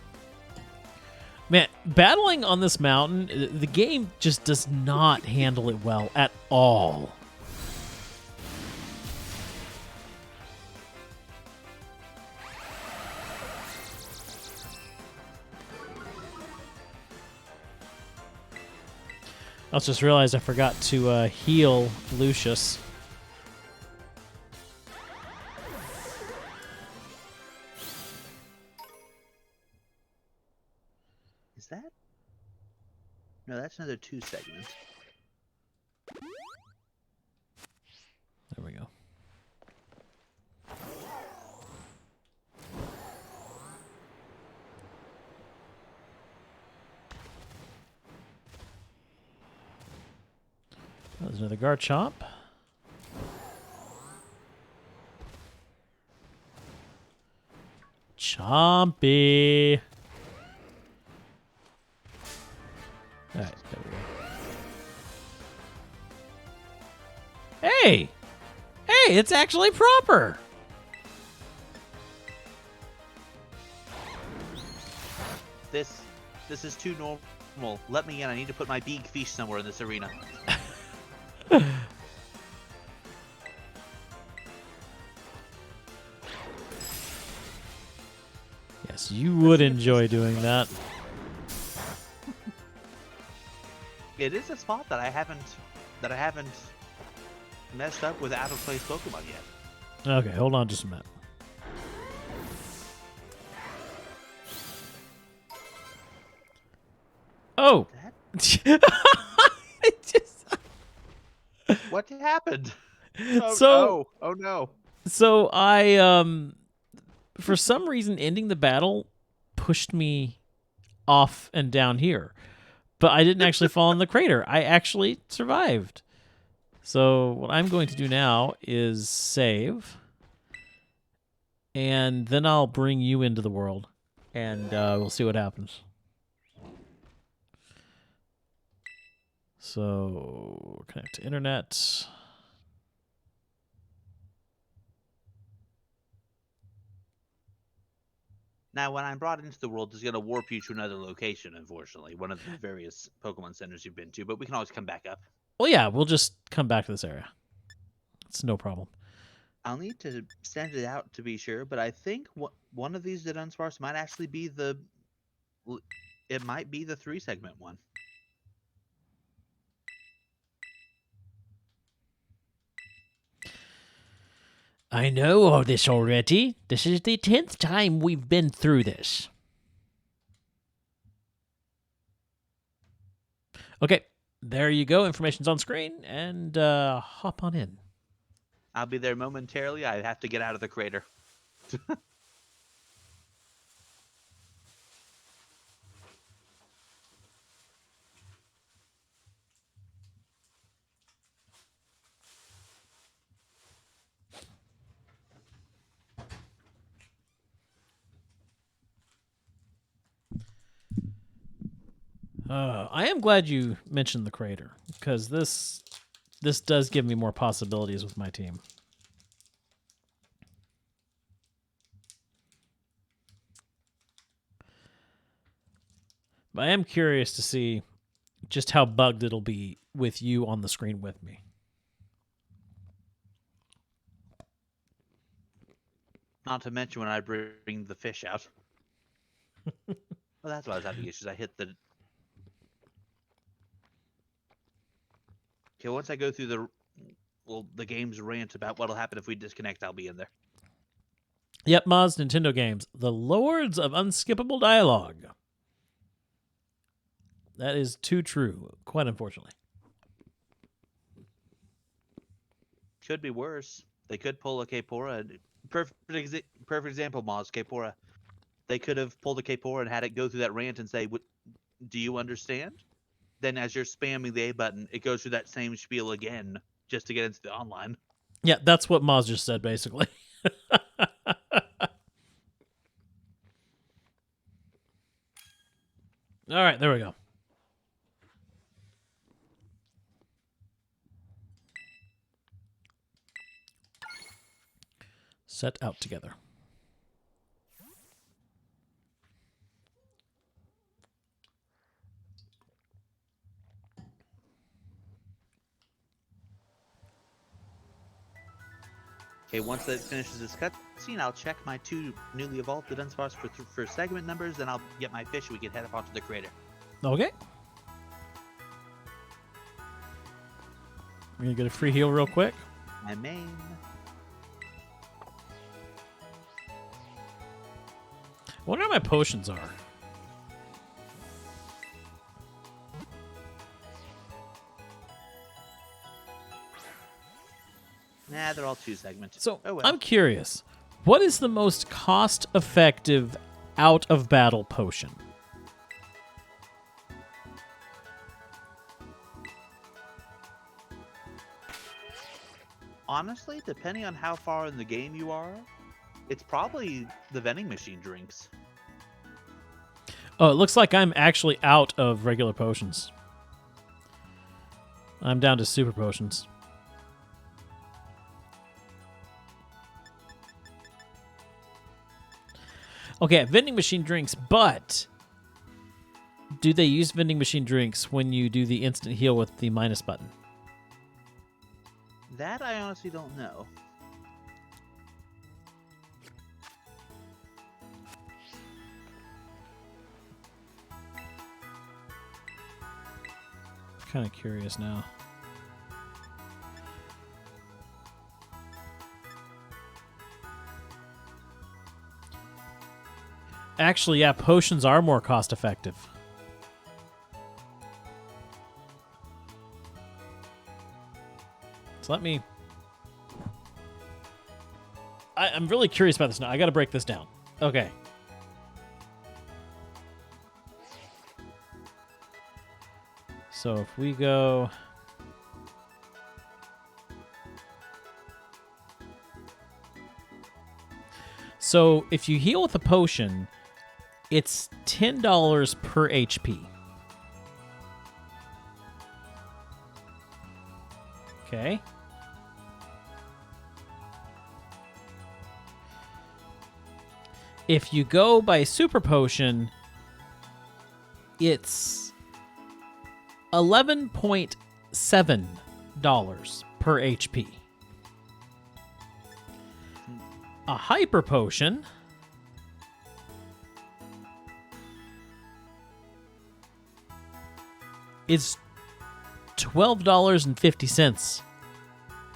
Man, battling on this mountain, the game just does not handle it well at all. I just realized I forgot to heal Lucius. Is that? No, that's another 2-segment. There we go. Oh, there's another Garchomp. Chompy. All right, there we go. Hey! Hey, it's actually proper! This is too normal. Let me in. I need to put my big fish somewhere in this arena. Yes, you would enjoy doing that. It is a spot that I haven't messed up with out of place Pokemon yet. Okay, hold on just a minute. Oh! It just... What happened? Oh no. So I for some reason ending the battle pushed me off and down here. But I didn't actually fall in the crater. I actually survived. So what I'm going to do now is save. And then I'll bring you into the world. And we'll see what happens. So connect to internet. Now, when I'm brought into the world, it's going to warp you to another location, unfortunately. One of the various Pokemon centers you've been to, but we can always come back up. Well, yeah, we'll just come back to this area. It's no problem. I'll need to send it out to be sure, but I think one of these Dunsparce might actually be it might be the 3-segment one. I know all this already. This is the 10th time we've been through this. Okay, there you go. Information's on screen, and hop on in. I'll be there momentarily. I have to get out of the crater. I am glad you mentioned the crater, because this does give me more possibilities with my team. But I am curious to see just how bugged it'll be with you on the screen with me. Not to mention when I bring the fish out. Well, that's why I was having issues. I hit the... Okay, once I go through the game's rant about what'll happen if we disconnect, I'll be in there. Yep, Moz, Nintendo games. The Lords of Unskippable Dialogue. That is too true, quite unfortunately. Could be worse. They could pull a Kaepora. Perfect example, Moz, Kaepora. They could have pulled a Kaepora and had it go through that rant and say, do you understand? Then as you're spamming the A button, it goes through that same spiel again just to get into the online. Yeah, that's what Moz just said, basically. All right, there we go. Set out together. Okay, once that finishes this cutscene, I'll check my 2 newly evolved Dunsparce for segment numbers, then I'll get my fish and we can head up onto the crater. Okay. We're going to get a free heal real quick. My main. I wonder how my potions are. Nah, they're all 2 segments. So, oh, well. I'm curious. What is the most cost-effective out-of-battle potion? Honestly, depending on how far in the game you are, it's probably the vending machine drinks. Oh, it looks like I'm actually out of regular potions. I'm down to super potions. Okay, vending machine drinks, but do they use vending machine drinks when you do the instant heal with the minus button? That I honestly don't know. I'm kind of curious now. Actually, yeah, potions are more cost effective. So let me... I'm really curious about this now. I got to break this down. Okay. So if we go... So if you heal with a potion, it's $10 per HP. Okay. If you go by super potion, it's $11.7 per HP. A hyper potion is $12.50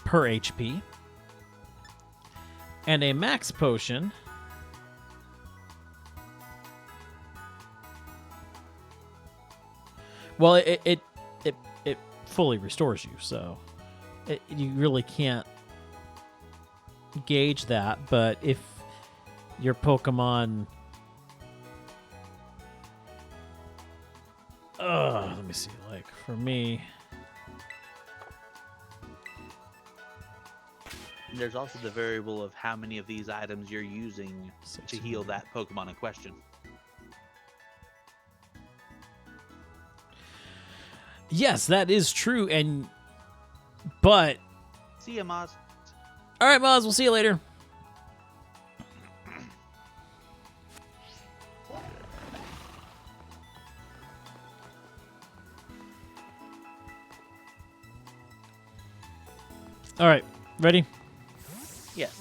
per HP. And a max potion well, it fully restores you, so you really can't gauge that. But if your Pokemon, let me see. Like for me, There's also the variable of how many of these items you're using to heal that Pokemon in question. yes, that is true. But See ya, Maz. all right, Moz, we'll see you later. All right, ready? Yes.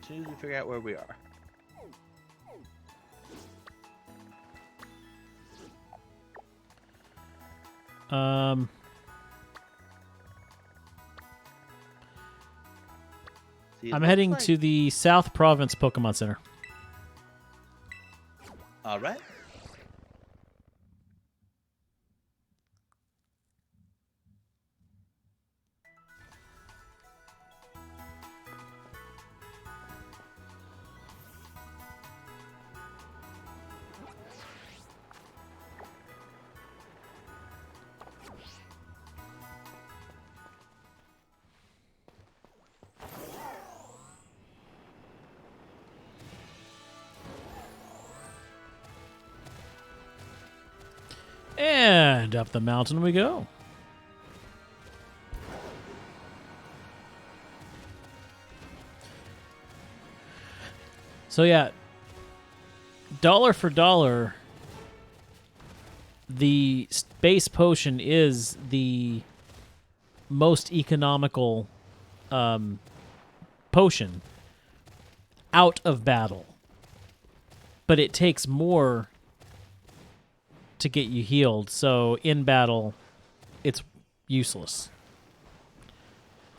As soon as we figure out where we are. See, I'm heading to the South Province Pokemon Center. All right. And up the mountain we go. So yeah, dollar for dollar, the base potion is the most economical potion out of battle. But it takes more to get you healed, so in battle, it's useless.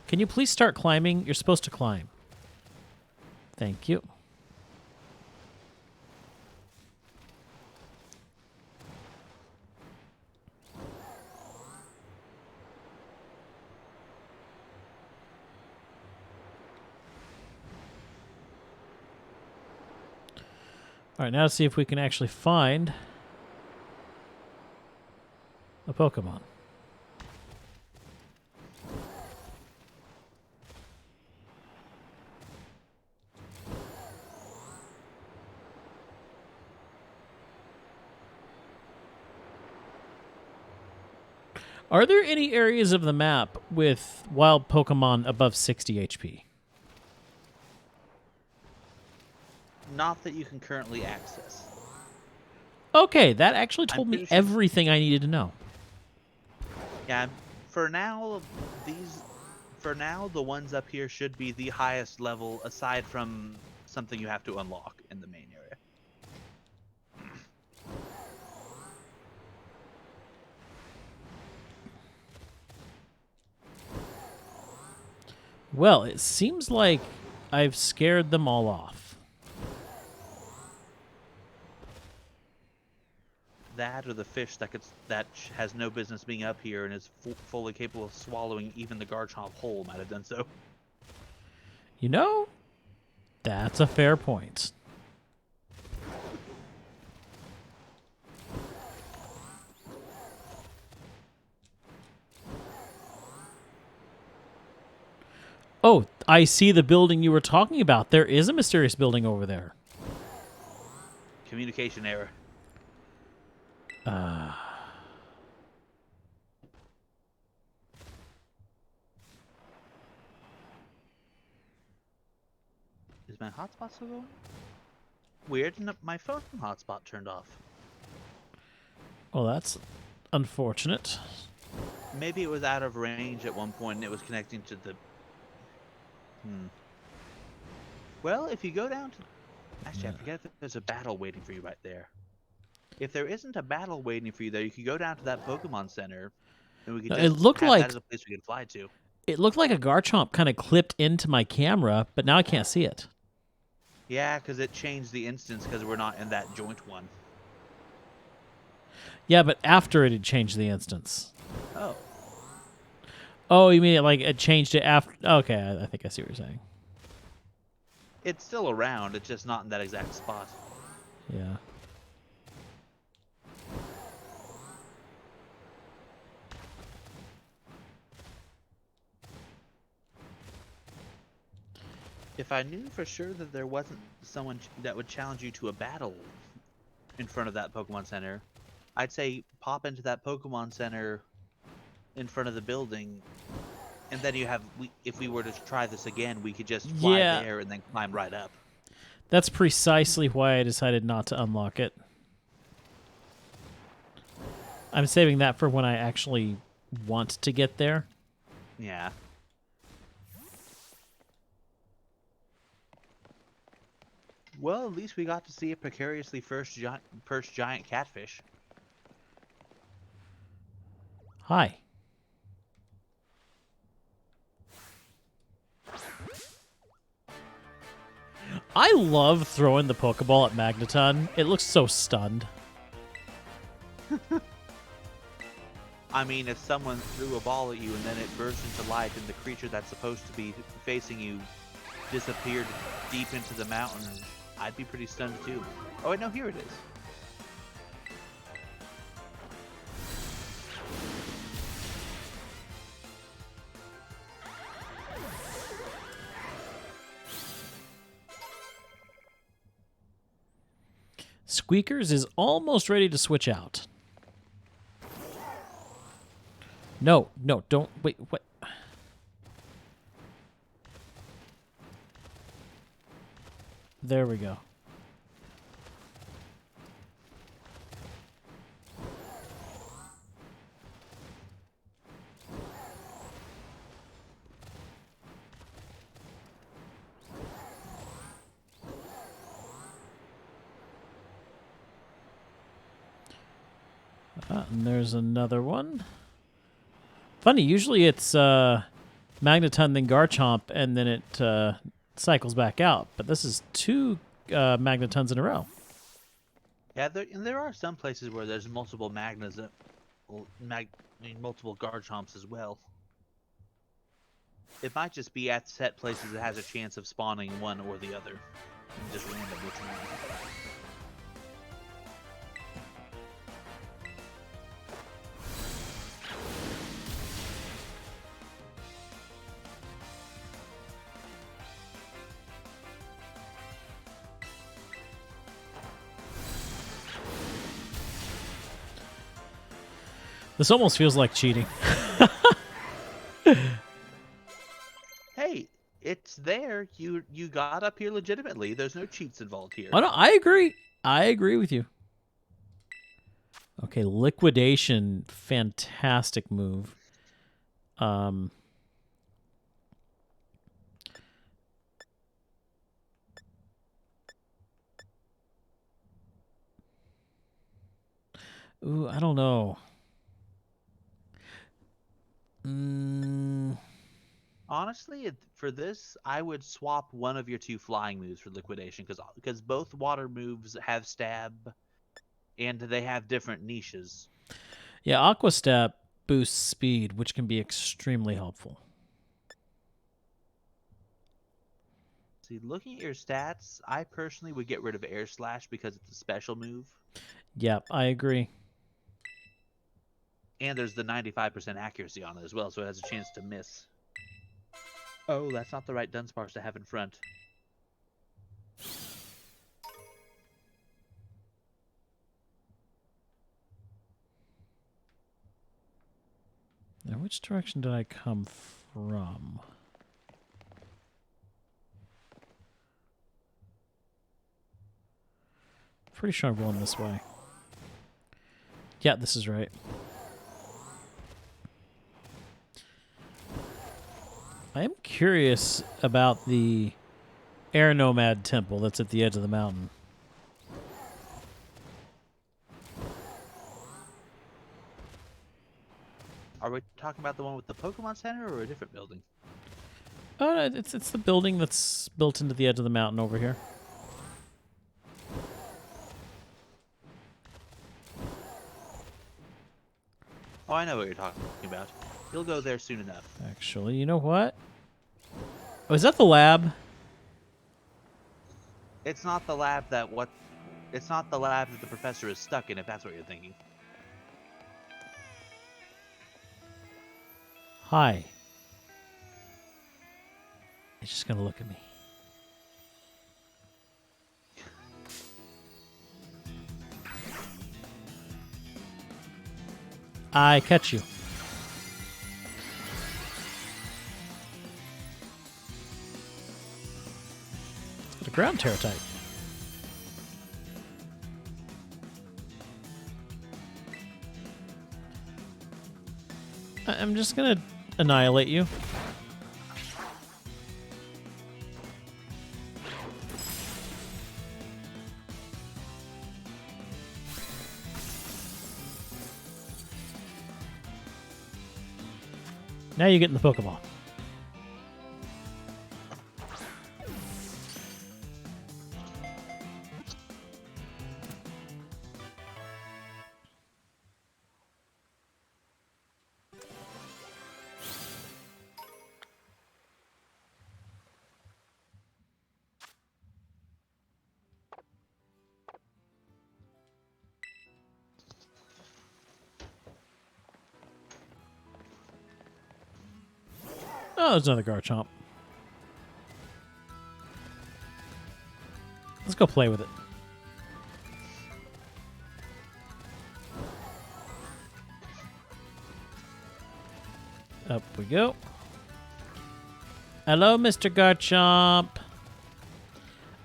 Can you please start climbing? You're supposed to climb. Thank you. All right, now let's see if we can actually find a Pokemon. Are there any areas of the map with wild Pokemon above 60 HP? Not that you can currently access. Okay, that actually told me pretty sure- everything I needed to know. Yeah, for now, the ones up here should be the highest level, aside from something you have to unlock in the main area. Well, it seems like I've scared them all off. That or the fish that has no business being up here and is fully capable of swallowing even the Garchomp whole might have done so. You know, that's a fair point. Oh, I see the building you were talking about. There is a mysterious building over there. Communication error. Is my hotspot still going? Weird. My phone hotspot turned off. Well, that's unfortunate. Maybe it was out of range at one point and it was connecting to the... Well, if you go down to... Actually, I forget if there's a battle waiting for you right there. If there isn't a battle waiting for you there, you could go down to that Pokemon Center, and we could just It looked have like that as a place we could fly to. it looked like a Garchomp kind of clipped into my camera, but now I can't see it. Yeah, because it changed the instance because we're not in that joint one. Yeah, but after it had changed the instance. Oh. Oh, you mean it changed it after? Okay, I think I see what you're saying. It's still around, it's just not in that exact spot. Yeah. If I knew for sure that there wasn't someone that would challenge you to a battle in front of that Pokemon Center, I'd say pop into that Pokemon Center in front of the building, and then you have, if we were to try this again, we could just fly there and then climb right up. That's precisely why I decided not to unlock it. I'm saving that for when I actually want to get there. Yeah. Well, at least we got to see a precariously perched giant catfish. Hi. I love throwing the Pokeball at Magneton. It looks so stunned. I mean, if someone threw a ball at you and then it burst into life and the creature that's supposed to be facing you disappeared deep into the mountain, I'd be pretty stunned too. Oh, wait, no, here it is. Squeakers is almost ready to switch out. No, don't. Wait, what? There we go. And there's another one. Funny, usually it's Magneton, then Garchomp, and then it cycles back out. But this is two Magnetons in a row. Yeah, there are some places where there's multiple multiple Garchomps as well. It might just be at set places that has a chance of spawning one or the other. Just random which one. This almost feels like cheating. Hey, it's there. You got up here legitimately. There's no cheats involved here. Oh no, I agree. I agree with you. Okay, Liquidation, fantastic move. Ooh, I don't know. Honestly, for this, I would swap one of your two flying moves for Liquidation, because both water moves have stab, and they have different niches. Yeah, Aqua Step boosts speed, which can be extremely helpful. See, looking at your stats, I personally would get rid of Air Slash because it's a special move. Yeah, I agree. And there's the 95% accuracy on it as well, so it has a chance to miss. Oh, that's not the right Dunsparce to have in front. Now, which direction did I come from? Pretty sure I'm going this way. Yeah, this is right. I am curious about the Air Nomad Temple that's at the edge of the mountain. Are we talking about the one with the Pokemon Center or a different building? Oh, no, it's the building that's built into the edge of the mountain over here. Oh, I know what you're talking about. You'll go there soon enough. Actually, you know what? Oh, is that the lab? It's not the lab that what... It's not the lab that the professor is stuck in, if that's what you're thinking. Hi. It's just gonna look at me. I catch you. It's a ground terror type. I'm just gonna annihilate you. Now you're getting the Pokeball. Oh, there's another Garchomp. Let's go play with it. Up we go. Hello, Mr. Garchomp.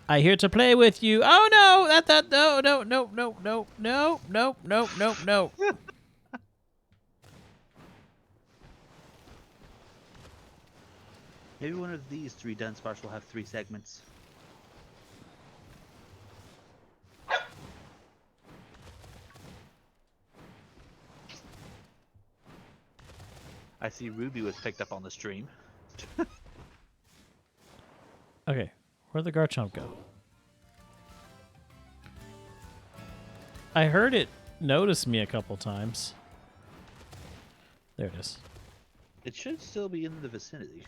I here to play with you. Oh no! No. Maybe one of these 3 Dunsparce will have 3 segments. I see Ruby was picked up on the stream. Okay, where'd the Garchomp go? I heard it notice me a couple times. There it is. It should still be in the vicinity.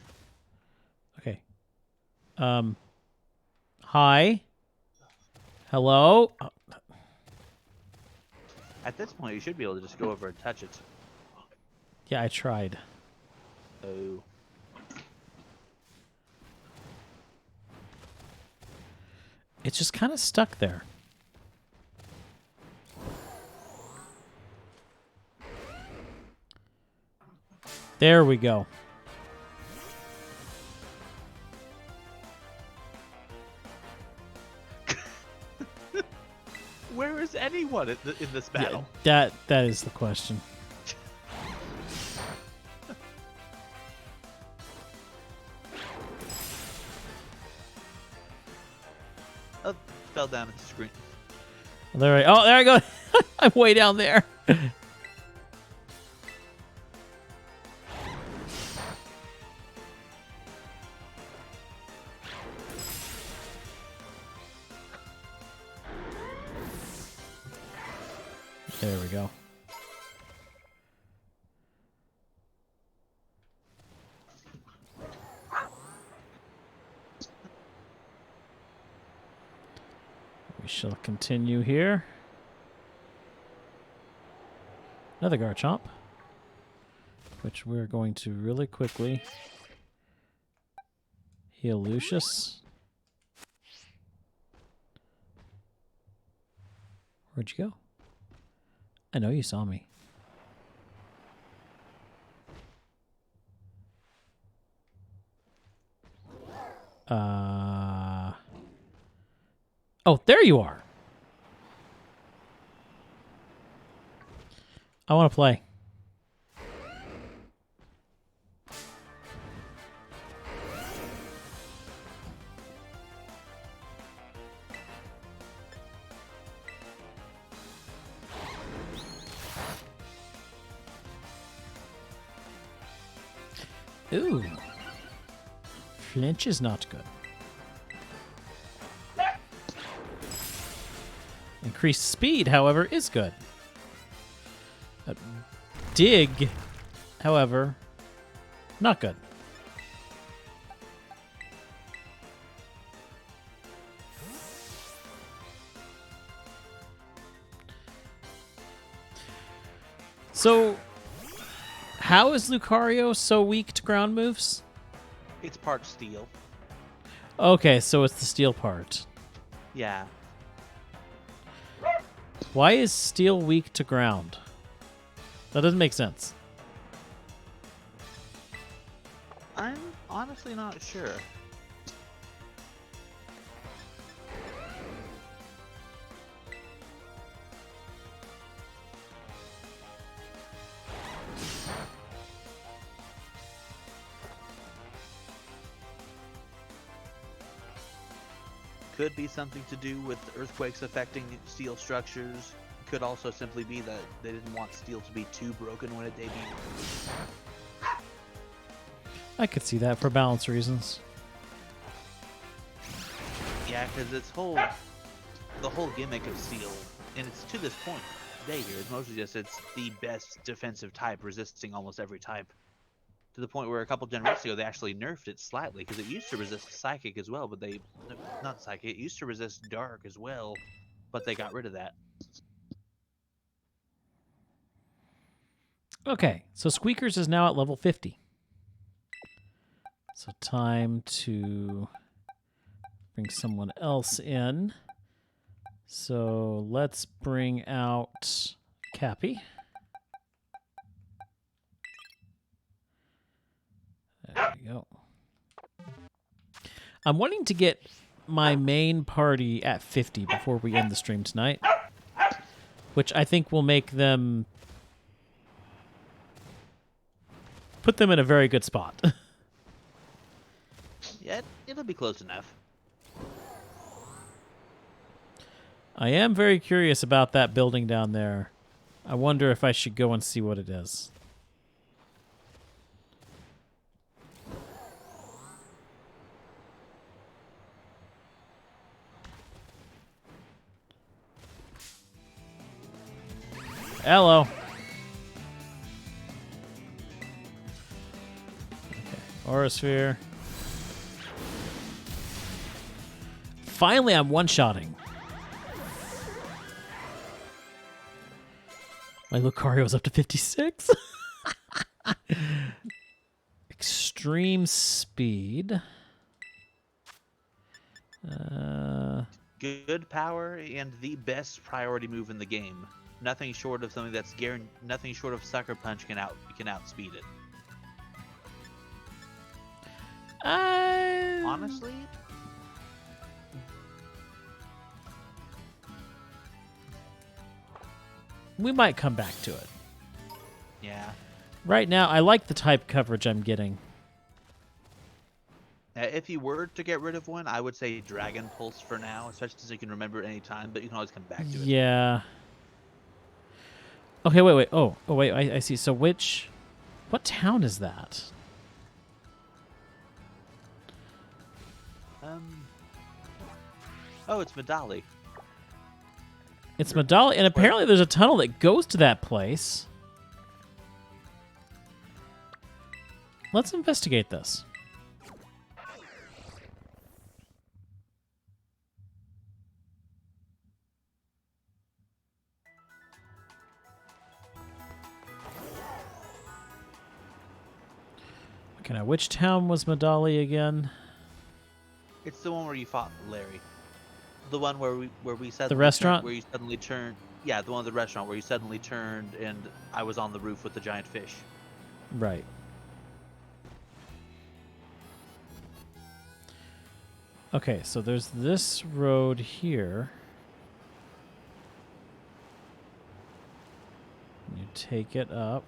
Okay. Hi. Hello. Oh, At this point, you should be able to just go over and touch it. yeah, I tried. Oh. It's just kind of stuck there. There we go. Where is anyone in this battle? Yeah, that is the question. Oh, fell down at the screen. There I go. I'm way down there. There we go. We shall continue here. Another Garchomp, which we're going to really quickly Heal Lucius. Where'd you go? I know you saw me. Oh, there you are. I want to play. Ooh. Flinch is not good. Increased speed, however, is good. Dig, however, not good. So, how is Lucario so weak to ground moves? It's part steel. Okay, so it's the steel part. Yeah. Why is steel weak to ground? That doesn't make sense. I'm honestly not sure. Could be something to do with earthquakes affecting steel structures. Could also simply be that they didn't want steel to be too broken when it debuted. I could see that for balance reasons. Yeah, because the whole gimmick of steel, and it's to this point today here, is mostly just it's the best defensive type, resisting almost every type. To the point where a couple generations ago they actually nerfed it slightly because it used to resist psychic as well, but not psychic. It used to resist dark as well, but they got rid of that. Okay, so Squeakers is now at level 50. So time to bring someone else in. So let's bring out Cappy. There we go. I'm wanting to get my main party at 50 before we end the stream tonight, which I think will make them... put them in a very good spot. Yeah, it'll be close enough. I am very curious about that building down there. I wonder if I should go and see what it is. Hello. Aurasphere. Finally, I'm one-shotting. My Lucario's up to 56. Extreme speed. Good power and the best priority move in the game. Nothing short of something that's nothing short of Sucker Punch can outspeed it. Honestly, we might come back to it. yeah. Right now, I like the type coverage I'm getting. If you were to get rid of one, I would say Dragon Pulse for now, especially since you can remember it any time, but you can always come back to it. Yeah. Okay, wait. Oh, wait, I see. So what town is that? Oh, it's Medali. It's Medali, and apparently there's a tunnel that goes to that place. Let's investigate this. Okay, now which town was Medali again? It's the one where you fought Larry. The one where we suddenly restaurant? where you suddenly turned. Yeah, the one at the restaurant where you suddenly turned and I was on the roof with the giant fish. Right. Okay, so there's this road here. You take it up.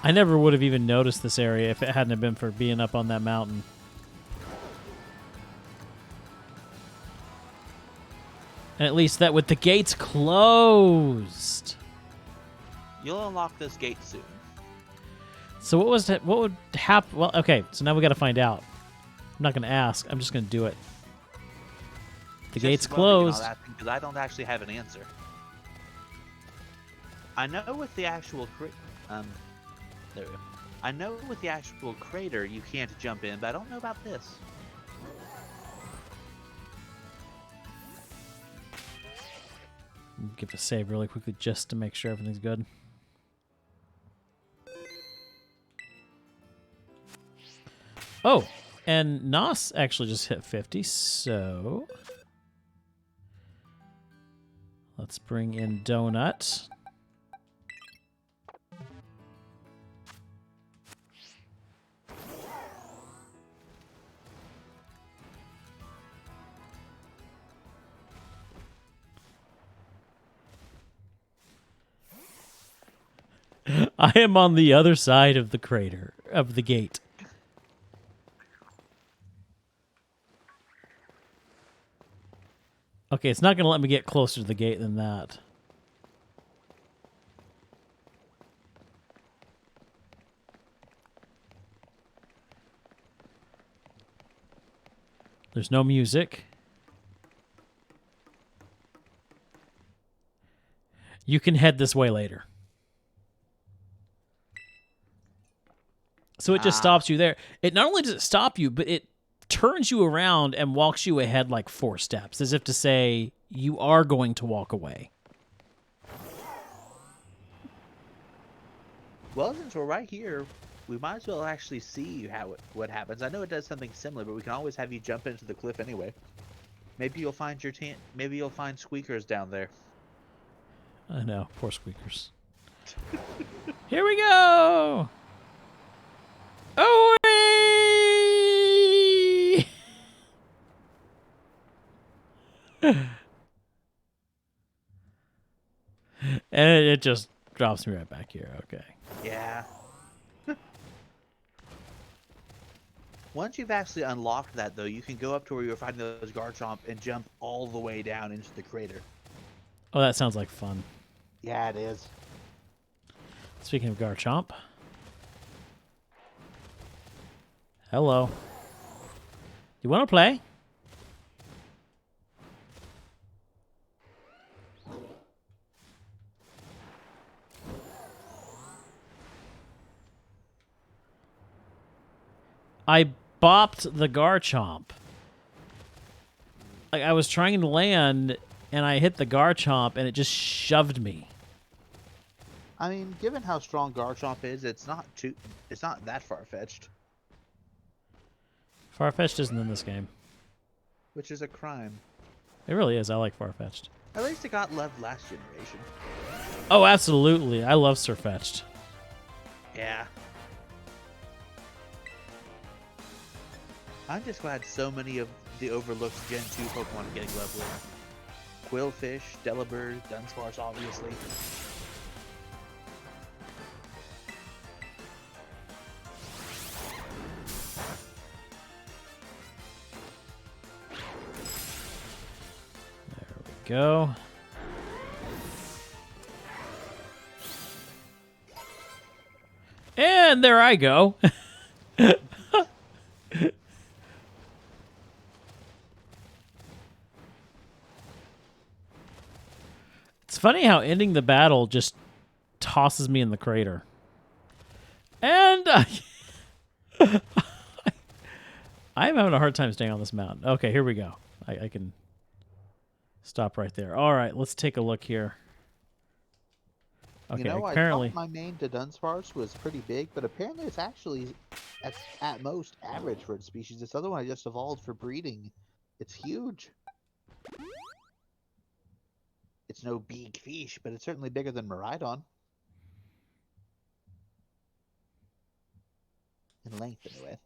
I never would have even noticed this area if it hadn't have been for being up on that mountain. And at least that with the gates closed. You'll unlock this gate soon. So what would happen? Well, okay, so now we got to find out. I'm not going to ask. I'm just going to do it. The gate's closed. Because I don't actually have an answer. I know with the actual there we go. I know with the actual crater you can't jump in, but I don't know about this. Give it a save really quickly just to make sure everything's good. Oh, and Nos actually just hit 50, so let's bring in Donut. I am on the other side of the crater, of the gate. Okay, it's not going to let me get closer to the gate than that. There's no music. You can head this way later. So it just stops you there. It not only does it stop you, but it turns you around and walks you ahead like 4 steps, as if to say you are going to walk away. Well, since we're right here, we might as well actually see what happens. I know it does something similar, but we can always have you jump into the cliff anyway. Maybe you'll find maybe you'll find squeakers down there. I know, poor squeakers. Here we go. Away! And it just drops me right back here. Okay. Yeah. Once you've actually unlocked that, though, you can go up to where you were fighting those Garchomp and jump all the way down into the crater. Oh, that sounds like fun. Yeah, it is. Speaking of Garchomp. Hello. You want to play? I bopped the Garchomp. Like, I was trying to land, and I hit the Garchomp, and it just shoved me. I mean, given how strong Garchomp is, it's not that far-fetched. Farfetch'd isn't in this game. Which is a crime. It really is. I like Farfetch'd. At least it got loved last generation. Oh, absolutely. I love Surfetch'd. Yeah. I'm just glad so many of the overlooked Gen 2 Pokemon are getting lovely. Quillfish, Delibird, Dunsparce, obviously. There we go. And there I go. It's funny how ending the battle just tosses me in the crater. I'm having a hard time staying on this mountain. Okay, here we go. I can stop right there. All right, let's take a look here. Okay, You know, apparently. I thought my main to Dunsparce was pretty big, but apparently it's actually at most average for its species. This other one I just evolved for breeding. It's huge. It's no big fish, but it's certainly bigger than Miraidon. In length, anyway.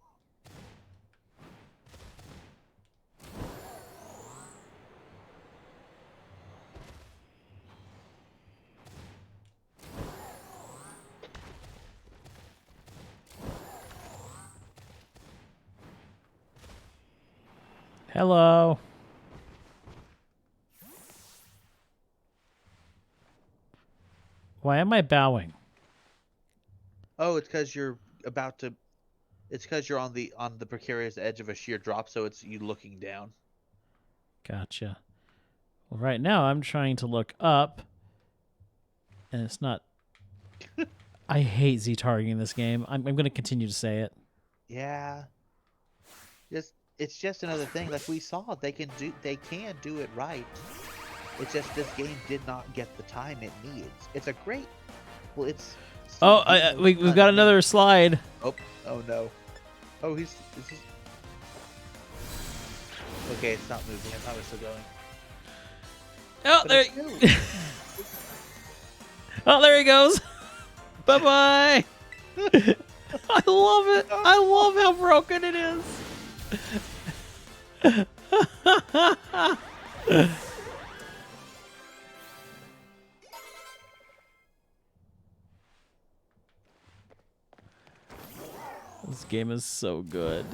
Hello. Why am I bowing? Oh, it's because you're about to. It's because you're on the precarious edge of a sheer drop, so it's you looking down. Gotcha. Well, right now I'm trying to look up, and it's not. I hate Z-targeting in this game. I'm going to continue to say it. Yeah. It's just another thing. Like we saw, they can do it right. It's just this game did not get the time it needs. It's a great. Well, it's. Oh, we've got another slide. Oh no. Oh, is this... Okay, it's not moving. I thought it was still going. Oh, But there. it's still- Oh, there he goes. Bye bye. I love it. I love how broken it is. This game is so good.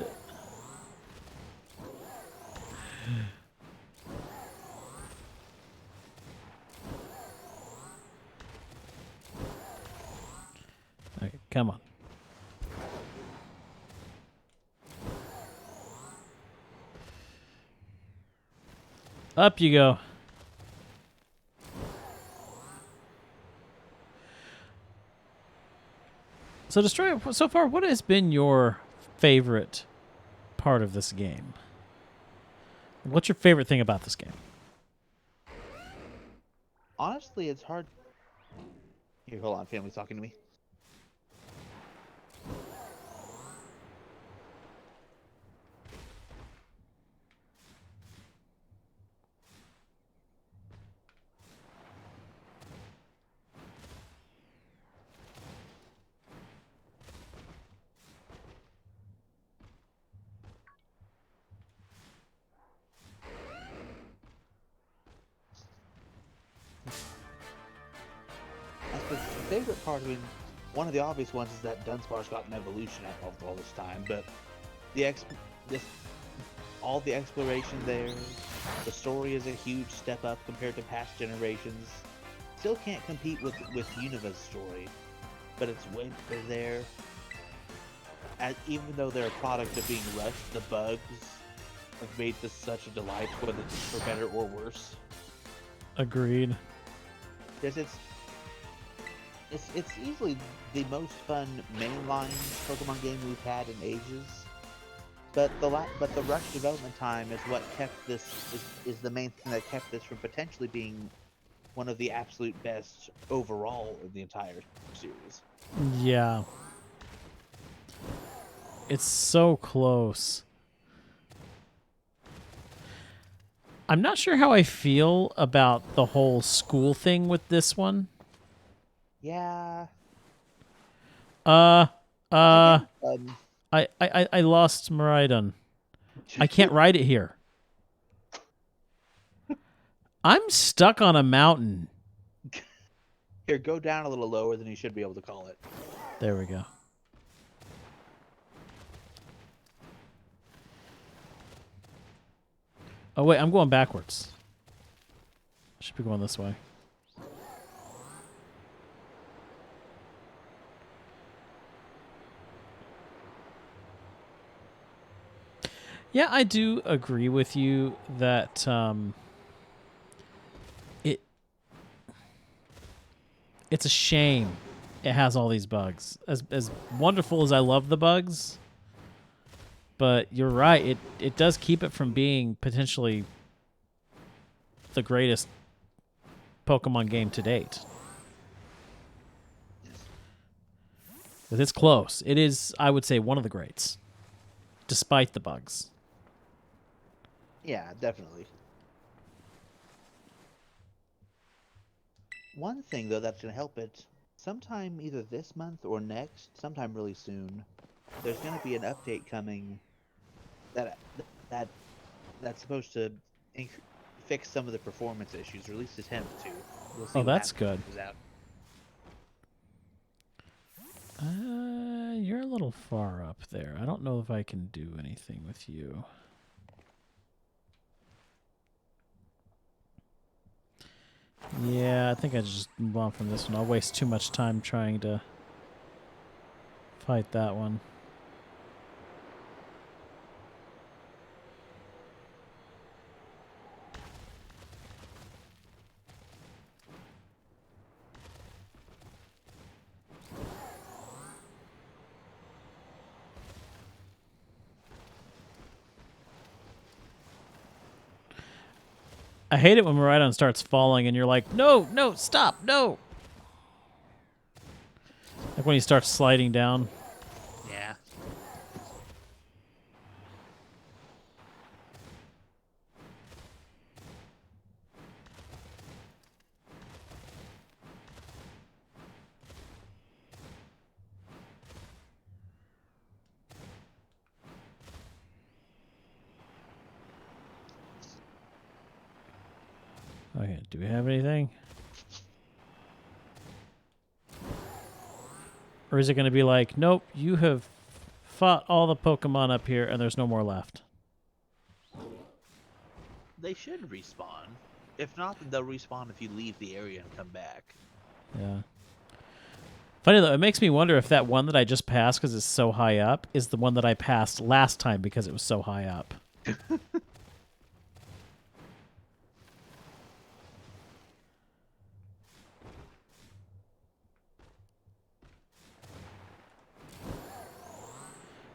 Okay, come on. Up you go. So, Destroyer, so far, what has been your favorite part of this game? What's your favorite thing about this game? Honestly, it's hard. Here, hold on. Family's talking to me. The favorite part, I mean, one of the obvious ones is that Dunsparce got an evolution after all this time, but all the exploration there, the story is a huge step up compared to past generations. Still can't compete with Univa's story, but it's way better there. Even though they're a product of being rushed, the bugs have made this such a delight, whether it's for better or worse. Agreed. Yes, it's easily the most fun mainline Pokemon game we've had in ages. But the rush development time is what kept this is the main thing that kept this from potentially being one of the absolute best overall in the entire series. Yeah. It's so close. I'm not sure how I feel about the whole school thing with this one. Yeah. I Um, lost Miraidon. I can't ride it here. I'm stuck on a mountain. Here, go down a little lower than you should be able to call it. There we go. Oh wait, I'm going backwards. I should be going this way. Yeah, I do agree with you that it's a shame it has all these bugs. As wonderful as I love the bugs, but you're right, it does keep it from being potentially the greatest Pokemon game to date. But it's close. It is, I would say, one of the greats, despite the bugs. Yeah, definitely. One thing though that's gonna help it, sometime either this month or next, sometime really soon, there's gonna be an update coming that that that's supposed to fix some of the performance issues, or at least attempt to. We'll see Oh, what that's happens good. when it comes out. You're a little far up there. I don't know if I can do anything with you. Yeah, I think I just move on from this one. I'll waste too much time trying to fight that one. I hate it when Miraidon starts falling and you're like, no, no, stop, no. Like when he starts sliding down. Yeah. Okay, do we have anything? Or is it going to be like, nope, you have fought all the Pokemon up here and there's no more left? They should respawn. If not, then they'll respawn if you leave the area and come back. Yeah. Funny though, it makes me wonder if that one that I just passed because it's so high up is the one that I passed last time because it was so high up.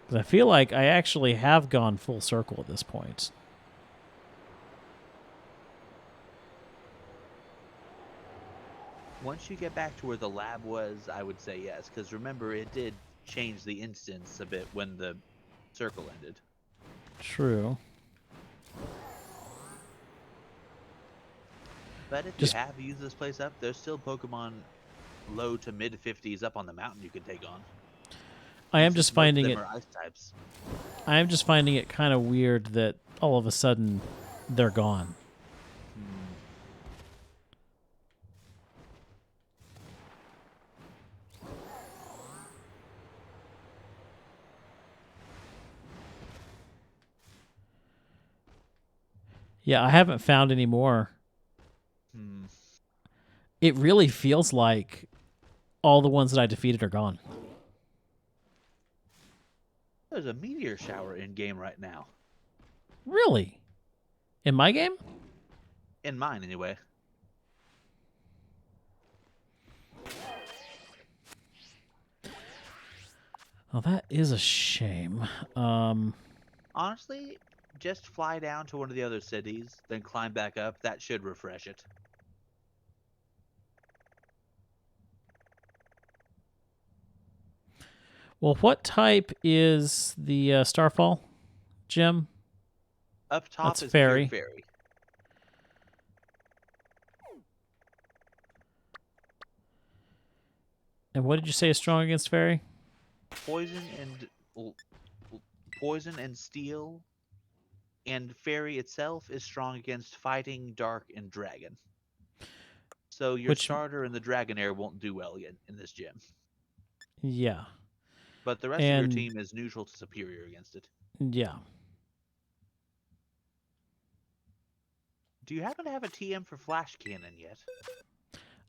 Because I feel like I actually have gone full circle at this point. Once you get back to where the lab was, I would say yes, because remember, it did change the instance a bit when the circle ended. True. But if Just- you have used this place up, there's still Pokemon low to mid 50s up on the mountain you could take on. I am just Most of finding them it. are ice types. I am just finding it kind of weird that all of a sudden they're gone. Yeah, I haven't found any more. It really feels like all the ones that I defeated are gone. There's a meteor shower in game right now. Really? In my game? In mine, anyway. Oh, that is a shame. Honestly, just fly down to one of the other cities, then climb back up. That should refresh it. Well, what type is the Starfall, Jim? Up top That's is fairy. pure fairy. And what did you say is strong against fairy? Poison and steel, and fairy itself is strong against fighting, dark, and dragon. So your starter in the Dragonair won't do well in this gym. Yeah. But the rest of your team is neutral to superior against it. Yeah. Do you happen to have a TM for Flash Cannon yet?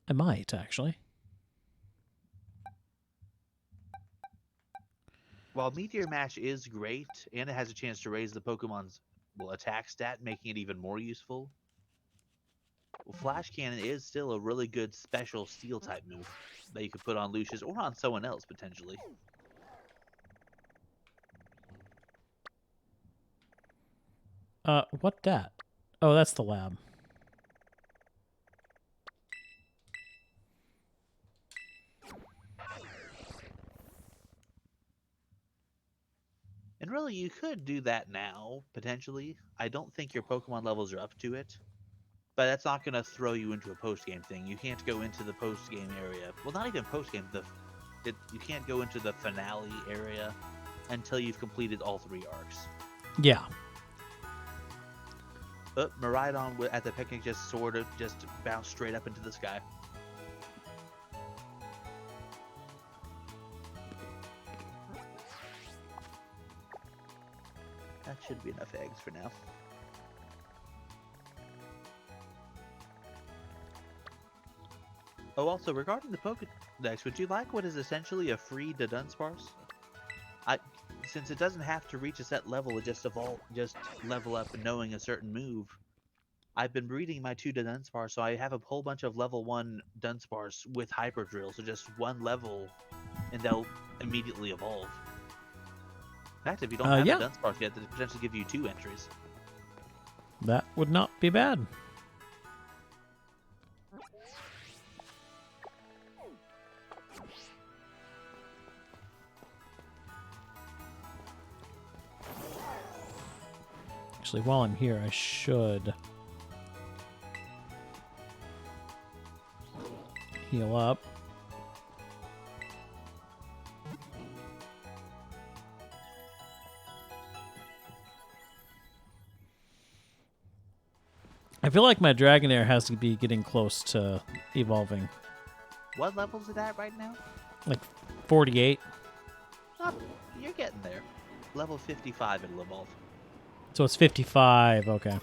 I might, actually. While Meteor Mash is great, and it has a chance to raise the Pokemon's attack stat, making it even more useful, Flash Cannon is still a really good special steel type move that you could put on Lucius or on someone else potentially. What that? Oh, that's the lab. And really, you could do that now, potentially. I don't think your Pokemon levels are up to it. But that's not going to throw you into a post-game thing. You can't go into the post-game area. Well, not even post-game. You can't go into the finale area until you've completed all 3 arcs. Yeah. But Miraidon at the picnic just sort of just bounced straight up into the sky. That should be enough eggs for now. Oh, also, regarding the Pokédex, would you like what is essentially a free Dunsparce? Since it doesn't have to reach a set level, it just level up knowing a certain move. I've been breeding my 2 Dunsparce, so I have a whole bunch of level 1 Dunsparce with Hyper Drill, so just 1 level, and they'll immediately evolve. In fact, if you don't have a Dunsparce yet, they potentially give you 2 entries. That would not be bad. Actually, while I'm here, I should heal up. I feel like my Dragonair has to be getting close to evolving. What level is it at right now? Like 48. Oh, you're getting there. Level 55 it'll evolve. So it's 55, okay.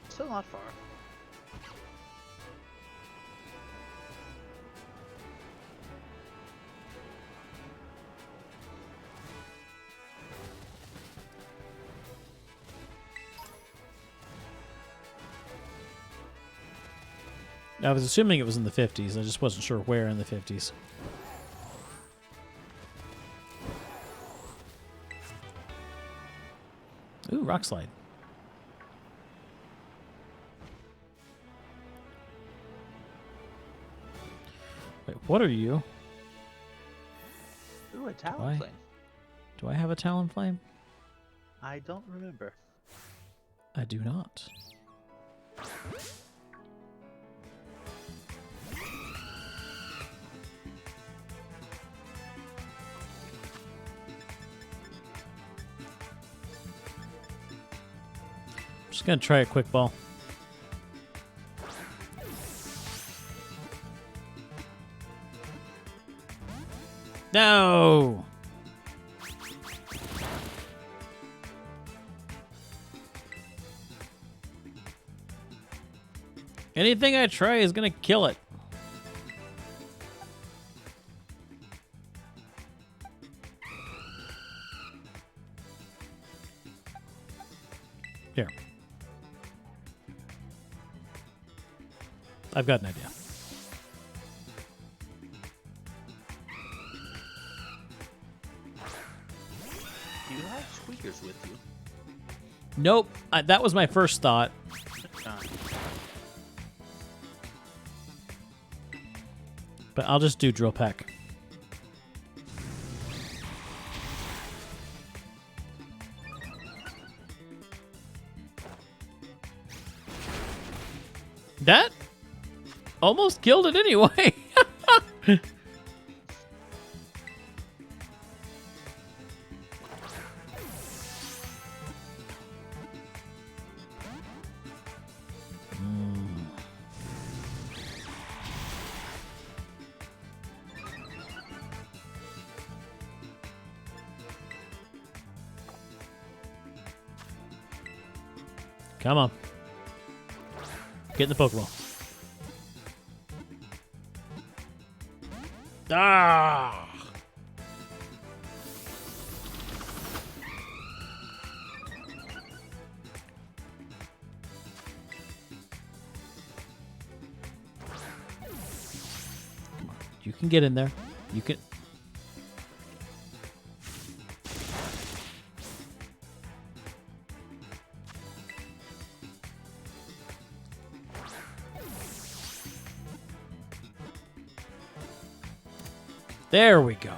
Still not far. I was assuming it was in the 50s. I just wasn't sure where in the 50s. Ooh, Rock Slide. Wait, what are you? Ooh, a Talonflame. Do I have a Talonflame? I don't remember. I do not. Just gonna try a quick ball. No! Anything I try is gonna kill it. Here. I've got an idea. Do you have squeakers with you? Nope. That was my first thought. But I'll just do Drill Peck. That almost killed it anyway. Come on. Get in the Pokeball. Ah! You can get in there. You can. There we go.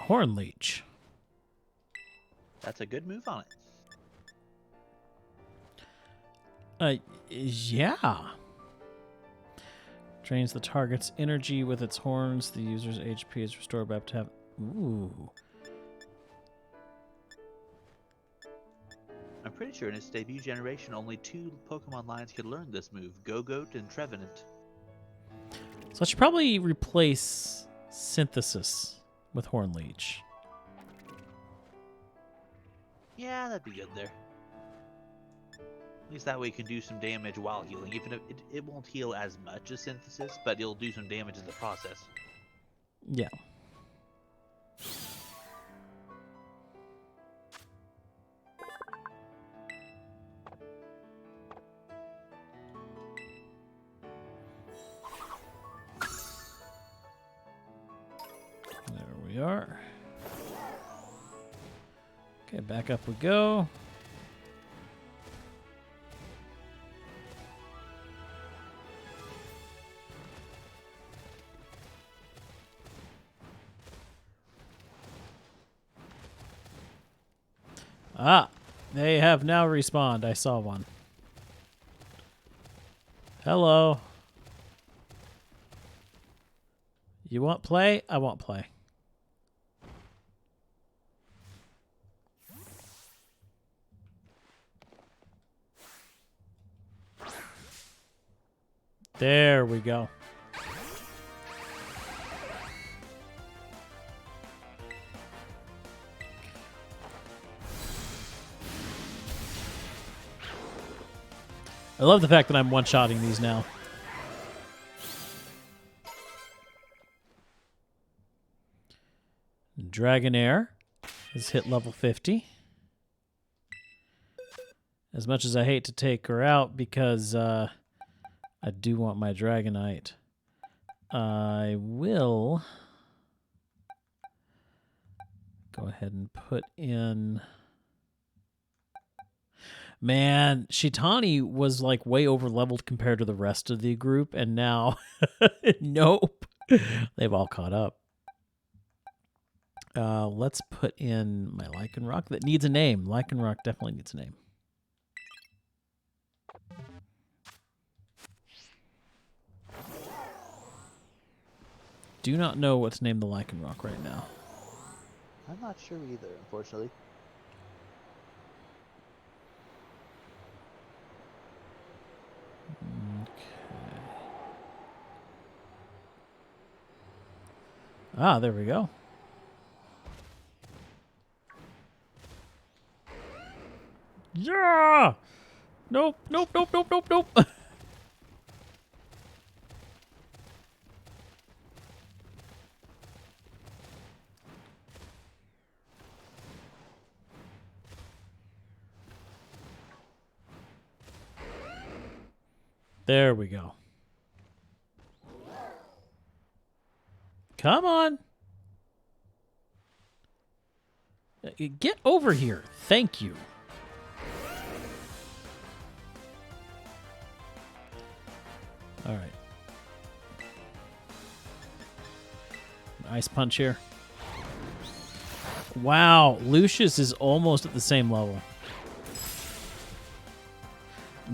Horn Leech. That's a good move on it. Yeah. Drains the target's energy with its horns. The user's HP is restored back to have. Ooh. I'm pretty sure in its debut generation, only 2 Pokemon lines could learn this move: Go-Goat and Trevenant. So I should probably replace Synthesis with Horn Leech. Yeah, that'd be good there. At least that way you can do some damage while healing. Even if it won't heal as much as Synthesis, but it'll do some damage in the process. Yeah. There we are. Okay, back up we go. Ah, they have now respawned. I saw one. Hello. You want play? I want play. There we go. I love the fact that I'm one-shotting these now. Dragonair has hit level 50. As much as I hate to take her out because I do want my Dragonite, I will go ahead and put in... Man, Shitani was like way over leveled compared to the rest of the group, and now, nope, they've all caught up. Let's put in my Lycanroc that needs a name. Lycanroc definitely needs a name. Do not know what to name the Lycanroc right now. I'm not sure either, unfortunately. Ah, there we go. Yeah! Nope, nope, nope, nope, nope, nope. There we go. Come on. Get over here. Thank you. All right. Ice punch here. Wow, Lucius is almost at the same level.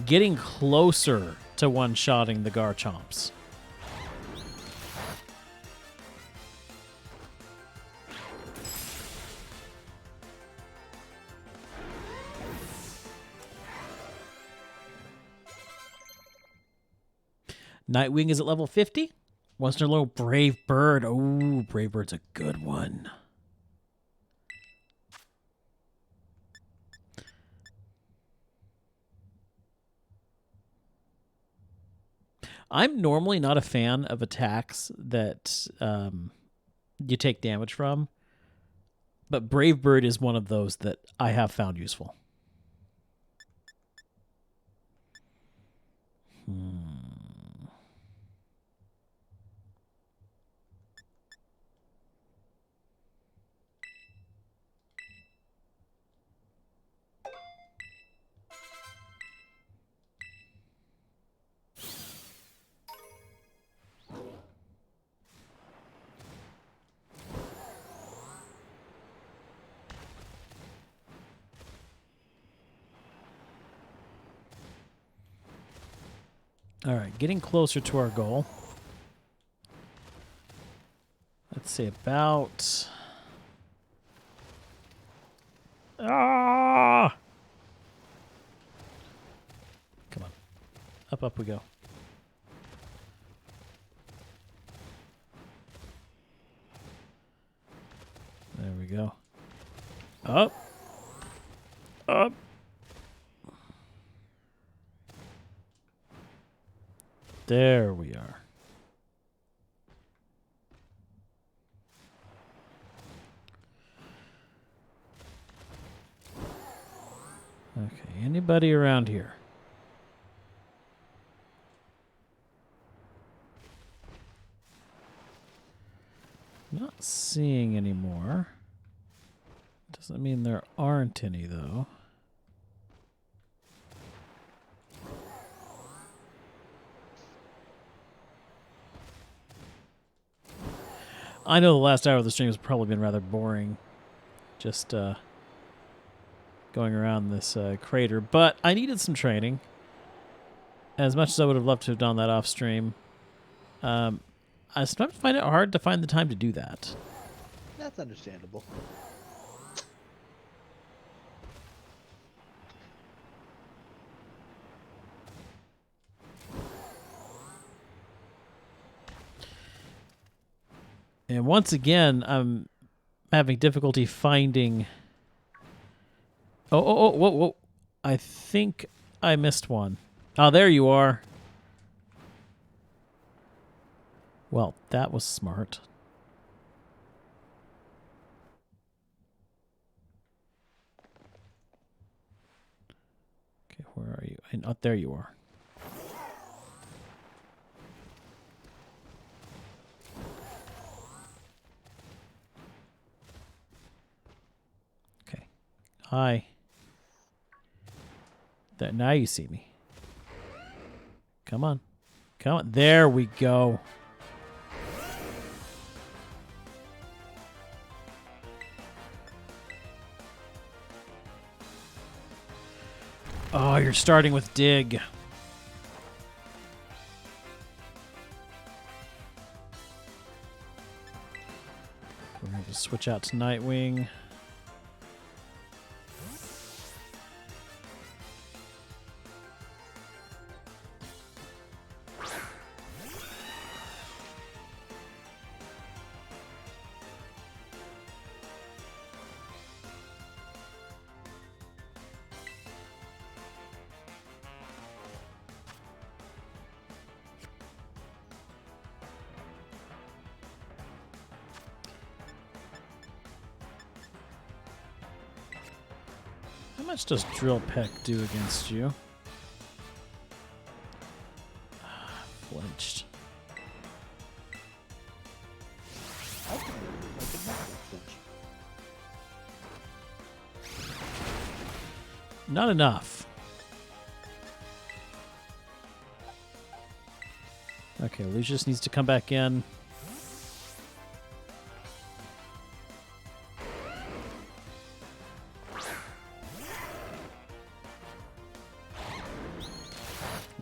Getting closer to one-shotting the Garchomps. Nightwing is at level 50. Wants to learn Brave Bird. Oh, Brave Bird's a good one. I'm normally not a fan of attacks that you take damage from. But Brave Bird is one of those that I have found useful. All right, getting closer to our goal. Let's say about... Ah! Come on. Up we go. There we go. Up. Up. There we are. Okay, anybody around here? Not seeing any more. Doesn't mean there aren't any, though. I know the last hour of the stream has probably been rather boring. Just going around this crater. But I needed some training. As much as I would have loved to have done that off stream. I sometimes find it hard to find the time to do that. That's understandable. And once again, I'm having difficulty finding... Whoa. I think I missed one. Oh, there you are. Well, that was smart. Okay, where are you? Oh, there you are. Okay. Hi. Now you see me. Come on. Come on. There we go. Oh, you're starting with dig. We're going to switch out to Nightwing. How much does Drill Peck do against you? Flinched. Not enough. Okay, Lucius needs to come back in.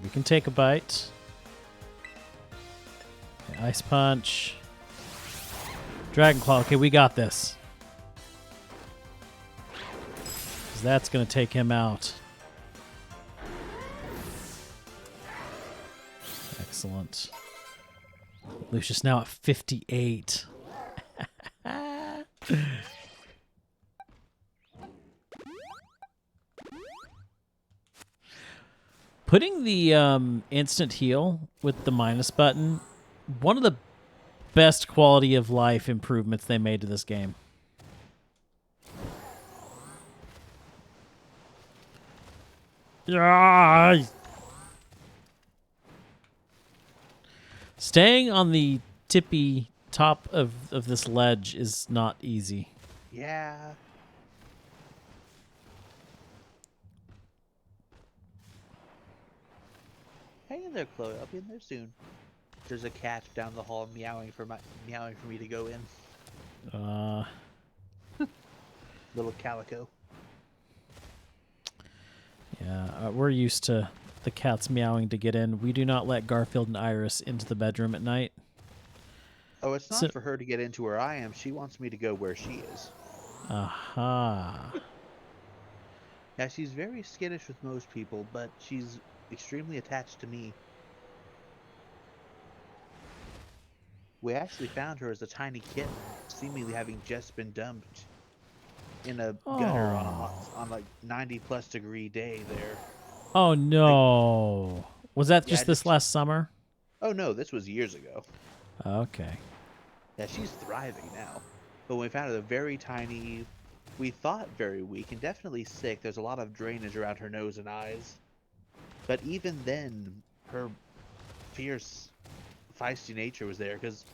We can take a bite. Okay, Ice Punch. Dragon Claw. Okay, we got this. 'Cause that's going to take him out. Excellent. Lucius now at 58. Putting the instant heal with the minus button, one of the best quality of life improvements they made to this game. Yeah. Staying on the tippy top of this ledge is not easy. Yeah. Hang in there, Chloe. I'll be in there soon. There's a cat down the hall meowing for me to go in. Little calico. Yeah, we're used to the cats meowing to get in. We do not let Garfield and Iris into the bedroom at night. Oh, it's not So- for her to get into where I am. She wants me to go where she is. Aha. Yeah, she's very skittish with most people, but she's extremely attached to me. We actually found her as a tiny kitten, seemingly having just been dumped in a gutter on like 90+ degree day there. Oh no. Was that Yeah, just this just- last summer? Oh no, this was years ago. Okay. Yeah, she's thriving now. But when we found her very tiny, we thought very weak and definitely sick. There's a lot of drainage around her nose and eyes. But even then, her fierce, feisty nature was there. Because,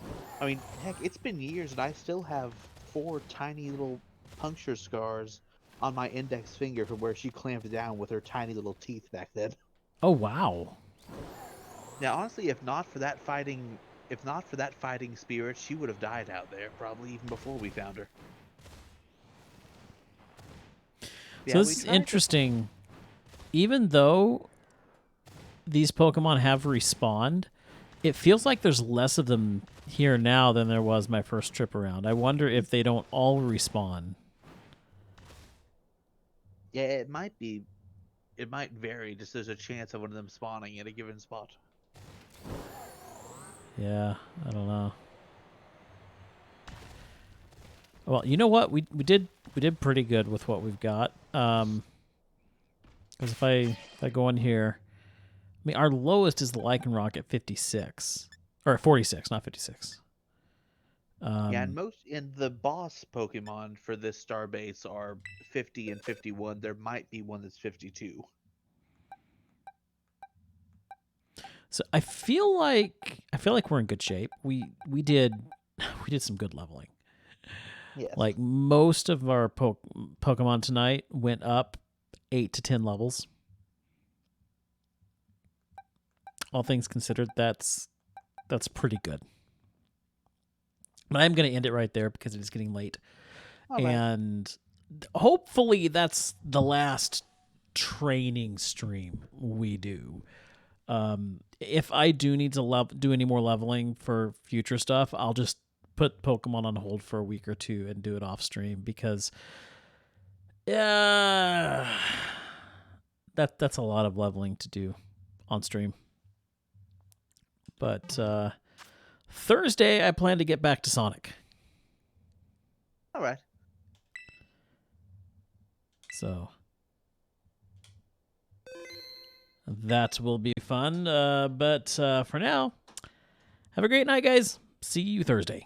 I mean, heck, it's been years and I still have 4 tiny little puncture scars on my index finger from where she clamped down with her tiny little teeth back then. Oh wow. Now, honestly, if not for that fighting spirit, she would have died out there, probably even before we found her. Yeah, So we this is tried to- interesting. Even though these Pokemon have respawned, it feels like there's less of them here now than there was my first trip around. I wonder if they don't all respawn. Yeah, it might be. It might vary. Just there's a chance of one of them spawning at a given spot. Yeah, I don't know. Well, you know what? We did pretty good with what we've got. Because if I go in here, I mean, our lowest is the Lycanroc at 56 or 46, not 56. Yeah, and the boss Pokemon for this star base are 50 and 51. There might be one that's 52. So I feel like we're in good shape. We did some good leveling. Yes. Like most of our Pokemon tonight went up 8 to 10 levels. All things considered, that's pretty good. But I'm going to end it right there because it is getting late. All right. And hopefully that's the last training stream we do. If I do need to do any more leveling for future stuff, I'll just put Pokemon on hold for a week or two and do it off stream because that's a lot of leveling to do on stream. But Thursday I plan to get back to Sonic. All right. So that will be fun. But for now, have a great night, guys. See you Thursday.